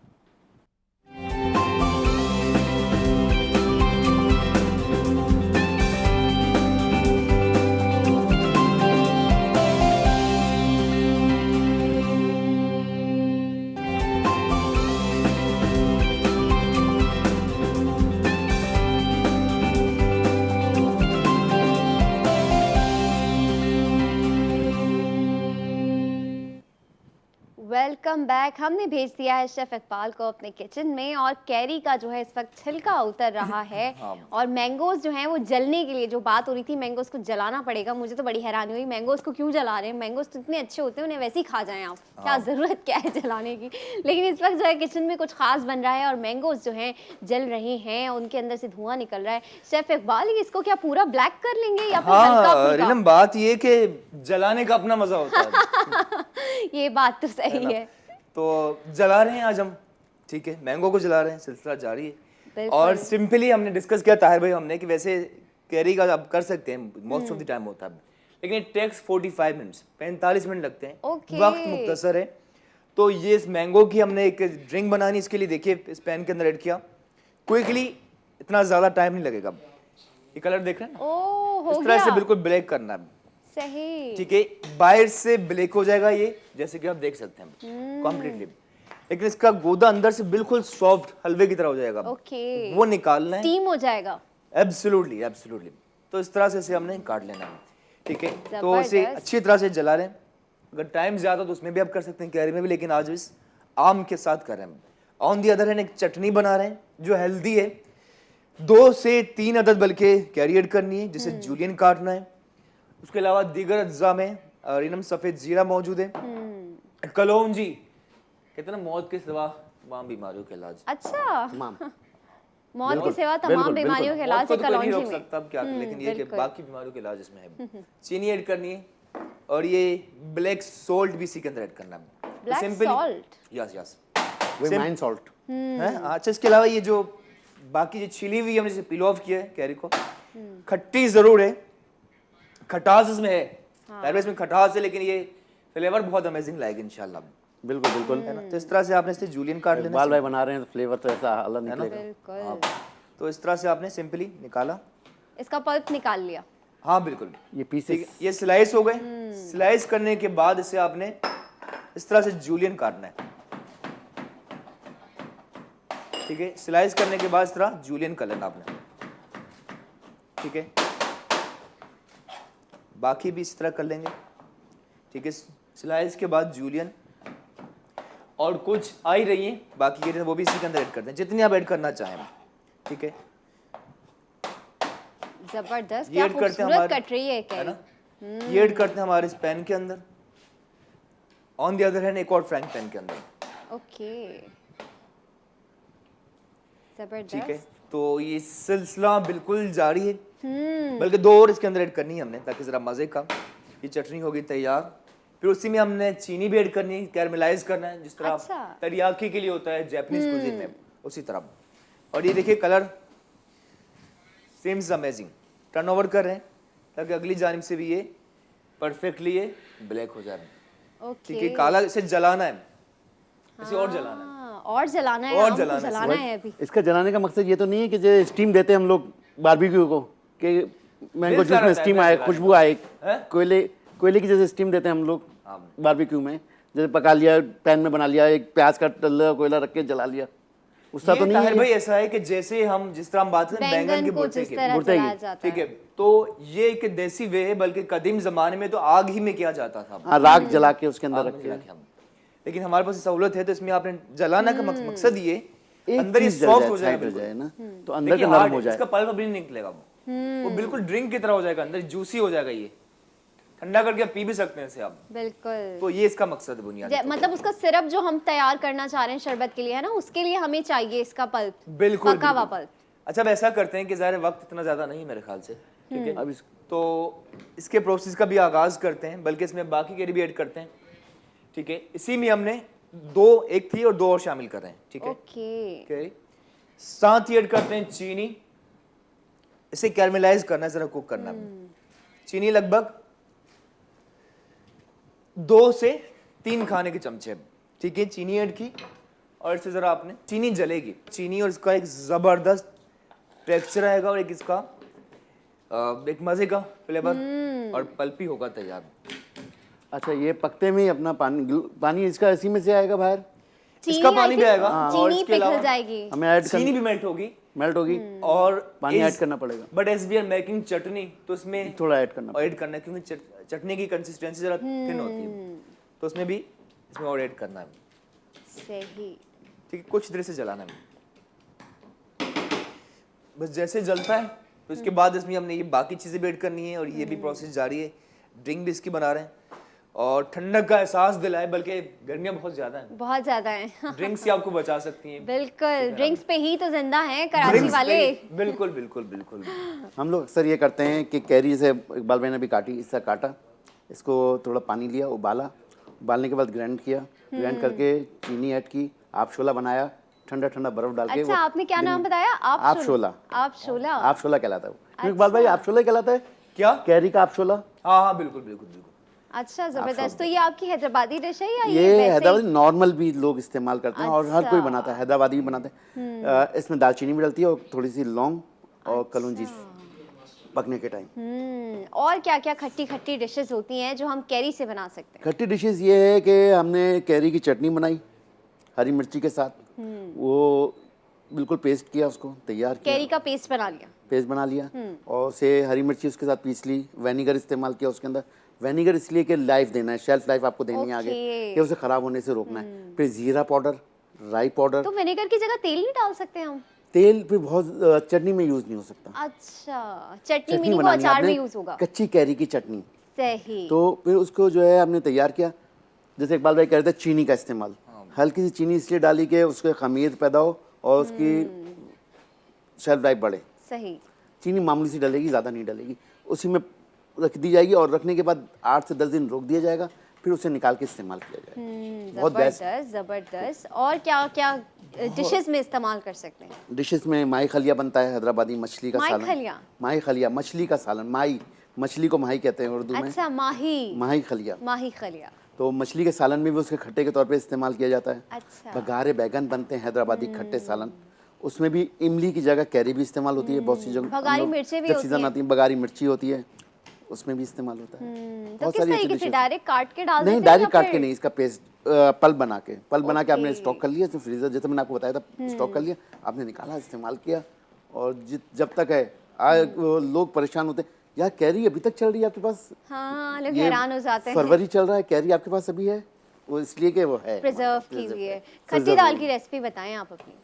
Welcome back. हमने भेज दिया है शेफ इकबाल को अपने किचन में, और कैरी का जो है इस वक्त छिलका उतर रहा है और मैंगोज जो हैं वो जलने के लिए, जो बात हो रही थी मैंगोज को जलाना पड़ेगा, मुझे तो बड़ी हैरानी हुई मैंगोज को क्यों जला रहे हैं। मैंगोज तो इतने अच्छे होते हैं, उन्हें वैसे ही खा जाएं आप, क्या ज़रूरत क्या है जलाने की। लेकिन इस वक्त जो है किचन में कुछ खास बन रहा है और मैंगोज जो हैं जल रहे हैं, उनके अंदर से धुआं निकल रहा है। शेफ इकबाल, इसको क्या पूरा ब्लैक कर लेंगे या फिर हल्का हाँ फुल्का? रीनम, बात ये कि जलाने का अपना मजा होता है। ये बात तो सही है। तो जला रहे हैं आज हम, ठीक है, मैंगो को जला रहे हैं, सिलसिला जारी है। बिल्कुल। और सिंपली हमने डिस्कस किया ताहिर भाई हमने कि वैसे कैरी का आप कर सकते हैं, मोस्ट ऑफ द टाइम होता है, लेकिन इट टेक्स 45 मिनट्स, 45 मिनट लगते हैं। ओके। वक्त मुख्तसर है, तो ये इस मैंगो की हमने एक ड्रिंक बनानी, इसके लिए देखिए इस पैन के अंदर ऐड किया क्विकली, इतना ज़्यादा टाइम नहीं लगेगा। ये कलर देख रहे हैं ना, ओ, हो इस तरह से गया। बिल्कुल ब्लैक करना है, सही। ठीक है, बाहर से ब्लैक हो जाएगा ये, जैसे कि आप देख सकते हैं कम्प्लीटली, लेकिन इसका गोदा अंदर से बिल्कुल सॉफ्ट हलवे की तरह हो जाएगा। ओके। वो निकालना है, स्टीम हो जाएगा। Absolutely absolutely. तो इस तरह से इसे हमने काट लेना है, ठीक है। तो इसे जबरदस्त। अच्छी तरह से जला लें। अगर टाइम ज़्यादा हो तो उसमें भी आप कर सकते हैं, कैरी में भी, लेकिन आज इस आम के साथ कर रहे हैं। ऑन दी अदर हैंड एक चटनी बना रहे हैं जो हेल्दी है, 2 से 3 अदद बल्कि कैरी ऐड करनी है, जिसे जूलियन काटना है। उसके अलावा दीगर अज्जा में रीनम सफ़ेद जीरा मौजूद है, कलौंजी, कहते हैं ना मौत के सिवा तमाम बीमारियों के इलाज। अच्छा, तमाम मौत के सिवा बिल्कुल, तमाम बिल्कुल। बीमारियों के मौत इलाज को है तो कोई नहीं कलौंजी रोक में। सकता, अब क्या, लेकिन ये कि बिल्कुल। बाकी बीमारियों के इलाज इसमें है। चीनी ऐड करनी है और ये ब्लैक सॉल्ट भी इसी के अंदर ऐड करना है। Black salt? यस यस वही माइन सॉल्ट। है। अच्छा, इसके अलावा ये जो बाकी जो छिली हुई हमने जैसे पील ऑफ किया है कैरी को, खट्टी जरूर है, खटास इसमें है, ताहिर इसमें खटास है, लेकिन ये फ्लेवर बहुत अमेजिंग लाएगा इंशाल्लाह, बिल्कुल बिल्कुल। है ना। तो इस तरह से आपने इसे जूलियन काट लेना इकबाल भाई बना रहे हैं तो फ्लेवर तो ऐसा अलग निकलेगा। बिल्कुल। तो इस तरह से आपने सिंपली निकाला। इसका पल्प निकाल लिया। हाँ बिल्कुल, ये ठीक पीसेस है, ये स्लाइस हो गए। स्लाइस करने के बाद इसे आपने इस तरह से जूलियन काटना है, ठीक है। स्लाइस करने के बाद इस तरह जूलियन कर लेना आपने, ठीक है। बाकी भी इस तरह कर लेंगे, ठीक है। स्लाइस के बाद जूलियन, और कुछ आ ही रही है बाकी के, वो भी इसी के अंदर ऐड करते हैं, जितनी आप ऐड करना चाहें, ठीक है। जबरदस्त, ये क्या ऐड करते हैं खूबसूरत हमारे, कट रही है है कैरी। ना, ये ऐड करते हैं हमारे इस पैन के अंदर, ऑन द अदर हैंड एक और फ्राइंग पैन के अंदर। ओके, ठीक है, जबरदस्त। तो ये सिलसिला बिल्कुल जारी है, बल्कि 2 और इसके अंदर ऐड करनी है हमने ताकि ज़रा मज़े का। ये चटनी होगी तैयार, फिर उसी में हमने चीनी भी ऐड करनी है, कैरमलाइज करना है, जिस तरह अच्छा। तरियाकी के लिए होता है जापानीज कुजीन में, उसी तरह। और ये देखिए colour same is amazing. Turn over कर रहे हैं ताकि अगली जानिब से भी ये परफेक्टली ये ब्लैक हो जाए। ठीक है, ओके, काला इसे जलाना है, इसे और जलाना है। हाँ, और जलाना है, और आम को जलाना है, जलाना है अभी। इसका जलाने का मकसद ये तो नहीं है कि जो स्टीम देते हैं हम लोग बारबेक्यू को, कि मैंगो मिलता जूस में रहता है, स्टीम मिलता आए, रहता है। खुशबू आए, हैं? कोयले की जैसे स्टीम देते हैं हम लोग बारबेक्यू में, जैसे पका लिया, पैन में बना लिया, एक प्याज का तल्ला कोयला रख के जला लिया, उसका ये तो नहीं ताहिर है। भाई ऐसा है कि जैसे हम जिस तरह हम बात करें बैंगन बैंगन के को भुर्ते जिस की, तरह भुर्ते की, जलाया जाता ठीक है, है। तो ये एक देसी वे है, बल्कि कदीम जमाने में तो आग ही में किया जाता था। हाँ, राख जला के उसके अंदर आग रख में के। जला के हम, लेकिन हमारे पास सहूलत है तो इसमें आपने जलाना का मकसद ये एक अंदर ये चीज जल सॉफ्ट जाए, हो जाए, साइड हो बिल्कुल। जाए ना, तो अंदर देखिए का नरम hard हो है, जाए। इसका पल्प अभी नहीं निकलेगा, वो बिल्कुल ड्रिंक की तरह हो जाएगा, अंदर जूसी हो जाएगा, ये ठंडा करके आप पी भी सकते हैं इसे आप। बिल्कुल। तो ये इसका मकसद है बुनियादी। मतलब उसका सिरप जो हम तैयार करना चाह रहे हैं शरबत के लिए, है ना, उसके लिए हमें चाहिए इसका पल्प, बिल्कुल पका हुआ बिल्कुल। पल्प। अच्छा, अब ऐसा करते हैं कि ज़ाहिर है वक्त इतना ज़्यादा नहीं है मेरे ख्याल से, ठीक है, अब इस तो इसके प्रोसेस का भी आगाज़ करते हैं, बल्कि इसमें बाकी के भी ऐड करते हैं। ठीक है, इसी में हमने 2, एक थी और 2 और शामिल कर रहे हैं। ठीक है, ओके, ओके, साथ ही ऐड करते हैं चीनी, इसे कैरमलाइज करना है, जरा कुक करना है। चीनी लगभग 2 से 3 खाने के चमचे, ठीक है, चीनी ऐड की, और इससे जरा आपने, चीनी जलेगी, चीनी, और इसका एक जबरदस्त टेक्सचर आएगा, और एक इसका एक मजे का फ्लेवर और पल्पी होगा तैयार। अच्छा, ये पकते में ही अपना पानी इसका इसी में से आएगा बाहर, इसका पानी भी आएगा, और चीनी इसके पिघल अलावा जाएगी। हमें ऐड चीनी भी मेल्ट होगी, मेल्ट होगी, और पानी ऐड करना पड़ेगा, but as we are making chutney, तो इसमें थोड़ा ऐड करना और ऐड करना है, क्योंकि चटनी की कंसिस्टेंसी जरा थिन होती है, तो उसमें भी इसमें और ऐड करना है। सही। ठीक है, कुछ देर से जलाना है, बस जैसे जलता है तो इसके बाद इसमें हमने ये बाकी चीज़ें भी ऐड करनी है, और ये भी प्रोसेस जारी है। ड्रिंक भी इसकी बना रहे हैं, और ठंडक का एहसास दिलाए, बल्कि गर्मियाँ बहुत ज़्यादा हैं, बहुत ज्यादा है। ड्रिंक्स से आपको बचा सकती हैं। बिल्कुल, ड्रिंक्स पे ही तो जिंदा है कराची ड्रिंक्स वाले। पे- बिल्कुल बिल्कुल बिल्कुल। हम लोग अक्सर ये करते हैं कि कैरी जैसे इकबाल भाई ने भी काटी, इससे काटा, इसको थोड़ा पानी लिया, उबालने के बाद ग्राइंड किया, ग्राइंड करके चीनी ऐड की, आप शोला बनाया, ठंडा ठंडा बर्फ डाल के। अच्छा, आपने क्या नाम बताया? आप शोला। आप शोला। आप शोला कहलाता है वो, क्योंकि इकबाल भाई आप शोला ही कहलाता है, क्या? कैरी का आप शोला। हाँ हाँ, बिल्कुल बिल्कुल बिल्कुल। अच्छा, जबरदस्त। तो ये आपकी हैदराबादी डिश है या ये वैसे ही? हैदराबादी नॉर्मल भी लोग इस्तेमाल करते हैं, और हर कोई अच्छा। बनाता है, हैदराबादी भी बनाते हैं। इसमें दालचीनी भी डलती है, और थोड़ी सी लौंग और कलौंजी पकने के टाइम। और क्या क्या खट्टी खट्टी डिशेस होती हैं जो हम कैरी से बना सकते हैं? खट्टी डिशेस ये है कि हमने कैरी की चटनी बनाई हरी मिर्ची के साथ, वो बिल्कुल पेस्ट किया, उसको तैयार किया, कैरी का पेस्ट बना लिया। पेस्ट बना लिया, और से हरी मिर्ची उसके साथ पीस ली, वेनिगर इस्तेमाल किया उसके अंदर। वेनिगर इसलिए कि लाइफ देना है, शेल्फ लाइफ आपको देनी है आगे, ओके। कि उसे ख़राब होने से रोकना है। फिर जीरा पाउडर, राई पाउडर, तो विनेगर की जगह तेल नहीं डाल सकते हम? तेल फिर बहुत चटनी में यूज़ नहीं हो सकता। अच्छा, चटनी चटनी मीनिंग वो बनानी है अचार में आपने, यूज होगा। कच्ची कैरी की चटनी। सही। तो फिर उसको जो है हमने तैयार किया, जैसे इकबाल भाई कह रहे थे चीनी का इस्तेमाल, हल्की सी चीनी इसलिए डाली कि उसके खमीर पैदा हो और उसकी शेल्फ लाइफ बढ़े। सही। चीनी मामूली सी डलेगी, ज़्यादा नहीं डलेगी, उसी में रख दी जाएगी, और रखने के बाद 8 से 10 दिन रोक दिया जाएगा, फिर उसे निकाल के इस्तेमाल किया जाएगा। बहुत बेस्ट। जबरदस्त जबरदस्त। और क्या क्या डिशेस में इस्तेमाल कर सकते हैं? डिशेस में माही खलिया बनता है, हैदराबादी मछली का माही सालन। खलिया? माही खलिया मछली का सालन, माही मछली को माही कहते हैं उर्दू में, अच्छा, माही। माही खलिया। माही खलिया। तो मछली के सालन में भी उसके खट्टे के तौर पे इस्तेमाल किया जाता है। अच्छा। बघारे बैगन बनते हैं, हैदराबादी खट्टे सालन, उसमें भी इमली की जगह कैरी भी इस्तेमाल होती है, बहुत सी जगह बघारी मिर्चें भी जब होती सीजन हैं। आती है बघारी मिर्ची होती है, उसमें भी इस्तेमाल होता है। तो बहुत किस सारी ऐसी तरीके से? dishes- डायरेक्ट काट के डाल नहीं, देते हैं डायरेक्ट या काट के फिर- नहीं, इसका पेस्ट पल्प बना के आपने ओके। स्टॉक कर लिया, इसमें फ्रीजर जैसे मैंने आपको बताया था, स्टॉक कर लिया, आपने निकाला, इस्तेमाल किया, और जब तक है वो लोग परेशान होते हैं, यार कैरी अभी तक चल रही है आपके पास, हाँ, लोग ये हैरान हो जाते हैं। फरवरी चल रहा है, कैरी आपके पास अभी है, वो इसलिए कि वो है प्रिजर्व की हुई है। preserve खट्टी दाल हुई की रेसिपी बताएं आप अपनी।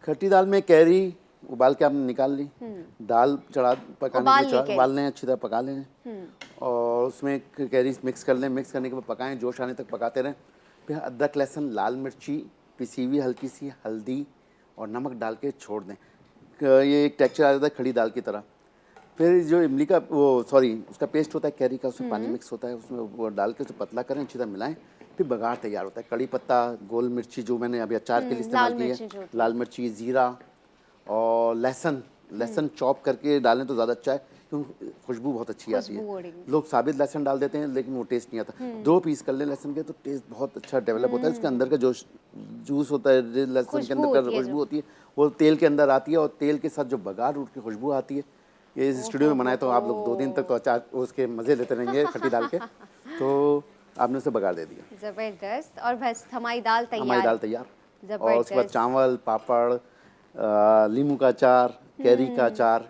खट्टी दाल में कैरी उबाल के आपने निकाल ली, दाल पकाने उबाल के ली लिए कैरी। उबाल लें, अच्छी तरह पका लें और उसमें कैरी मिक्स कर लें। मिक्स करने के बाद पकाएं, जोश आने तक पकाते रहें। फिर अदरक, लहसुन, लाल मिर्ची पिसी हुई, हल्की सी हल्दी और नमक डाल के छोड़ दें। ये एक टेक्सचर आ जाता है खड़ी दाल की तरह। फिर जो इमली का उसका पेस्ट होता है कैरी का, उसमें पानी मिक्स होता है, उसमें वो डाल के उसे पतला करें, अच्छी तरह मिलाएं। फिर बघार तैयार होता है। कड़ी पत्ता, गोल मिर्ची जो मैंने अभी अचार के लिए इस्तेमाल लाल की मिर्ची जो है, होती है। लाल मिर्ची, जीरा और लहसुन चॉप करके डालें तो ज़्यादा अच्छा है, क्योंकि खुशबू बहुत अच्छी आती खुशबू है। उड़ेगी। लोग साबित लहसुन डाल देते हैं लेकिन वो टेस्ट नहीं आता। 2 पीस कर लें लहसुन के तो टेस्ट बहुत अच्छा डेवलप होता है। उसके अंदर का जो जूस होता है, लहसुन के खुशबू अंदर का होती है खुशबू जो। होती है, वो तेल के अंदर आती है और तेल के साथ जो बघार उठ के खुशबू आती है, ये इस स्टूडियो में बनाए तो आप लोग 2 दिन तक तो अचार उसके मज़े लेते रहेंगे खट्टी दाल के। तो आपने उसे बघार दे दिया, जबरदस्त। और बस हमारी दाल हमारी तैयार। दाल तैयार। और उसके बाद जबरदस्त। चावल, पापड़, नींबू का अचार, कैरी का अचार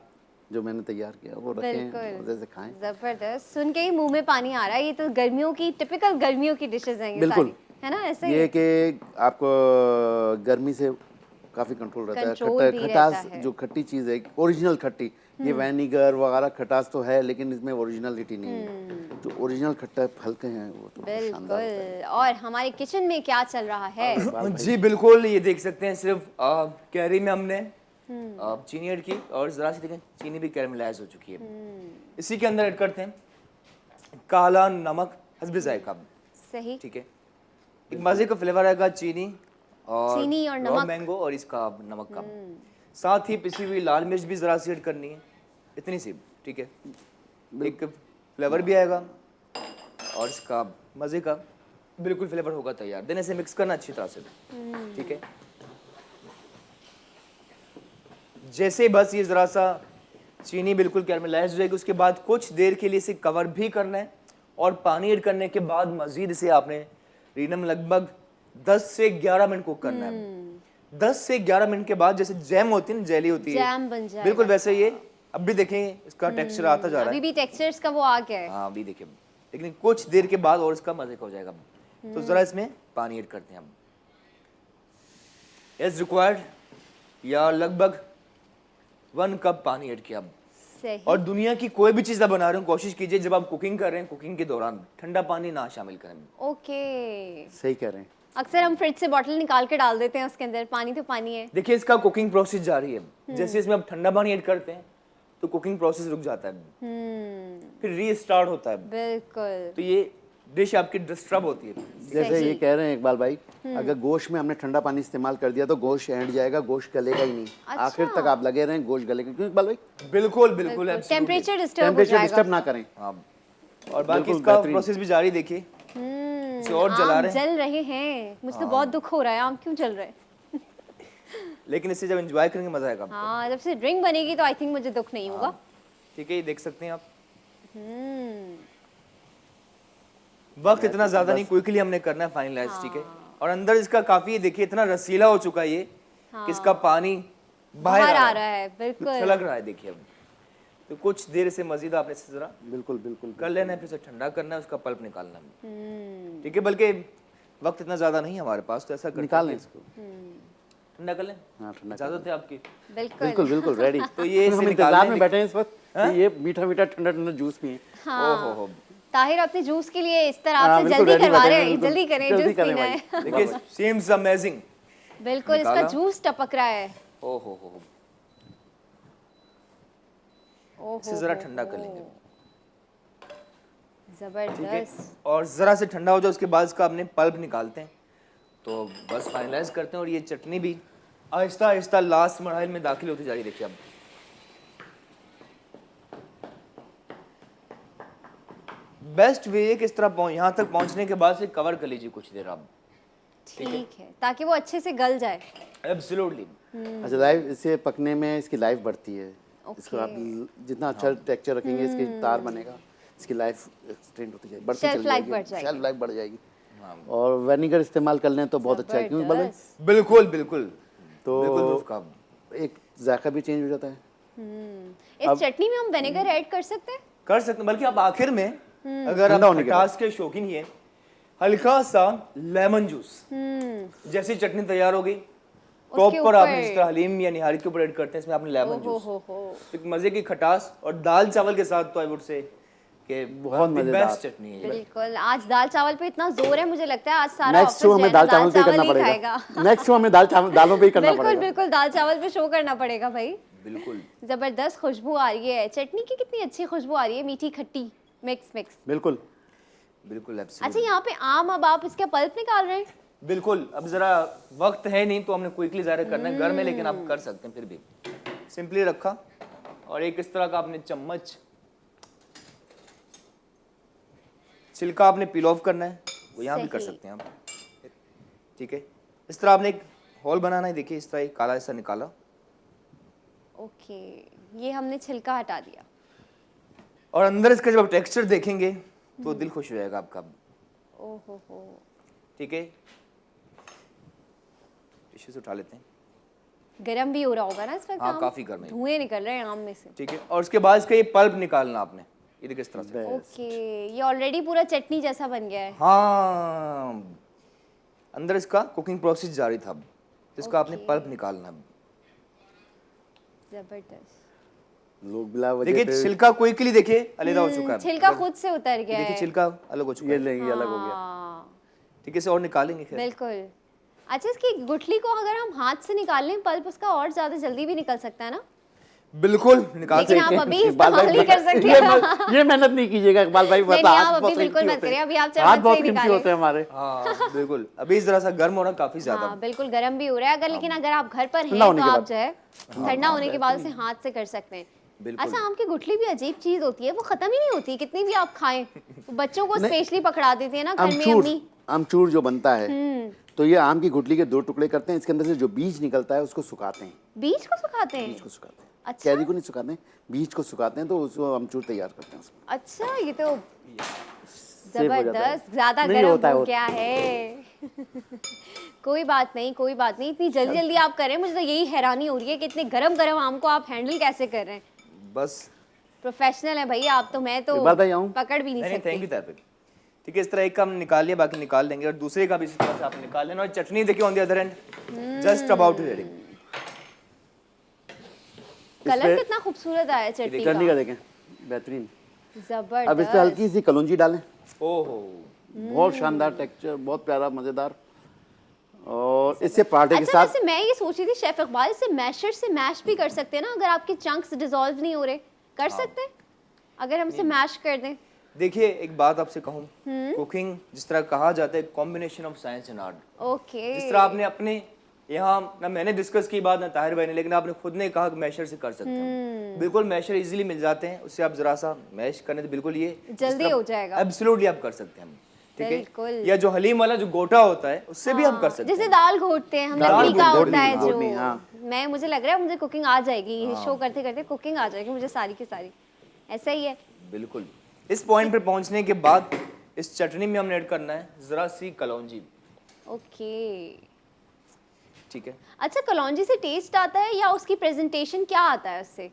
जो मैंने तैयार किया वो रखें, बिल्कुल। मज़े से खाएं। जबरदस्त, सुन के ही मुंह में पानी आ रहा है। ये तो गर्मियों की टिपिकल गर्मियों की डिशेस हैं ये बिल्कुल। सारी, है ना? ऐसे ही ये कि आपको गर्मी से काफ़ी कंट्रोल रहता है। कंट्रोल भी खटास रहता है। जो खट्टी चीज़ है, ओरिजिनल खट्टी, ये विनेगर वगैरह खटास तो है लेकिन इसमें ओरिजिनलिटी नहीं है। जो ओरिजिनल खट्टा फल के हैं वो तो बहुत शानदार होता है। बिल्कुल। और हमारे किचन में क्या चल रहा है? जी बिल्कुल, ये देख सकते हैं सिर्फ कैरी में हमने चीनी ऐड की और ज़रा सी देखें चीनी भी कैरमलाइज हो चुकी है। इसी के अंदर ऐड करते हैं काला नमक हस्बे जायका, सही। ठीक है। एक मज़े का फ्लेवर आएगा चीनी और नमक। रॉ मैंगो और इसका नमक का। साथ ही पिसी हुई लाल मिर्च भी ज़रा सी ऐड करनी है, इतनी सी, ठीक है। एक फ्लेवर भी आएगा और इसका मज़े का बिल्कुल फ्लेवर होगा तैयार। देन इसे मिक्स करना अच्छी तरह से, ठीक है। जैसे बस ये ज़रा सा चीनी बिल्कुल कैरमलाइज हो जाएगी, उसके बाद कुछ देर के लिए इसे कवर भी करना है और पानी ऐड करने के बाद मज़ीद इसे आपने रीनम लगभग 10 से 11 मिनट कुक करना है। 10 से 11 मिनट के बाद जैसे जैम होती है ना, जेली होती है, जैम बन जाएगा। बिल्कुल वैसे ये अब भी देखें इसका टेक्सचर आता जा रहा अभी है। भी टेक्सचर्स का वो आ गया है। हाँ अभी देखिए, लेकिन कुछ देर के बाद और इसका मज़े का हो जाएगा। तो ज़रा इसमें पानी ऐड करते हैं हम एज रिक्वायर्ड, या लगभग 1 कप पानी ऐड किया। सही। और दुनिया की कोई भी चीज़ आप बना रहे हो, कोशिश कीजिए जब आप कुकिंग कर रहे हैं, कुकिंग के दौरान ठंडा पानी ना शामिल करें। ओके। सही कह रहे हैं। अक्सर हम फ्रिज से बॉटल निकाल के डाल देते हैं उसके अंदर, पानी तो पानी है। देखिए इसका कुकिंग प्रोसेस जारी है। जैसे इसमें आप ठंडा पानी ऐड करते हैं तो कुकिंग प्रोसेस रुक जाता है, फिर रीस्टार्ट होता है। बिल्कुल। तो ये डिश आपकी डिस्टर्ब होती है। जैसे ये कह रहे हैं इकबाल भाई, अगर गोश्त में हमने ठंडा पानी इस्तेमाल कर दिया तो गोश्त एंड जाएगा, गोश्त गलेगा ही नहीं। अच्छा। आखिर तक आप लगे रहें, गोश्त गलेगा। क्यों इकबाल भाई? बिल्कुल बिल्कुल absolutely। टेम्परेचर डिस्टर्ब हो टेम्परेचर जाएगा। डिस्टर्ब ना करें। हाँ, और बाकी बिल्कुल इसका बेहतरीन। प्रोसेस भी जारी देखिए। इसे और जला आम रहे हैं, जल रहे हैं। मुझे तो बहुत दुख हो रहा है, आम क्यों जल रहे हैं? लेकिन इसे जब एंजॉय करेंगे मजा आएगा आपको। हाँ, जब से ड्रिंक बनेगी तो आई थिंक मुझे दुख नहीं होगा। ठीक है, ये देख सकते हैं आप। वक्त इतना ज्यादा नहीं, क्विकली हमने करना है फाइनलाइज, ठीक है। और अंदर इसका काफी देखिए इतना रसीला हो चुका है ये कि इसका पानी बाहर आ रहा है। बिल्कुल। छलक रहा है देखिए अब। तो कुछ देर से मजीद आपने इसे जरा बिल्कुल बिल्कुल कर लेना है, फिर से ठंडा करना है, उसका पल्प निकालना है, ठीक है। बल्कि वक्त इतना ज्यादा नहीं है हमारे पास, तो ऐसा करते निकाल लें हैं, इसको। ठंडा कर लें। हाँ, ठंडा कर इजाजत है आपकी। बिल्कुल। बिल्कुल बिल्कुल रेडी। तो ये हम इसे इंतजार निकालने में बैठे हैं इस वक्त कि ये मीठा मीठा ठंडा ठंडा जूस पिए। ओहो हो, ताहिर अपने जूस के लिए इस तरह हाँ, से बिल्कुल जल्दी ready करवा बैठे रहे हैं, हैं। बिल्कुल। जल्दी करें, जल्दी जूस करें पीना भाई। है। देखिए सेम्स अमेजिंग। बिल्कुल, इसका निकाला। जूस टपक रहा है। ओहो हो, ओहो, इसे जरा ठंडा कर लेंगे, ठीक है। जबरदस्त। और ज़रा से ठंडा हो जाए उसके बाद इसका अपने पल्प निकालते हैं, तो बस फाइनलाइज करते हैं। और ये चटनी भी आहिस्ता आहिस्ता लास्ट मरहल में दाखिल होती जा रही है। देखिए अब बेस्ट वे है कि इस तरह यहाँ तक पहुँचने के बाद से कवर कर लीजिए कुछ देर आप। ठीक है, ताकि वो अच्छे से गल जाए। एब्सोल्युटली। अच्छा, लाइव इसे पकने में इसकी लाइफ बढ़ती है। इसको आप जितना अच्छा हाँ। टेक्सचर रखेंगे इसकी तार बनेगा, इसकी लाइफ एक्सटेंड होती जाएगी, बढ़ती Shelf चली life जाएगी, बढ़ जाएगी। शेल्फ लाइफ बढ़ जाएगी। और विनेगर इस्तेमाल कर लें तो बहुत अच्छा है। क्यों बोले जबरदस्त। बिल्कुल बिल्कुल तो बिल्कुल दुरुस्त कहा। एक जायका भी चेंज हो जाता है। इस चटनी में हम विनेगर ऐड कर सकते हैं? कर सकते हैं, बल्कि आप आखिर में अगर ठंडा आप होने के खटास के शौकीन ही हैं, हल्का सा लेमन जूस, जैसी चटनी तैयार हो गई उसके प्रॉपर आपने ऊपर। जिस तरह हलीम या निहारी के ऊपर ऐड करते हैं, इसमें आपने लेमन हो जूस, हो एक मजे की खटास, और दाल चावल के साथ तो आई वुड से कि बहुत मजेदार। बेस्ट चटनी है ये। बिल्कुल। आज दाल चावल पे इतना जोर है, मुझे लगता है आज सारा नेक्स्ट ऑफिस शो जो हमें है ना दाल चावल पे ही करना ही पड़ेगा। खाएगा। नेक्स्ट शो हमें दालों पे ही करना बिल्कुल पड़ेगा। बिल्कुल, दाल चावल पे शो करना पड़ेगा भाई। बिल्कुल जबरदस्त खुशबू आ रही है, चटनी की कितनी अच्छी खुशबू आ रही है, मीठी खट्टी मिक्स। बिल्कुल। बिल्कुल अच्छा, absolutely। यहाँ पे आम अब आप इसका पल्प निकाल रहे हैं? बिल्कुल, अब जरा वक्त है नहीं तो हमने क्विकली ज़ाहिर करना है घर में, लेकिन आप कर सकते हैं। फिर भी सिंपली रखा और एक इस तरह का आपने चम्मच, छिलका आपने पील ऑफ करना है, वो यहाँ भी कर सही। सकते हैं आप। ठीक है, इस तरह आपने एक होल बनाना है। देखिए इस तरह एक काला हिस्सा निकाला, ओके, ये हमने छिलका हटा दिया। और अंदर इसका जब आप टेक्सचर देखेंगे तो दिल खुश हो जाएगा आपका। ओहो हो, ठीक है, टिश्यू से उठा लेते हैं। गरम भी हो रहा होगा ना इस वक्त हाँ, आम? काफी गर्म है। धुएं निकल रहे हैं आम में से। ठीक है, और उसके बाद इसका ये पल्प निकालना आपने, ये देखिए इस तरह से। ओके, ये ऑलरेडी पूरा चटनी जैसा बन गया है। हाँ, अंदर इसका कुकिंग प्रोसेस जारी था, अब तो इसका आपने ओके। पल्प निकालना है। जबरदस्त। लोग बिला वजह देखिए पे छिलका क्विकली देखिए अलग हो चुका है। छिलका खुद से उतर गया देखिए है। छिलका अलग हो चुका ये है। लेंगे अलग हो गया। हाँ, ठीक है, इसे और निकालेंगे फिर। बिल्कुल। अच्छा, इसकी गुठली को अगर हम हाथ से निकाल लें पल्प उसका और ज्यादा जल्दी भी निकल सकता है ना? बिल्कुल निकाल लेकिन सकते आप हैं। अभी इकबाल इस्तेमाल भाई नहीं कर सकते। ये मेहनत नहीं कीजिएगा इकबाल भाई, नहीं, बता आप हाथ अभी बहुत बिल्कुल कीमती मत करिए, होते अभी आप हैं। चम्मच हाथ से बहुत ही कीमती निकालें। होते हैं हमारे। हाँ बिल्कुल, अभी जरा सा गर्म हो रहा काफी ज्यादा। हाँ, बिल्कुल गर्म भी हो रहा है अगर, लेकिन अगर आप घर पर हैं ठंडा होने तो के आप बाद। जो है ठंडा होने के बाद उसे हाथ से कर सकते हैं। बिल्कुल। अच्छा, आम की गुठली भी अजीब चीज होती है, वो खत्म ही नहीं होती, कितनी भी आप खाएं। वो बच्चों को स्पेशली पकड़ा देती है ना घर में अम्मी। आमचूर जो बनता है तो ये आम की गुठली के 2 टुकड़े करते हैं, इसके अंदर से जो बीज निकलता है उसको सुखाते हैं। बीज को सुखाते हैं? बीज को सुखाते हैं, अच्छा। कैरी को नहीं सुखाते हैं, बीज को सुखाते हैं तो उसको आमचूर तैयार करते हैं उसको। अच्छा, ये तो हो जाता है। जबरदस्त। ज्यादा नहीं गर्म होता है हो वो। गया है। कोई बात नहीं, कोई बात नहीं, इतनी जल्दी जल्दी आप कर रहे हैं, मुझे तो यही हैरानी हो रही है कि इतने गरम गरम आम को आप हैंडल कैसे कर रहे हैं। बस प्रोफेशनल है भैया आप तो, मैं तो इकबाल भाई आऊं? पकड़ भी नहीं नहीं, थैंक सकती। यू तारपिक। ठीक है, इस तरह एक का हम निकाल लिया, बाकी निकाल देंगे, और दूसरे का भी इसी तरह से आप निकाल लेना। और चटनी देखिए on the other end, just about to ready. Colour पे- कितना खूबसूरत आया है चटनी चटनी का का, देखें, बेहतरीन। अब इस पे जबरदस्त। हल्की सी कलौंजी डालें, ओहो, बहुत शानदार टेक्सचर, बहुत प्यारा मजेदार। और इससे पराठे के अच्छा, साथ वैसे मैं ये सोच रही थी शेफ इकबाल, इसे मैशर से मैश भी कर सकते हैं ना, अगर आपके चंक्स डिसॉल्व नहीं हो रहे, कर सकते हैं अगर हम इसे मैश कर दें। देखिए एक बात आपसे कहूँ, कुकिंग जिस तरह कहा जाता है combination of science and art, okay, जिस तरह आपने अपने यहाँ ना मैंने डिस्कस की बात ना ताहिर भाई ने, लेकिन आपने खुद ने कहा कि मैशर से कर सकते हैं। बिल्कुल मैशर इजीली मिल जाते हैं, उससे आप जरा सा मैश करने तो बिल्कुल ये जल्दी हो जाएगा। एब्सोल्युटली आप कर सकते हैं। ठीक बिल्कुल। है, या जो हलीम वाला जो गोटा होता है उससे भी हम कर सकते जैसे हैं। दाल घोटते हैं हम, दाल लकड़ी का घोटनी, होता है घोटनी, जो, हाँ। मैं मुझे लग रहा है मुझे कुकिंग आ जाएगी, ये शो करते करते कुकिंग आ जाएगी मुझे सारी की सारी, ऐसा ही है। बिल्कुल, इस पॉइंट पे पहुंचने के बाद इस चटनी में हमने ऐड करना है जरा सी कलौंजी। ओके, ठीक है, अच्छा, कलौंजी से टेस्ट आता है या उसकी प्रेजेंटेशन क्या आता है उससे?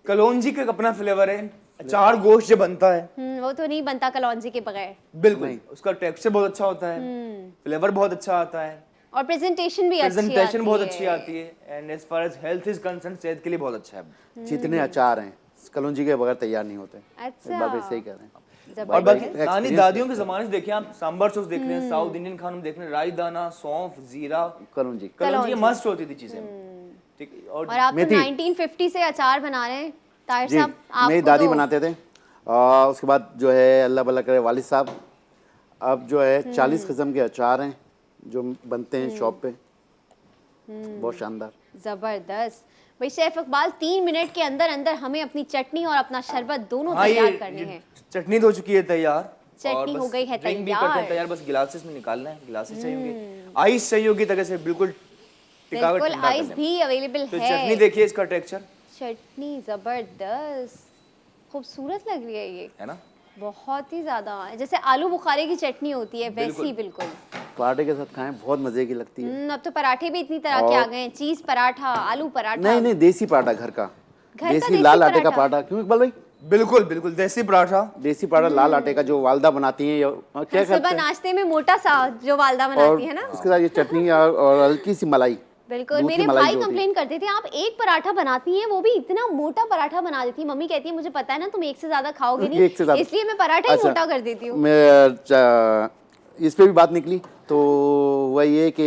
कलौंजी का एक अपना फ्लेवर है। अचार गोश्त जो बनता है वो तो नहीं बनता कलौंजी के बगैर, बिल्कुल, उसका टेक्सचर बहुत अच्छा होता है, फ्लेवर बहुत अच्छा आता है, और प्रेजेंटेशन भी अच्छी आती प्रेजेंटेशन बहुत है। अच्छी आती है, and as far as health is concern सेहत के लिए बहुत अच्छा है। जितने अचार हैं कलौंजी के बगैर तैयार नहीं होते। अच्छा। इकबाल भाई सही कह रहे हैं। और बाकी experience नानी दादियों के जमाने से देखिए आप, सांबर सॉस देख रहे हैं, साउथ इंडियन खानों में देख रहे हैं, राई दाना, सौंफ, जीरा, कलौंजी कलौंजी मस्ट होती थी चीजें। ठीक है, और आप तो मेथी। 1950 से अचार बना रहे हैं ताहिर जी, साहब, आपको मेरी दादी तो बनाते थे। उसके बाद जो है अल्लाह भला करे वालिद साहब, अब जो है 40 किस्म के अचार हैं जो बनते हैं शॉप पे, बहुत शानदार। जबरदस्त। भाई शेफ इकबाल 3 मिनट के अंदर अंदर हमें अपनी चटनी और अपना शरबत दोनों हाँ, तैयार ये करने हैं। चटनी तो हो चुकी है तैयार, चटनी और हो बस गई है ड्रिंक भी तैयार। करते हैं तैयार, बस गिलासेस में निकालना है। गिलासेस चाहिए होंगे, आइस चाहिए होगी ताकि से बिल्कुल टिका हुआ बिल्कुल, ठंडा आइस करने में। भी अवेलेबल तो है। चटनी देखिए इसका टेक्सचर चटनी जबरदस्त, खूबसूरत लग रही है ये, है ना, बहुत ही ज्यादा, जैसे आलू बुखारे की चटनी होती है वैसी बिल्कुल। पराठे के साथ खाएं, बहुत मजे की लगती है। अब तो पराठे भी इतनी तरह के आ गए हैं, चीज पराठा, आलू पराठा। नहीं नहीं, देसी पराठा घर का, का देसी देसी लाल आटे का पराठा। पराठा। क्यों इकबाल भाई? बिल्कुल बिल्कुल देसी पराठा, देसी पराठा लाल आटे का जो वालदा बनाती हैं, क्या सुबह करते हैं, नाश्ते में मोटा सा जो वालदा और बनाती है ना, उसके साथ ये चटनी और हल्की सी मलाई, बिल्कुल, दूध की मेरे मलाई भाई जो होती है। कंप्लेन करते थे आप एक पराठा बनाती हैं वो भी इतना मोटा पराठा बना देती हैं। मम्मी कहती है मुझे पता है ना तुम एक से ज्यादा खाओगे नहीं, एक से ज्यादा। इसलिए मैं पराठा ही अच्छा, मोटा कर देती हूँ। इस पे भी बात निकली तो वही है कि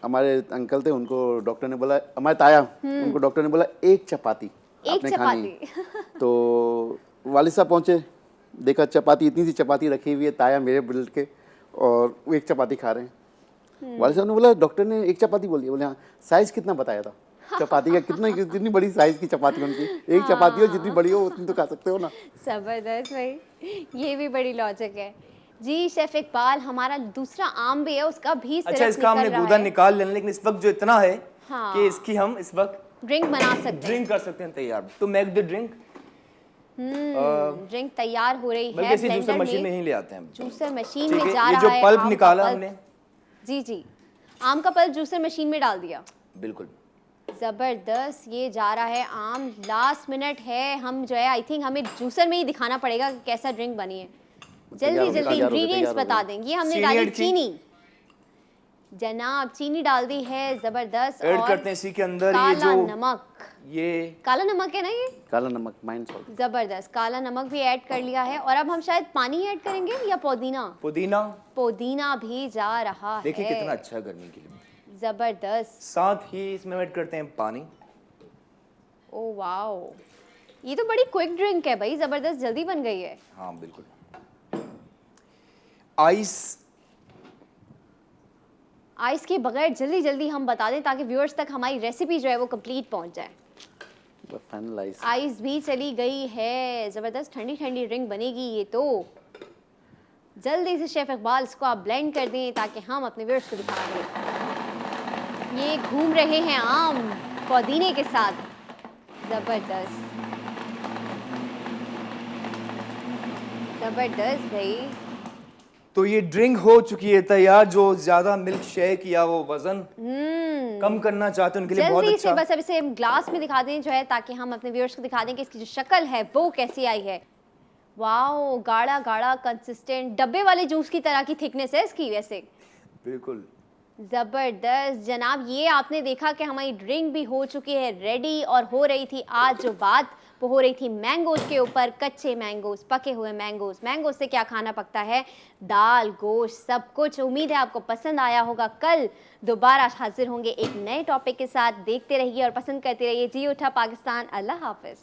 हमारे अंकल थे, उनको डॉक्टर ने बोला, हमारे ताया, उनको डॉक्टर ने बोला एक चपाती एक आपने खानी है। चपाती तो वालिद साहब पहुंचे, देखा चपाती, इतनी सी चपाती रखी हुई है, ताया मेरे बिल्ड के, और वो एक चपाती खा रहे हैं। वालिद साहब ने बोला डॉक्टर ने एक चपाती बोली, बोले हाँ, साइज कितना बताया था चपाती का, कितनी बड़ी साइज की चपाती उनकी, एक चपाती हो जितनी बड़ी हो उतनी तो खा सकते हो ना। जबरदस्त भाई, ये भी बड़ी लॉजिक है जी। शेफ इकबाल, हमारा दूसरा आम भी है, उसका भी अच्छा, सिरप इसका हमने निकल रहा गूदा है। निकाल लेना, लेकिन इस वक्त जो इतना है हाँ। कि इसकी हम इस वक्त ड्रिंक बना सकते हैं। ड्रिंक कर सकते हैं तैयार। तो मेक द ड्रिंक, ड्रिंक तैयार हो रही बल्कि है इसी जूसर ब्लेंडर मशीन में में। ही ले आते हैं हम। जूसर मशीन ठीक में है, जा ये रहा जो है पल्प आम का निकाला पल्प। हमने, जी जी, आम का पल्प जूसर मशीन में डाल दिया। बिल्कुल जबरदस्त, ये जा रहा है आम। लास्ट मिनट है, हम जो है आई थिंक हमें जूसर में ही दिखाना पड़ेगा कि कैसा ड्रिंक बनी है। जल्दी जल्दी तैयार हो गया, इंग्रेडिएंट्स तैयार हो बता गया। देंगे। हमने चीनी डाली ऐड की? चीनी, जनाब चीनी डाल दी है, जबरदस्त। ऐड और करते हैं इसी के अंदर ये काला जो नमक, ये काला नमक है ना ये, काला नमक, माइंड सॉल्ट। जबरदस्त, काला नमक भी ऐड कर लिया है। और अब हम शायद पानी ऐड करेंगे या पुदीना। पुदीना, पुदीना भी जा रहा देखिए है। कितना अच्छा है गर्मी के लिए। जबरदस्त। साथ ही इसमें ऐड करते हैं पानी। ओ वाओ, ये तो बड़ी क्विक ड्रिंक है भाई, जबरदस्त, जल्दी बन गई है। हाँ बिल्कुल। आइस, आइस के बगैर जल्दी जल्दी हम बता दें ताकि व्यूअर्स तक हमारी रेसिपी जो है वो कंप्लीट पहुंच जाए। Final ice. आइस भी चली गई है, जबरदस्त ठंडी ठंडी ड्रिंक बनेगी ये तो। जल्दी से शेफ इकबाल इसको आप ब्लेंड कर दें ताकि हम अपने व्यूअर्स को दिखा दें। ये घूम रहे हैं आम पुदीने के साथ, जबरदस्त जबरदस्त भाई। तो ये ड्रिंक हो चुकी है तैयार। जो ज्यादा मिल्क शेक या वो वजन कम करना चाहते हैं उनके लिए बहुत जल्दी से अच्छा। बस अब इसे हम ग्लास में दिखा दें जो है, ताकि हम अपने व्यूअर्स को दिखा दें कि इसकी जो शक्ल है वो कैसी आई है। वाओ, गाढ़ा गाढ़ा कंसिस्टेंट, डब्बे वाले जूस की तरह की थिकनेस है इसकी वैसे। बिल्कुल जबरदस्त जनाब, ये आपने देखा कि हमारी ड्रिंक भी हो चुकी है रेडी। और हो रही थी आज जो बात, वो हो रही थी मैंगोज के ऊपर। कच्चे मैंगोज, पके हुए मैंगोज, मैंगोज से क्या खाना पकता है, दाल गोश्त सब कुछ। उम्मीद है आपको पसंद आया होगा। कल दोबारा हाजिर होंगे एक नए टॉपिक के साथ। देखते रहिए और पसंद करते रहिए जी उठा पाकिस्तान। अल्लाह हाफिज।